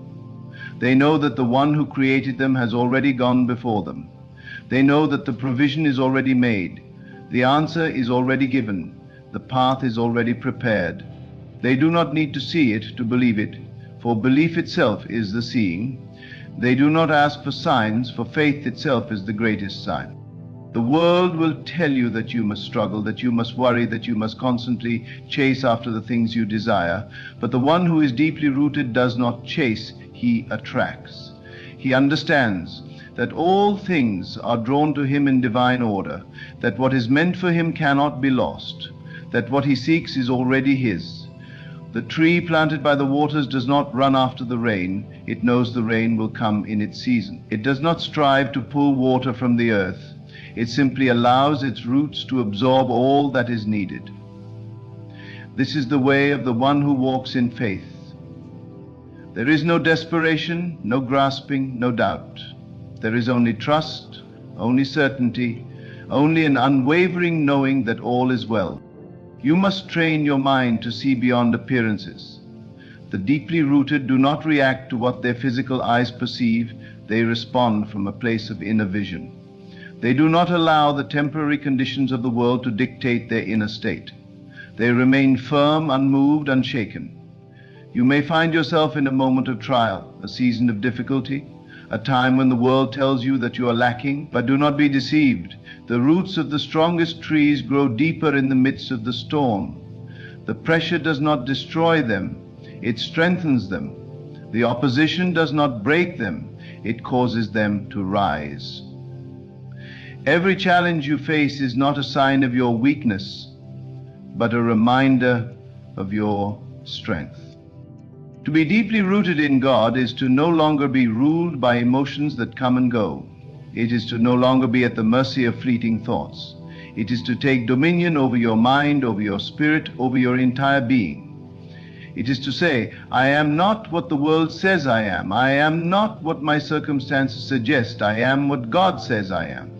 They know that the one who created them has already gone before them. They know that the provision is already made. The answer is already given. The path is already prepared. They do not need to see it to believe it, for belief itself is the seeing. They do not ask for signs, for faith itself is the greatest sign. The world will tell you that you must struggle, that you must worry, that you must constantly chase after the things you desire. But the one who is deeply rooted does not chase, he attracts. He understands that all things are drawn to him in divine order, that what is meant for him cannot be lost, that what he seeks is already his. The tree planted by the waters does not run after the rain. It knows the rain will come in its season. It does not strive to pull water from the earth. It simply allows its roots to absorb all that is needed. This is the way of the one who walks in faith. There is no desperation, no grasping, no doubt. There is only trust, only certainty, only an unwavering knowing that all is well. You must train your mind to see beyond appearances. The deeply rooted do not react to what their physical eyes perceive. They respond from a place of inner vision. They do not allow the temporary conditions of the world to dictate their inner state. They remain firm, unmoved, unshaken. You may find yourself in a moment of trial, a season of difficulty, a time when the world tells you that you are lacking, but do not be deceived. The roots of the strongest trees grow deeper in the midst of the storm. The pressure does not destroy them, it strengthens them. The opposition does not break them, it causes them to rise. Every challenge you face is not a sign of your weakness, but a reminder of your strength. To be deeply rooted in God is to no longer be ruled by emotions that come and go. It is to no longer be at the mercy of fleeting thoughts. It is to take dominion over your mind, over your spirit, over your entire being. It is to say, I am not what the world says I am. I am not what my circumstances suggest. I am what God says I am.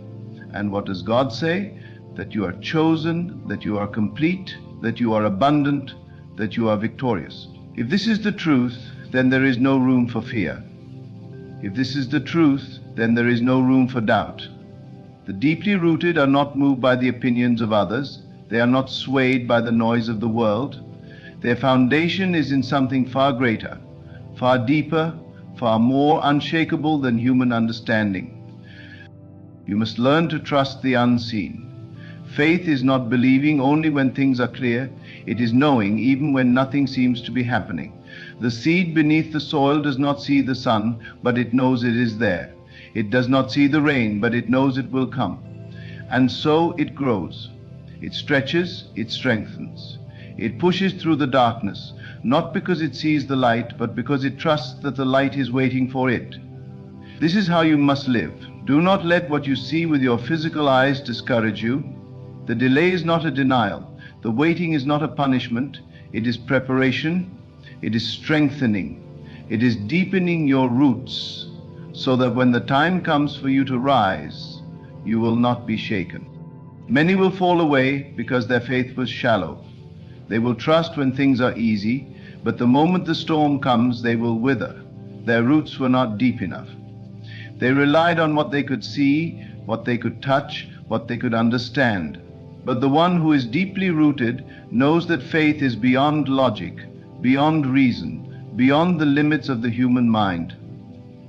And what does God say? That you are chosen, that you are complete, that you are abundant, that you are victorious. If this is the truth, then there is no room for fear. If this is the truth, then there is no room for doubt. The deeply rooted are not moved by the opinions of others. They are not swayed by the noise of the world. Their foundation is in something far greater, far deeper, far more unshakable than human understanding. You must learn to trust the unseen. Faith is not believing only when things are clear. It is knowing even when nothing seems to be happening. The seed beneath the soil does not see the sun, but it knows it is there. It does not see the rain, but it knows it will come. And so it grows. It stretches, it strengthens. It pushes through the darkness, not because it sees the light, but because it trusts that the light is waiting for it. This is how you must live. Do not let what you see with your physical eyes discourage you. The delay is not a denial. The waiting is not a punishment. It is preparation. It is strengthening. It is deepening your roots so that when the time comes for you to rise, you will not be shaken. Many will fall away because their faith was shallow. They will trust when things are easy, but the moment the storm comes, they will wither. Their roots were not deep enough. They relied on what they could see, what they could touch, what they could understand. But the one who is deeply rooted knows that faith is beyond logic, beyond reason, beyond the limits of the human mind.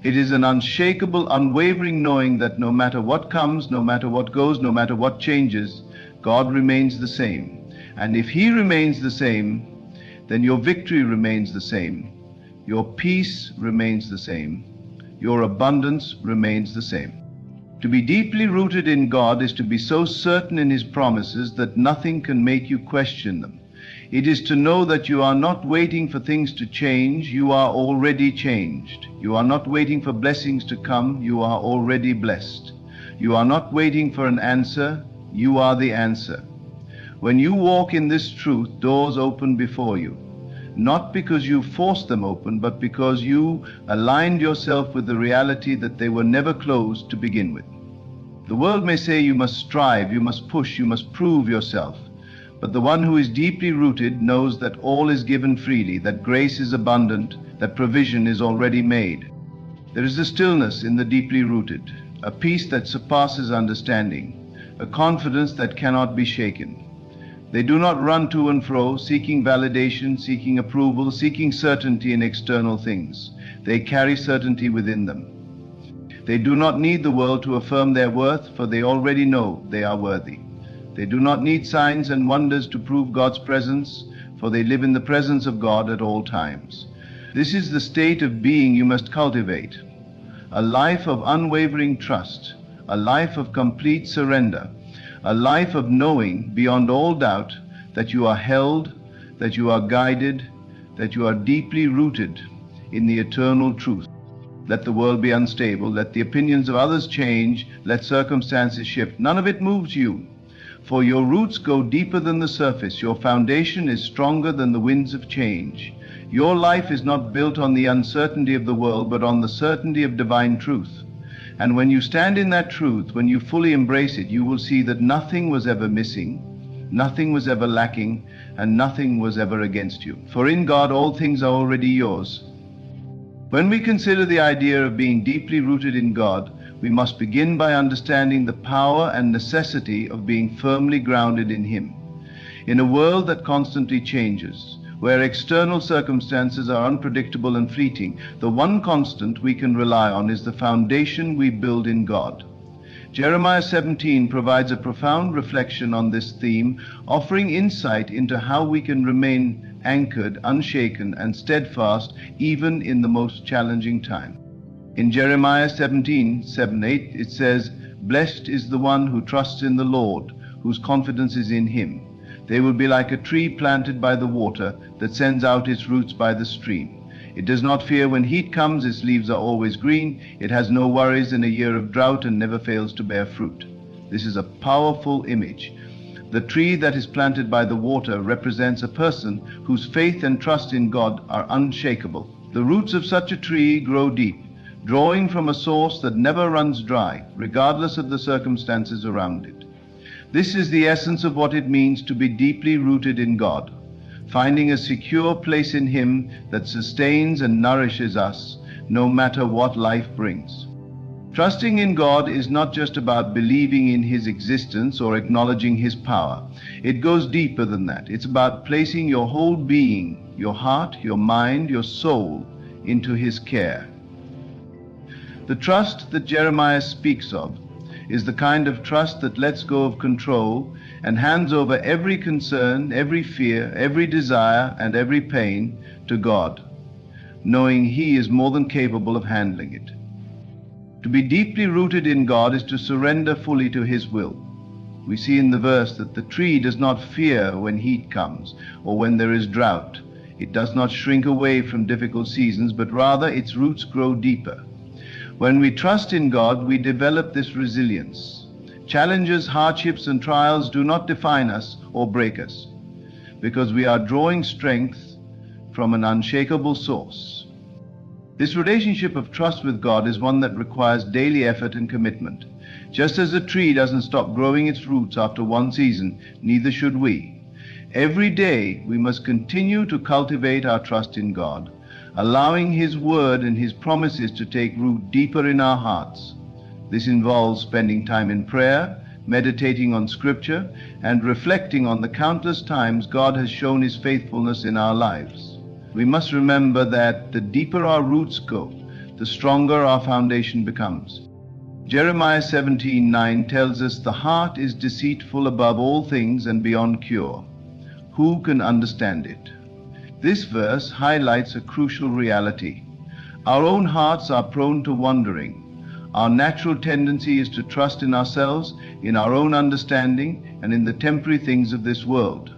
It is an unshakable, unwavering knowing that no matter what comes, no matter what goes, no matter what changes, God remains the same. And if He remains the same, then your victory remains the same. Your peace remains the same. Your abundance remains the same. To be deeply rooted in God is to be so certain in His promises that nothing can make you question them. It is to know that you are not waiting for things to change, you are already changed. You are not waiting for blessings to come, you are already blessed. You are not waiting for an answer, you are the answer. When you walk in this truth, doors open before you. Not because you forced them open, but because you aligned yourself with the reality that they were never closed to begin with. The world may say you must strive, you must push, you must prove yourself. But the one who is deeply rooted knows that all is given freely, that grace is abundant, that provision is already made. There is a stillness in the deeply rooted, a peace that surpasses understanding, a confidence that cannot be shaken. They do not run to and fro, seeking validation, seeking approval, seeking certainty in external things. They carry certainty within them. They do not need the world to affirm their worth, for they already know they are worthy. They do not need signs and wonders to prove God's presence, for they live in the presence of God at all times. This is the state of being you must cultivate. a life of unwavering trust, a life of complete surrender, a life of knowing beyond all doubt that you are held, that you are guided, that you are deeply rooted in the eternal truth. Let the world be unstable, let the opinions of others change, let circumstances shift. None of it moves you, for your roots go deeper than the surface. Your foundation is stronger than the winds of change. Your life is not built on the uncertainty of the world, but on the certainty of divine truth. And when you stand in that truth, when you fully embrace it, you will see that nothing was ever missing, nothing was ever lacking, and nothing was ever against you. For in God all things are already yours. When we consider the idea of being deeply rooted in God, we must begin by understanding the power and necessity of being firmly grounded in Him. In a world that constantly changes, where external circumstances are unpredictable and fleeting, the one constant we can rely on is the foundation we build in God. Jeremiah 17 provides a profound reflection on this theme, offering insight into how we can remain anchored, unshaken, and steadfast even in the most challenging time. In Jeremiah 17:7-8, it says, "Blessed is the one who trusts in the Lord, whose confidence is in Him. They will be like a tree planted by the water that sends out its roots by the stream. It does not fear when heat comes, its leaves are always green. It has no worries in a year of drought and never fails to bear fruit." This is a powerful image. The tree that is planted by the water represents a person whose faith and trust in God are unshakable. The roots of such a tree grow deep, drawing from a source that never runs dry, regardless of the circumstances around it. This is the essence of what it means to be deeply rooted in God, finding a secure place in Him that sustains and nourishes us, no matter what life brings. Trusting in God is not just about believing in His existence or acknowledging His power. It goes deeper than that. It's about placing your whole being, your heart, your mind, your soul, into His care. The trust that Jeremiah speaks of is the kind of trust that lets go of control and hands over every concern, every fear, every desire, and every pain to God, knowing He is more than capable of handling it. To be deeply rooted in God is to surrender fully to His will. We see in the verse that the tree does not fear when heat comes or when there is drought. It does not shrink away from difficult seasons, but rather its roots grow deeper. When we trust in God, we develop this resilience. Challenges, hardships, and trials do not define us or break us, because we are drawing strength from an unshakable source. This relationship of trust with God is one that requires daily effort and commitment. Just as a tree doesn't stop growing its roots after one season, neither should we. Every day we must continue to cultivate our trust in God, allowing His word and His promises to take root deeper in our hearts. This involves spending time in prayer, meditating on Scripture, and reflecting on the countless times God has shown His faithfulness in our lives. We must remember that the deeper our roots go, the stronger our foundation becomes. Jeremiah 17:9 tells us the heart is deceitful above all things and beyond cure. Who can understand it? This verse highlights a crucial reality. Our own hearts are prone to wandering. Our natural tendency is to trust in ourselves, in our own understanding, and in the temporary things of this world.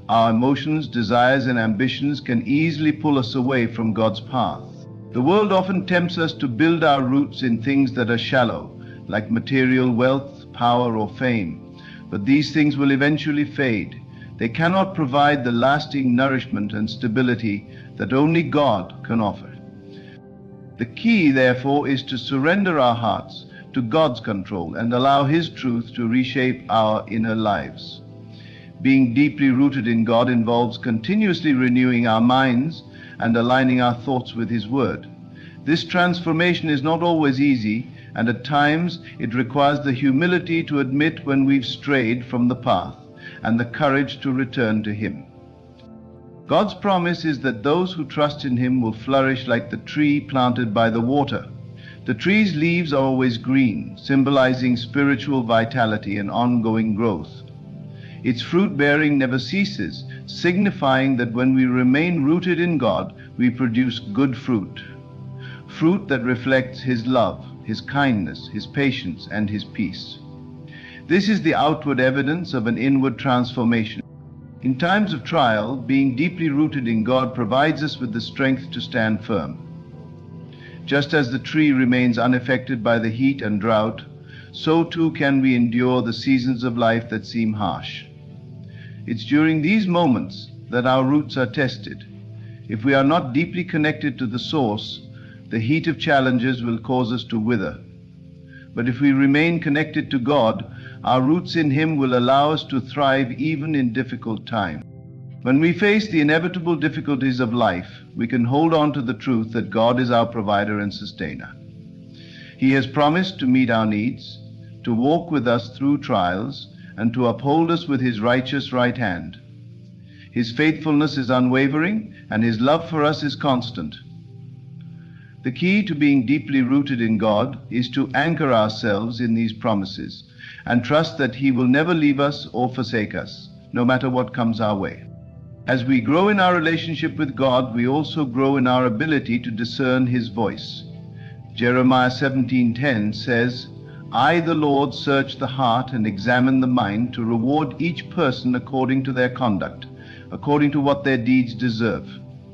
Our emotions, desires, and ambitions can easily pull us away from God's path. The world often tempts us to build our roots in things that are shallow, like material wealth, power, or fame. But these things will eventually fade. They cannot provide the lasting nourishment and stability that only God can offer. The key, therefore, is to surrender our hearts to God's control and allow His truth to reshape our inner lives. Being deeply rooted in God involves continuously renewing our minds and aligning our thoughts with His Word. This transformation is not always easy, and at times it requires the humility to admit when we've strayed from the path and the courage to return to Him. God's promise is that those who trust in Him will flourish like the tree planted by the water. The tree's leaves are always green, symbolizing spiritual vitality and ongoing growth. Its fruit bearing never ceases, signifying that when we remain rooted in God, we produce good fruit. fruit that reflects His love, His kindness, His patience, and His peace. This is the outward evidence of an inward transformation. In times of trial, being deeply rooted in God provides us with the strength to stand firm. Just as the tree remains unaffected by the heat and drought, so too can we endure the seasons of life that seem harsh. It's during these moments that our roots are tested. If we are not deeply connected to the source, the heat of challenges will cause us to wither. But if we remain connected to God, our roots in Him will allow us to thrive even in difficult times. When we face the inevitable difficulties of life, we can hold on to the truth that God is our provider and sustainer. He has promised to meet our needs, to walk with us through trials, and to uphold us with His righteous right hand. His faithfulness is unwavering, and His love for us is constant. The key to being deeply rooted in God is to anchor ourselves in these promises and trust that He will never leave us or forsake us, no matter what comes our way. As we grow in our relationship with God, we also grow in our ability to discern His voice. Jeremiah 17:10 says, "I, the Lord, search the heart and examine the mind to reward each person according to their conduct, according to what their deeds deserve."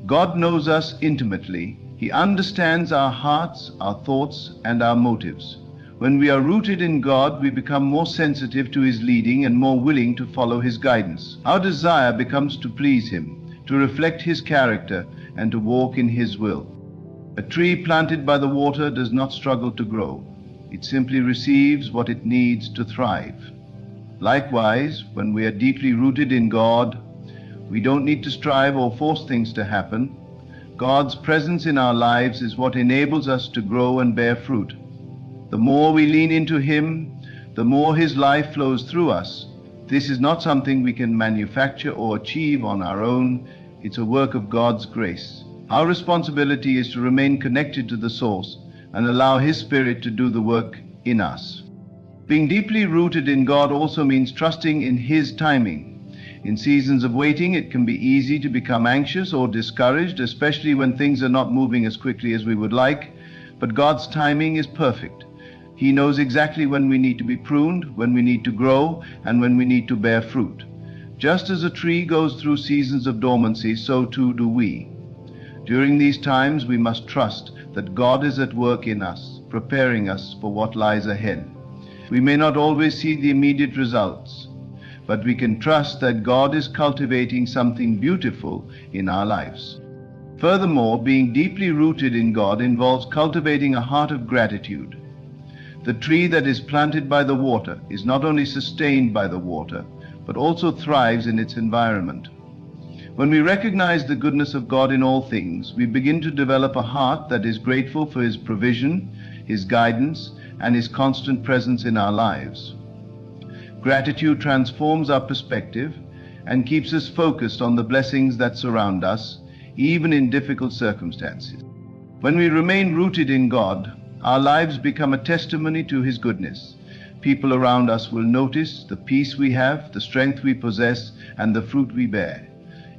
God knows us intimately. He understands our hearts, our thoughts, and our motives. When we are rooted in God, we become more sensitive to His leading and more willing to follow His guidance. Our desire becomes to please Him, to reflect His character, and to walk in His will. A tree planted by the water does not struggle to grow. It simply receives what it needs to thrive. Likewise, when we are deeply rooted in God, we don't need to strive or force things to happen. God's presence in our lives is what enables us to grow and bear fruit. The more we lean into Him, the more His life flows through us. This is not something we can manufacture or achieve on our own. It's a work of God's grace. Our responsibility is to remain connected to the source and allow His Spirit to do the work in us. Being deeply rooted in God also means trusting in His timing. In seasons of waiting, it can be easy to become anxious or discouraged, especially when things are not moving as quickly as we would like. But God's timing is perfect. He knows exactly when we need to be pruned, when we need to grow, and when we need to bear fruit. Just as a tree goes through seasons of dormancy, so too do we. During these times, we must trust that God is at work in us, preparing us for what lies ahead. We may not always see the immediate results, but we can trust that God is cultivating something beautiful in our lives. Furthermore, being deeply rooted in God involves cultivating a heart of gratitude. The tree that is planted by the water is not only sustained by the water, but also thrives in its environment. When we recognize the goodness of God in all things, we begin to develop a heart that is grateful for His provision, His guidance, and His constant presence in our lives. Gratitude transforms our perspective and keeps us focused on the blessings that surround us, even in difficult circumstances. When we remain rooted in God, our lives become a testimony to His goodness. People around us will notice the peace we have, the strength we possess, and the fruit we bear.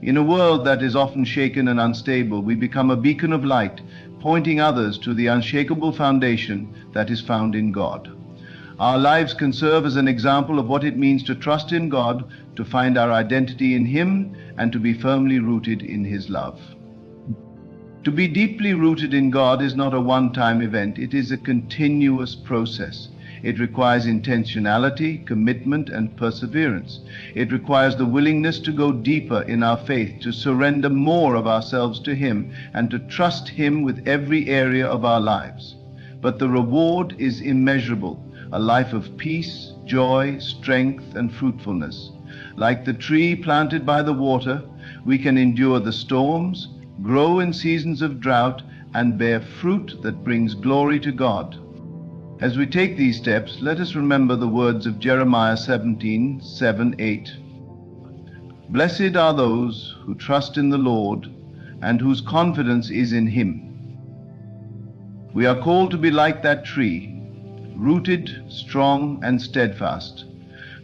In a world that is often shaken and unstable, we become a beacon of light, pointing others to the unshakable foundation that is found in God. Our lives can serve as an example of what it means to trust in God, to find our identity in Him, and to be firmly rooted in His love. To be deeply rooted in God is not a one-time event. It is a continuous process. It requires intentionality, commitment, and perseverance. It requires the willingness to go deeper in our faith, to surrender more of ourselves to Him, and to trust Him with every area of our lives. But the reward is immeasurable, a life of peace, joy, strength, and fruitfulness. Like the tree planted by the water, we can endure the storms, grow in seasons of drought, and bear fruit that brings glory to God. As we take these steps, let us remember the words of Jeremiah 17:7-8. Blessed are those who trust in the Lord and whose confidence is in Him. We are called to be like that tree, rooted, strong, and steadfast.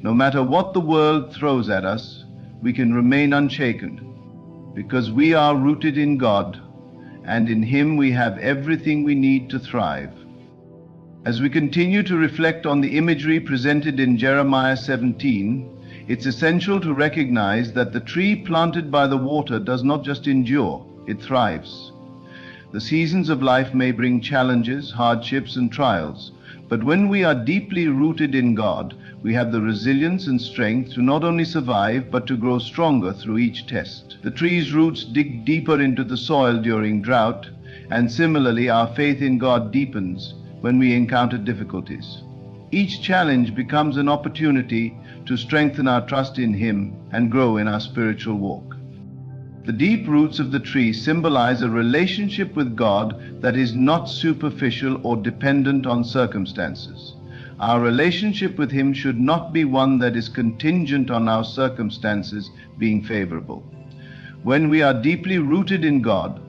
No matter what the world throws at us, we can remain unshaken, because we are rooted in God, and in Him we have everything we need to thrive. As we continue to reflect on the imagery presented in Jeremiah 17, it's essential to recognize that the tree planted by the water does not just endure, it thrives. The seasons of life may bring challenges, hardships, and trials, but when we are deeply rooted in God, we have the resilience and strength to not only survive, but to grow stronger through each test. The tree's roots dig deeper into the soil during drought, and similarly our faith in God deepens when we encounter difficulties. Each challenge becomes an opportunity to strengthen our trust in Him and grow in our spiritual walk. The deep roots of the tree symbolize a relationship with God that is not superficial or dependent on circumstances. Our relationship with Him should not be one that is contingent on our circumstances being favorable. When we are deeply rooted in God,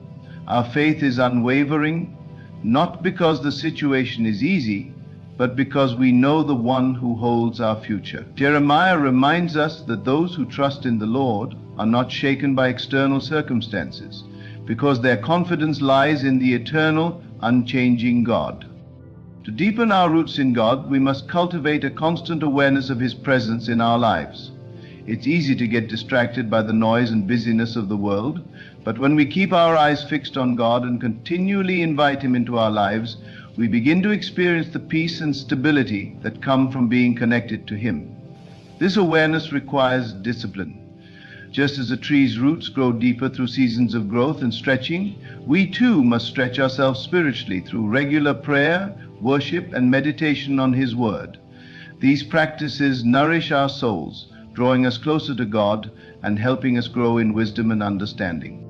our faith is unwavering, not because the situation is easy, but because we know the one who holds our future. Jeremiah reminds us that those who trust in the Lord are not shaken by external circumstances, because their confidence lies in the eternal, unchanging God. To deepen our roots in God, we must cultivate a constant awareness of His presence in our lives. It's easy to get distracted by the noise and busyness of the world, but when we keep our eyes fixed on God and continually invite Him into our lives, we begin to experience the peace and stability that come from being connected to Him. This awareness requires discipline. Just as a tree's roots grow deeper through seasons of growth and stretching, we too must stretch ourselves spiritually through regular prayer, worship, and meditation on His Word. These practices nourish our souls, drawing us closer to God and helping us grow in wisdom and understanding.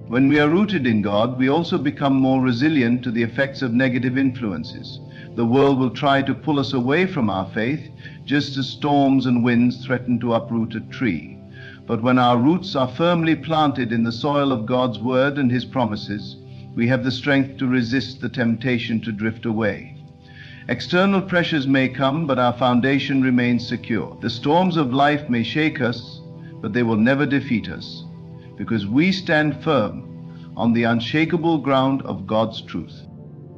When we are rooted in God, we also become more resilient to the effects of negative influences. The world will try to pull us away from our faith, just as storms and winds threaten to uproot a tree. But when our roots are firmly planted in the soil of God's Word and His promises, we have the strength to resist the temptation to drift away. External pressures may come, but our foundation remains secure. The storms of life may shake us, but they will never defeat us, because we stand firm on the unshakable ground of God's truth.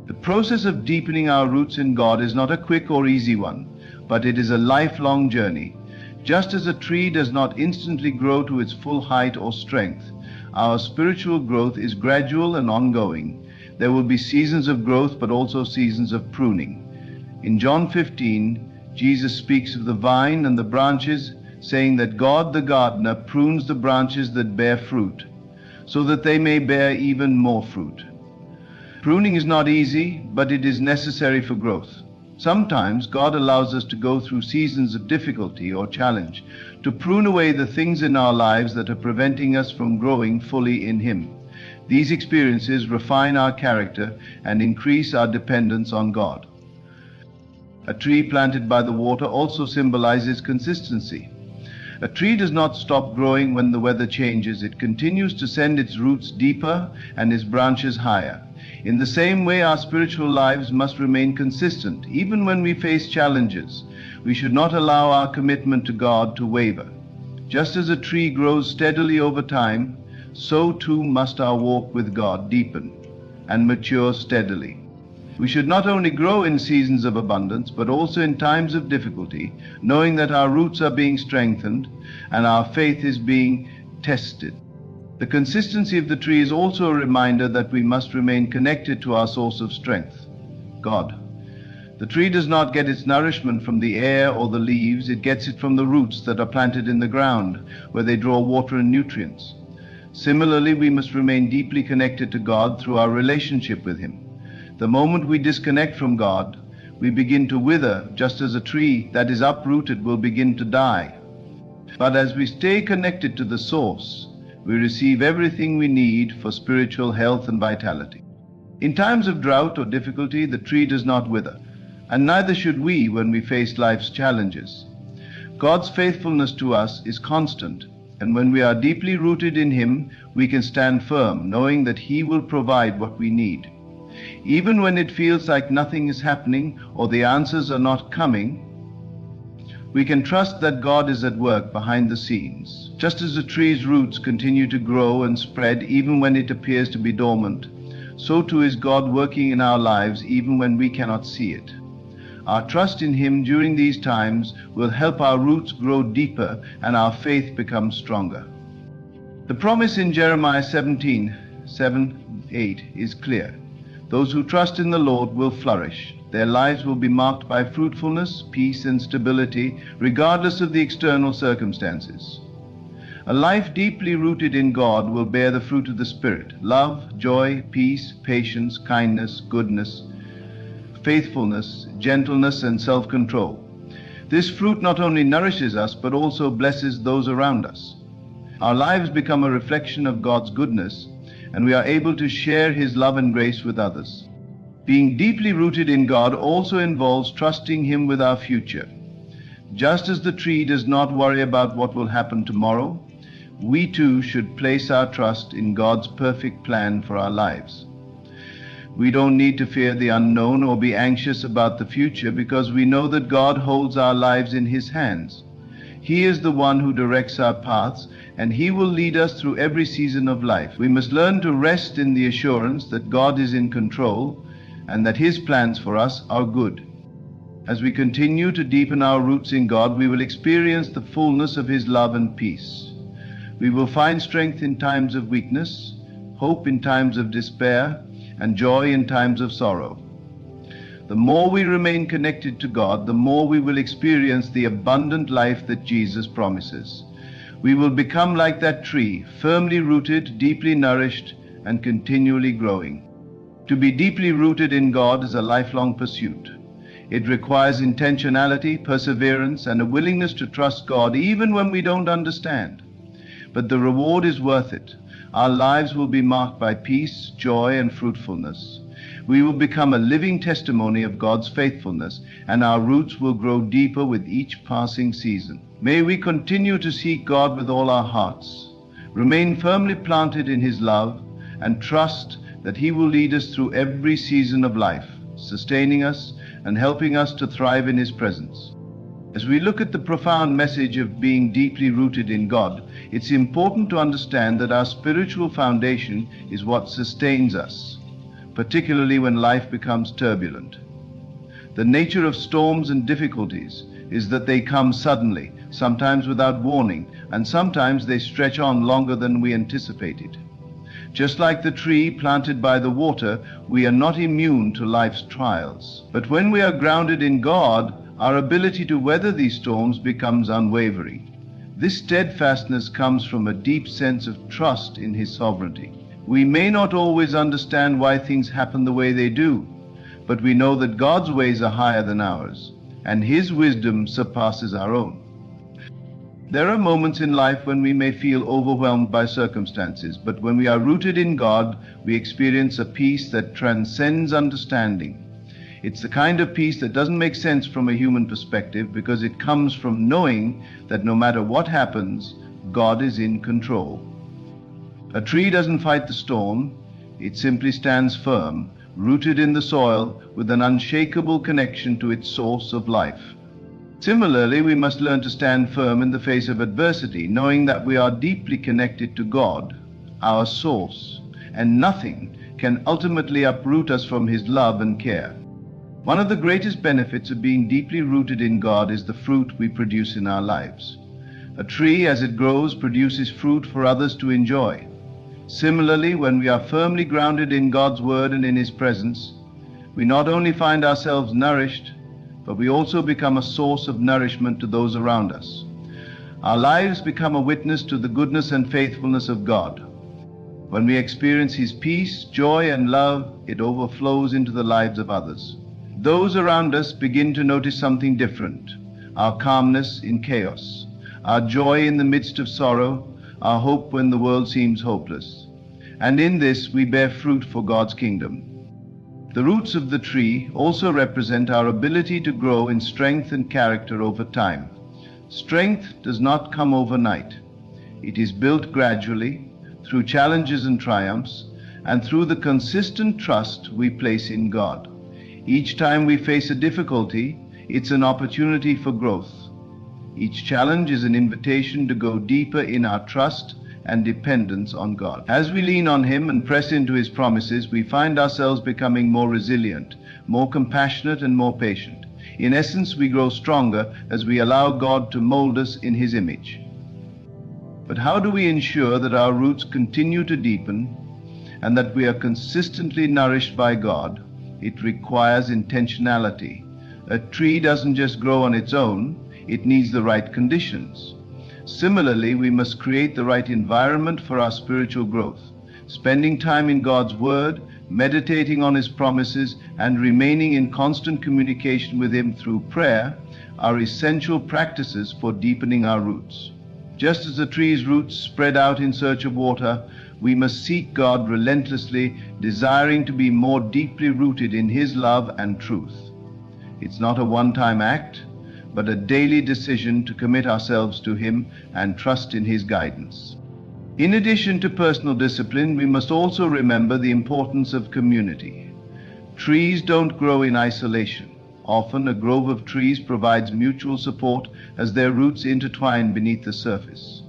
The process of deepening our roots in God is not a quick or easy one, but it is a lifelong journey. Just as a tree does not instantly grow to its full height or strength, our spiritual growth is gradual and ongoing. There will be seasons of growth, but also seasons of pruning. In John 15, Jesus speaks of the vine and the branches, saying that God the gardener prunes the branches that bear fruit, so that they may bear even more fruit. Pruning is not easy, but it is necessary for growth. Sometimes God allows us to go through seasons of difficulty or challenge to prune away the things in our lives that are preventing us from growing fully in Him. These experiences refine our character and increase our dependence on God. A tree planted by the water also symbolizes consistency. A tree does not stop growing when the weather changes. It continues to send its roots deeper and its branches higher. In the same way, our spiritual lives must remain consistent, even when we face challenges. We should not allow our commitment to God to waver. Just as a tree grows steadily over time, so too must our walk with God deepen and mature steadily. We should not only grow in seasons of abundance, but also in times of difficulty, knowing that our roots are being strengthened and our faith is being tested. The consistency of the tree is also a reminder that we must remain connected to our source of strength, God. The tree does not get its nourishment from the air or the leaves, it gets it from the roots that are planted in the ground, where they draw water and nutrients. Similarly, we must remain deeply connected to God through our relationship with Him. The moment we disconnect from God, we begin to wither, just as a tree that is uprooted will begin to die. But as we stay connected to the source, we receive everything we need for spiritual health and vitality. In times of drought or difficulty, the tree does not wither, and neither should we when we face life's challenges. God's faithfulness to us is constant, and when we are deeply rooted in Him, we can stand firm, knowing that He will provide what we need. Even when it feels like nothing is happening or the answers are not coming, we can trust that God is at work behind the scenes. Just as a tree's roots continue to grow and spread even when it appears to be dormant, so too is God working in our lives even when we cannot see it. Our trust in Him during these times will help our roots grow deeper and our faith become stronger. The promise in Jeremiah 17:7-8 is clear. Those who trust in the Lord will flourish. Their lives will be marked by fruitfulness, peace, and stability, regardless of the external circumstances. A life deeply rooted in God will bear the fruit of the Spirit: love, joy, peace, patience, kindness, goodness, faithfulness, gentleness, and self-control. This fruit not only nourishes us, but also blesses those around us. Our lives become a reflection of God's goodness, and we are able to share His love and grace with others. Being deeply rooted in God also involves trusting Him with our future. Just as the tree does not worry about what will happen tomorrow, we too should place our trust in God's perfect plan for our lives. We don't need to fear the unknown or be anxious about the future, because we know that God holds our lives in His hands. He is the one who directs our paths, and He will lead us through every season of life. We must learn to rest in the assurance that God is in control and that His plans for us are good. As we continue to deepen our roots in God, we will experience the fullness of His love and peace. We will find strength in times of weakness, hope in times of despair, and joy in times of sorrow. The more we remain connected to God, the more we will experience the abundant life that Jesus promises. We will become like that tree, firmly rooted, deeply nourished, and continually growing. To be deeply rooted in God is a lifelong pursuit. It requires intentionality, perseverance, and a willingness to trust God even when we don't understand. But the reward is worth it. Our lives will be marked by peace, joy, and fruitfulness. We will become a living testimony of God's faithfulness, and our roots will grow deeper with each passing season. May we continue to seek God with all our hearts, remain firmly planted in His love, and trust that He will lead us through every season of life, sustaining us and helping us to thrive in His presence. As we look at the profound message of being deeply rooted in God, it's important to understand that our spiritual foundation is what sustains us, particularly when life becomes turbulent. The nature of storms and difficulties is that they come suddenly, sometimes without warning, and sometimes they stretch on longer than we anticipated. Just like the tree planted by the water, we are not immune to life's trials. But when we are grounded in God, our ability to weather these storms becomes unwavering. This steadfastness comes from a deep sense of trust in His sovereignty. We may not always understand why things happen the way they do, but we know that God's ways are higher than ours, and His wisdom surpasses our own. There are moments in life when we may feel overwhelmed by circumstances, but when we are rooted in God, we experience a peace that transcends understanding. It's the kind of peace that doesn't make sense from a human perspective, because it comes from knowing that no matter what happens, God is in control. A tree doesn't fight the storm, it simply stands firm, rooted in the soil with an unshakable connection to its source of life. Similarly, we must learn to stand firm in the face of adversity, knowing that we are deeply connected to God, our source, and nothing can ultimately uproot us from His love and care. One of the greatest benefits of being deeply rooted in God is the fruit we produce in our lives. A tree, as it grows, produces fruit for others to enjoy. Similarly, when we are firmly grounded in God's Word and in His presence, we not only find ourselves nourished, but we also become a source of nourishment to those around us. Our lives become a witness to the goodness and faithfulness of God. When we experience His peace, joy, and love, it overflows into the lives of others. Those around us begin to notice something different: our calmness in chaos, our joy in the midst of sorrow, our hope when the world seems hopeless. And in this we bear fruit for God's kingdom. The roots of the tree also represent our ability to grow in strength and character over time. Strength does not come overnight. It is built gradually, through challenges and triumphs, and through the consistent trust we place in God. Each time we face a difficulty, it's an opportunity for growth. Each challenge is an invitation to go deeper in our trust and dependence on God. As we lean on Him and press into His promises, we find ourselves becoming more resilient, more compassionate, and more patient. In essence, we grow stronger as we allow God to mold us in His image. But how do we ensure that our roots continue to deepen and that we are consistently nourished by God? It requires intentionality. A tree doesn't just grow on its own, it needs the right conditions. Similarly, we must create the right environment for our spiritual growth. Spending time in God's Word, meditating on His promises, and remaining in constant communication with Him through prayer are essential practices for deepening our roots. Just as a tree's roots spread out in search of water, we must seek God relentlessly, desiring to be more deeply rooted in His love and truth. It's not a one-time act, but a daily decision to commit ourselves to Him and trust in His guidance. In addition to personal discipline, we must also remember the importance of community. Trees don't grow in isolation. Often a grove of trees provides mutual support as their roots intertwine beneath the surface.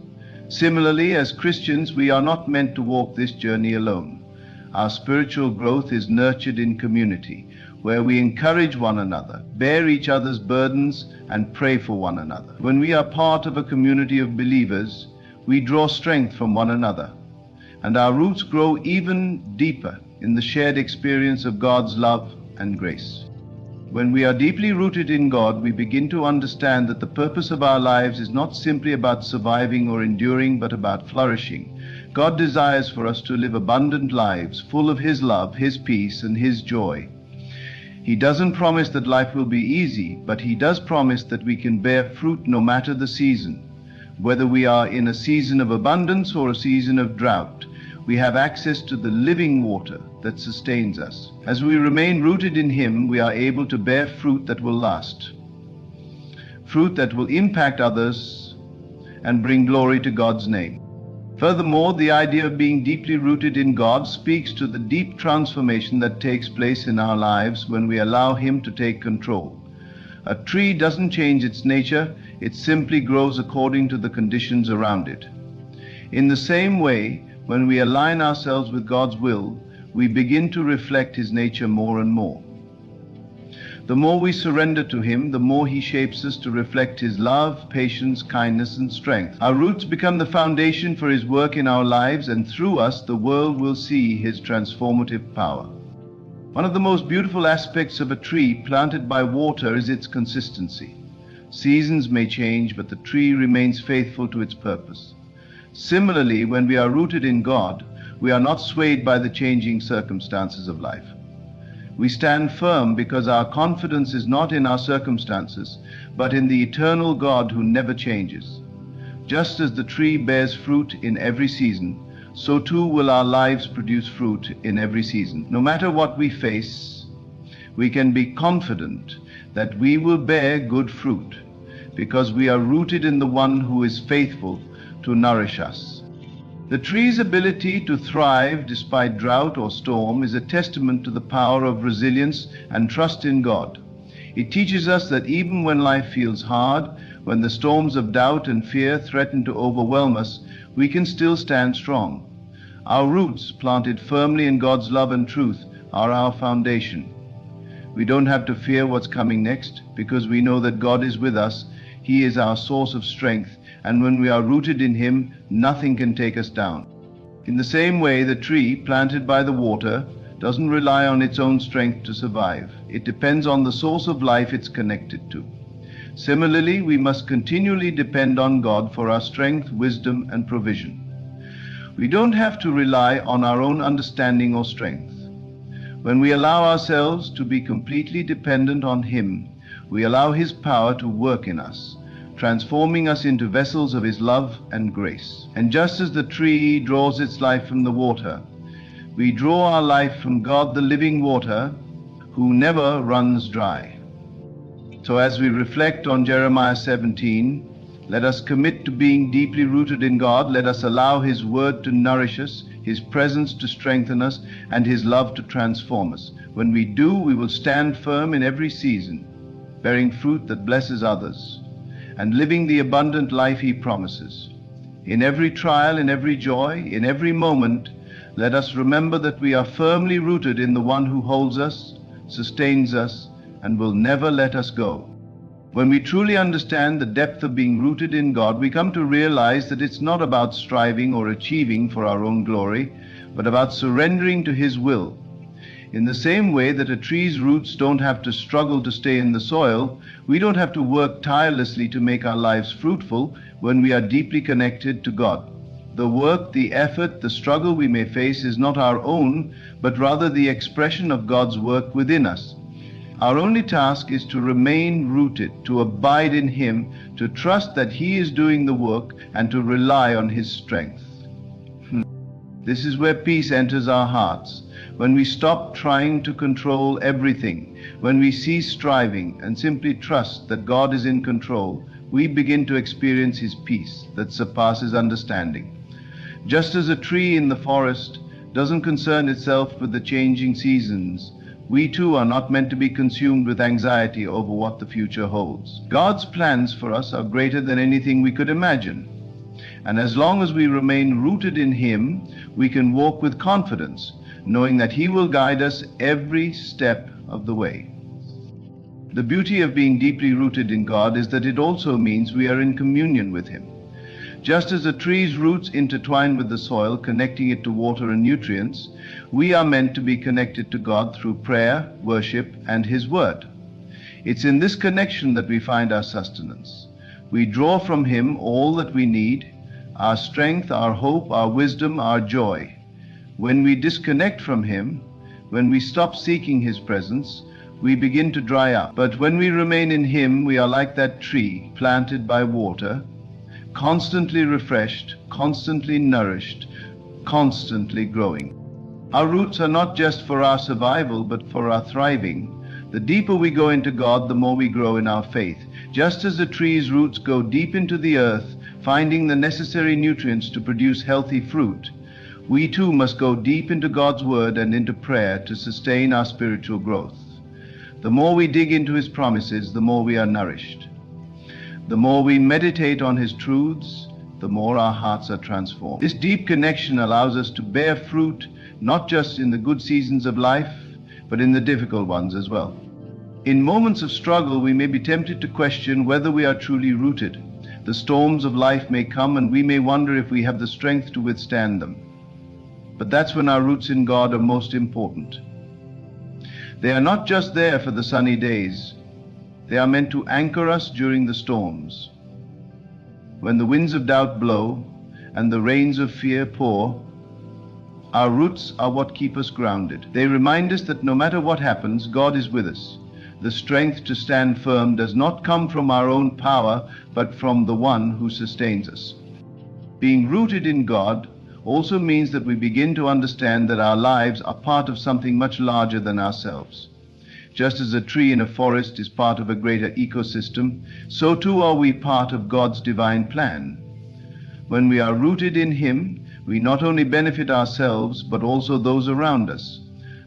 Similarly, as Christians, we are not meant to walk this journey alone. Our spiritual growth is nurtured in community, where we encourage one another, bear each other's burdens, and pray for one another. When we are part of a community of believers, we draw strength from one another, and our roots grow even deeper in the shared experience of God's love and grace. When we are deeply rooted in God, we begin to understand that the purpose of our lives is not simply about surviving or enduring, but about flourishing. God desires for us to live abundant lives, full of His love, His peace, and His joy. He doesn't promise that life will be easy, but He does promise that we can bear fruit no matter the season. Whether we are in a season of abundance or a season of drought, we have access to the living water that sustains us. As we remain rooted in Him, we are able to bear fruit that will last, fruit that will impact others and bring glory to God's name. Furthermore, the idea of being deeply rooted in God speaks to the deep transformation that takes place in our lives when we allow Him to take control. A tree doesn't change its nature, it simply grows according to the conditions around it. In the same way, when we align ourselves with God's will, we begin to reflect His nature more and more. The more we surrender to Him, the more He shapes us to reflect His love, patience, kindness, and strength. Our roots become the foundation for His work in our lives, and through us, the world will see His transformative power. One of the most beautiful aspects of a tree planted by water is its consistency. Seasons may change, but the tree remains faithful to its purpose. Similarly, when we are rooted in God, we are not swayed by the changing circumstances of life. We stand firm because our confidence is not in our circumstances, but in the eternal God who never changes. Just as the tree bears fruit in every season, so too will our lives produce fruit in every season. No matter what we face, we can be confident that we will bear good fruit, because we are rooted in the One who is faithful to nourish us. The tree's ability to thrive despite drought or storm is a testament to the power of resilience and trust in God. It teaches us that even when life feels hard, when the storms of doubt and fear threaten to overwhelm us, we can still stand strong. Our roots, planted firmly in God's love and truth, are our foundation. We don't have to fear what's coming next, because we know that God is with us. He is our source of strength, and when we are rooted in Him, nothing can take us down. In the same way, the tree planted by the water doesn't rely on its own strength to survive. It depends on the source of life it's connected to. Similarly, we must continually depend on God for our strength, wisdom, and provision. We don't have to rely on our own understanding or strength. When we allow ourselves to be completely dependent on Him, we allow His power to work in us, transforming us into vessels of His love and grace. And just as the tree draws its life from the water, we draw our life from God, the living water, who never runs dry. So as we reflect on Jeremiah 17, let us commit to being deeply rooted in God. Let us allow His word to nourish us, His presence to strengthen us, and His love to transform us. When we do, we will stand firm in every season, bearing fruit that blesses others, and living the abundant life He promises. In every trial, in every joy, in every moment, let us remember that we are firmly rooted in the one who holds us, sustains us, and will never let us go. When we truly understand the depth of being rooted in God, we come to realize that it's not about striving or achieving for our own glory, but about surrendering to His will. In the same way that a tree's roots don't have to struggle to stay in the soil, we don't have to work tirelessly to make our lives fruitful when we are deeply connected to God. The work, the effort, the struggle we may face is not our own, but rather the expression of God's work within us. Our only task is to remain rooted, to abide in Him, to trust that He is doing the work, and to rely on His strength. This is where peace enters our hearts. When we stop trying to control everything, when we cease striving and simply trust that God is in control, we begin to experience His peace that surpasses understanding. Just as a tree in the forest doesn't concern itself with the changing seasons, we too are not meant to be consumed with anxiety over what the future holds. God's plans for us are greater than anything we could imagine. And as long as we remain rooted in Him, we can walk with confidence, knowing that He will guide us every step of the way. The beauty of being deeply rooted in God is that it also means we are in communion with Him. Just as a tree's roots intertwine with the soil, connecting it to water and nutrients, we are meant to be connected to God through prayer, worship, and His Word. It's in this connection that we find our sustenance. We draw from Him all that we need, our strength, our hope, our wisdom, our joy. When we disconnect from Him, when we stop seeking His presence, we begin to dry up. But when we remain in Him, we are like that tree planted by water, constantly refreshed, constantly nourished, constantly growing. Our roots are not just for our survival, but for our thriving. The deeper we go into God, the more we grow in our faith. Just as a tree's roots go deep into the earth, finding the necessary nutrients to produce healthy fruit, we too must go deep into God's Word and into prayer to sustain our spiritual growth. The more we dig into His promises, the more we are nourished. The more we meditate on His truths, the more our hearts are transformed. This deep connection allows us to bear fruit, not just in the good seasons of life, but in the difficult ones as well. In moments of struggle, we may be tempted to question whether we are truly rooted. The storms of life may come, and we may wonder if we have the strength to withstand them. But that's when our roots in God are most important. They are not just there for the sunny days. They are meant to anchor us during the storms. When the winds of doubt blow and the rains of fear pour, our roots are what keep us grounded. They remind us that no matter what happens, God is with us. The strength to stand firm does not come from our own power, but from the one who sustains us. Being rooted in God also means that we begin to understand that our lives are part of something much larger than ourselves. Just as a tree in a forest is part of a greater ecosystem, so too are we part of God's divine plan. When we are rooted in Him, we not only benefit ourselves, but also those around us.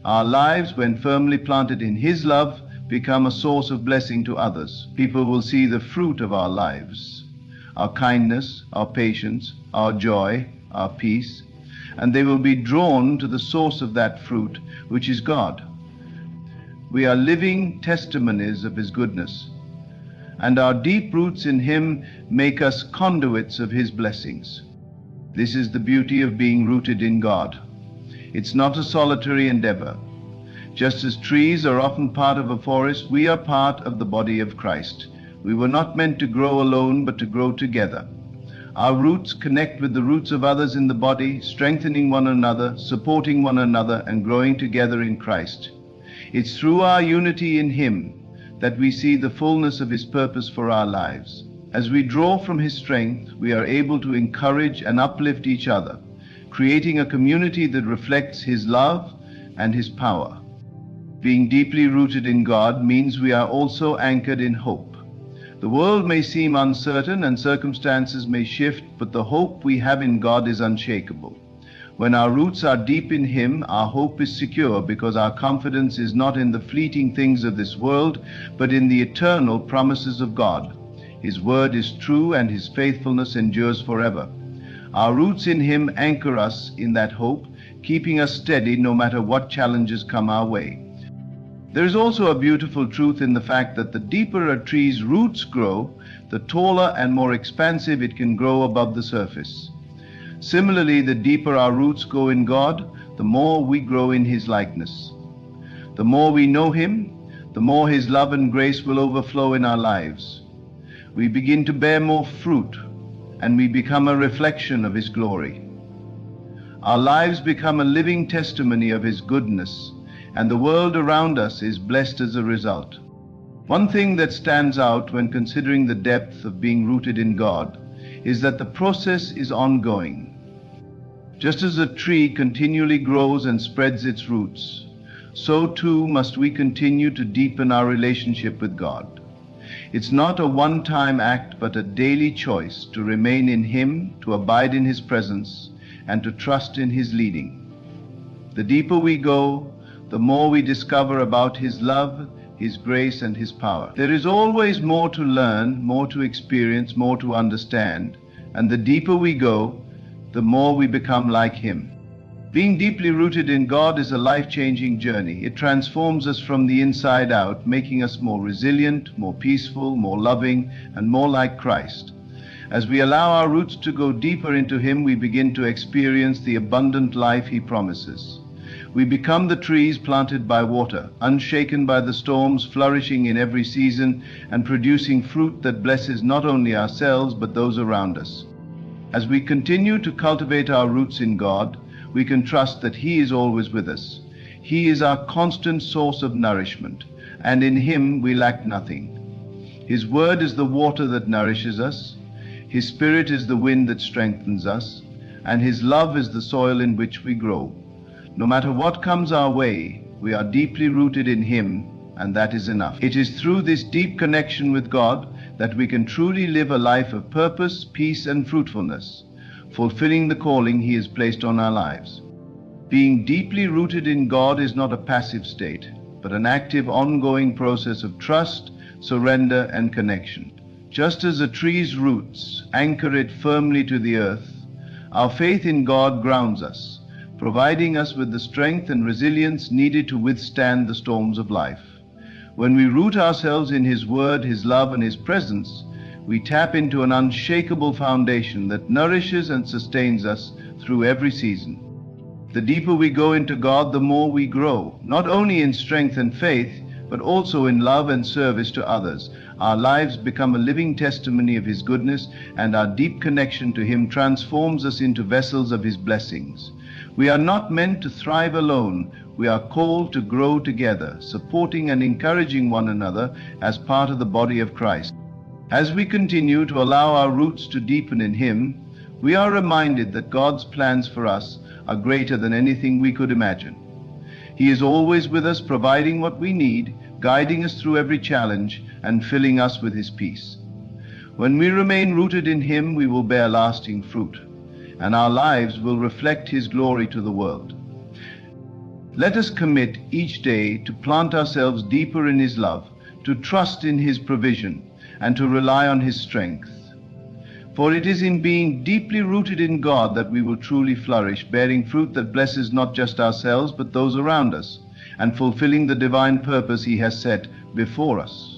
Our lives, when firmly planted in His love, become a source of blessing to others. People will see the fruit of our lives, our kindness, our patience, our joy, our peace, and they will be drawn to the source of that fruit, which is God. We are living testimonies of His goodness, and our deep roots in Him make us conduits of His blessings. This is the beauty of being rooted in God. It's not a solitary endeavor. Just as trees are often part of a forest, we are part of the body of Christ. We were not meant to grow alone, but to grow together. Our roots connect with the roots of others in the body, strengthening one another, supporting one another, and growing together in Christ. It's through our unity in Him that we see the fullness of His purpose for our lives. As we draw from His strength, we are able to encourage and uplift each other, creating a community that reflects His love and His power. Being deeply rooted in God means we are also anchored in hope. The world may seem uncertain and circumstances may shift, but the hope we have in God is unshakable. When our roots are deep in Him, our hope is secure because our confidence is not in the fleeting things of this world, but in the eternal promises of God. His word is true and His faithfulness endures forever. Our roots in Him anchor us in that hope, keeping us steady no matter what challenges come our way. There is also a beautiful truth in the fact that the deeper a tree's roots grow, the taller and more expansive it can grow above the surface. Similarly, the deeper our roots go in God, the more we grow in His likeness. The more we know Him, the more His love and grace will overflow in our lives. We begin to bear more fruit, and we become a reflection of His glory. Our lives become a living testimony of His goodness, and the world around us is blessed as a result. One thing that stands out when considering the depth of being rooted in God is that the process is ongoing. Just as a tree continually grows and spreads its roots, so too must we continue to deepen our relationship with God. It's not a one-time act, but a daily choice to remain in Him, to abide in His presence, and to trust in His leading. The deeper we go, the more we discover about His love, His grace, and His power. There is always more to learn, more to experience, more to understand, and the deeper we go, the more we become like Him. Being deeply rooted in God is a life-changing journey. It transforms us from the inside out, making us more resilient, more peaceful, more loving, and more like Christ. As we allow our roots to go deeper into Him, we begin to experience the abundant life He promises. We become the trees planted by water, unshaken by the storms, flourishing in every season, and producing fruit that blesses not only ourselves but those around us. As we continue to cultivate our roots in God, we can trust that He is always with us. He is our constant source of nourishment, and in Him we lack nothing. His word is the water that nourishes us, His Spirit is the wind that strengthens us, and His love is the soil in which we grow. No matter what comes our way, we are deeply rooted in Him, and that is enough. It is through this deep connection with God that we can truly live a life of purpose, peace, and fruitfulness, fulfilling the calling He has placed on our lives. Being deeply rooted in God is not a passive state, but an active, ongoing process of trust, surrender, and connection. Just as a tree's roots anchor it firmly to the earth, our faith in God grounds us, providing us with the strength and resilience needed to withstand the storms of life. When we root ourselves in His Word, His love, and His presence, we tap into an unshakable foundation that nourishes and sustains us through every season. The deeper we go into God, the more we grow, not only in strength and faith, but also in love and service to others. Our lives become a living testimony of His goodness, and our deep connection to Him transforms us into vessels of His blessings. We are not meant to thrive alone. We are called to grow together, supporting and encouraging one another as part of the body of Christ. As we continue to allow our roots to deepen in Him, we are reminded that God's plans for us are greater than anything we could imagine. He is always with us, providing what we need, guiding us through every challenge, and filling us with His peace. When we remain rooted in Him, we will bear lasting fruit, and our lives will reflect His glory to the world. Let us commit each day to plant ourselves deeper in His love, to trust in His provision, and to rely on His strength. For it is in being deeply rooted in God that we will truly flourish, bearing fruit that blesses not just ourselves but those around us, and fulfilling the divine purpose He has set before us.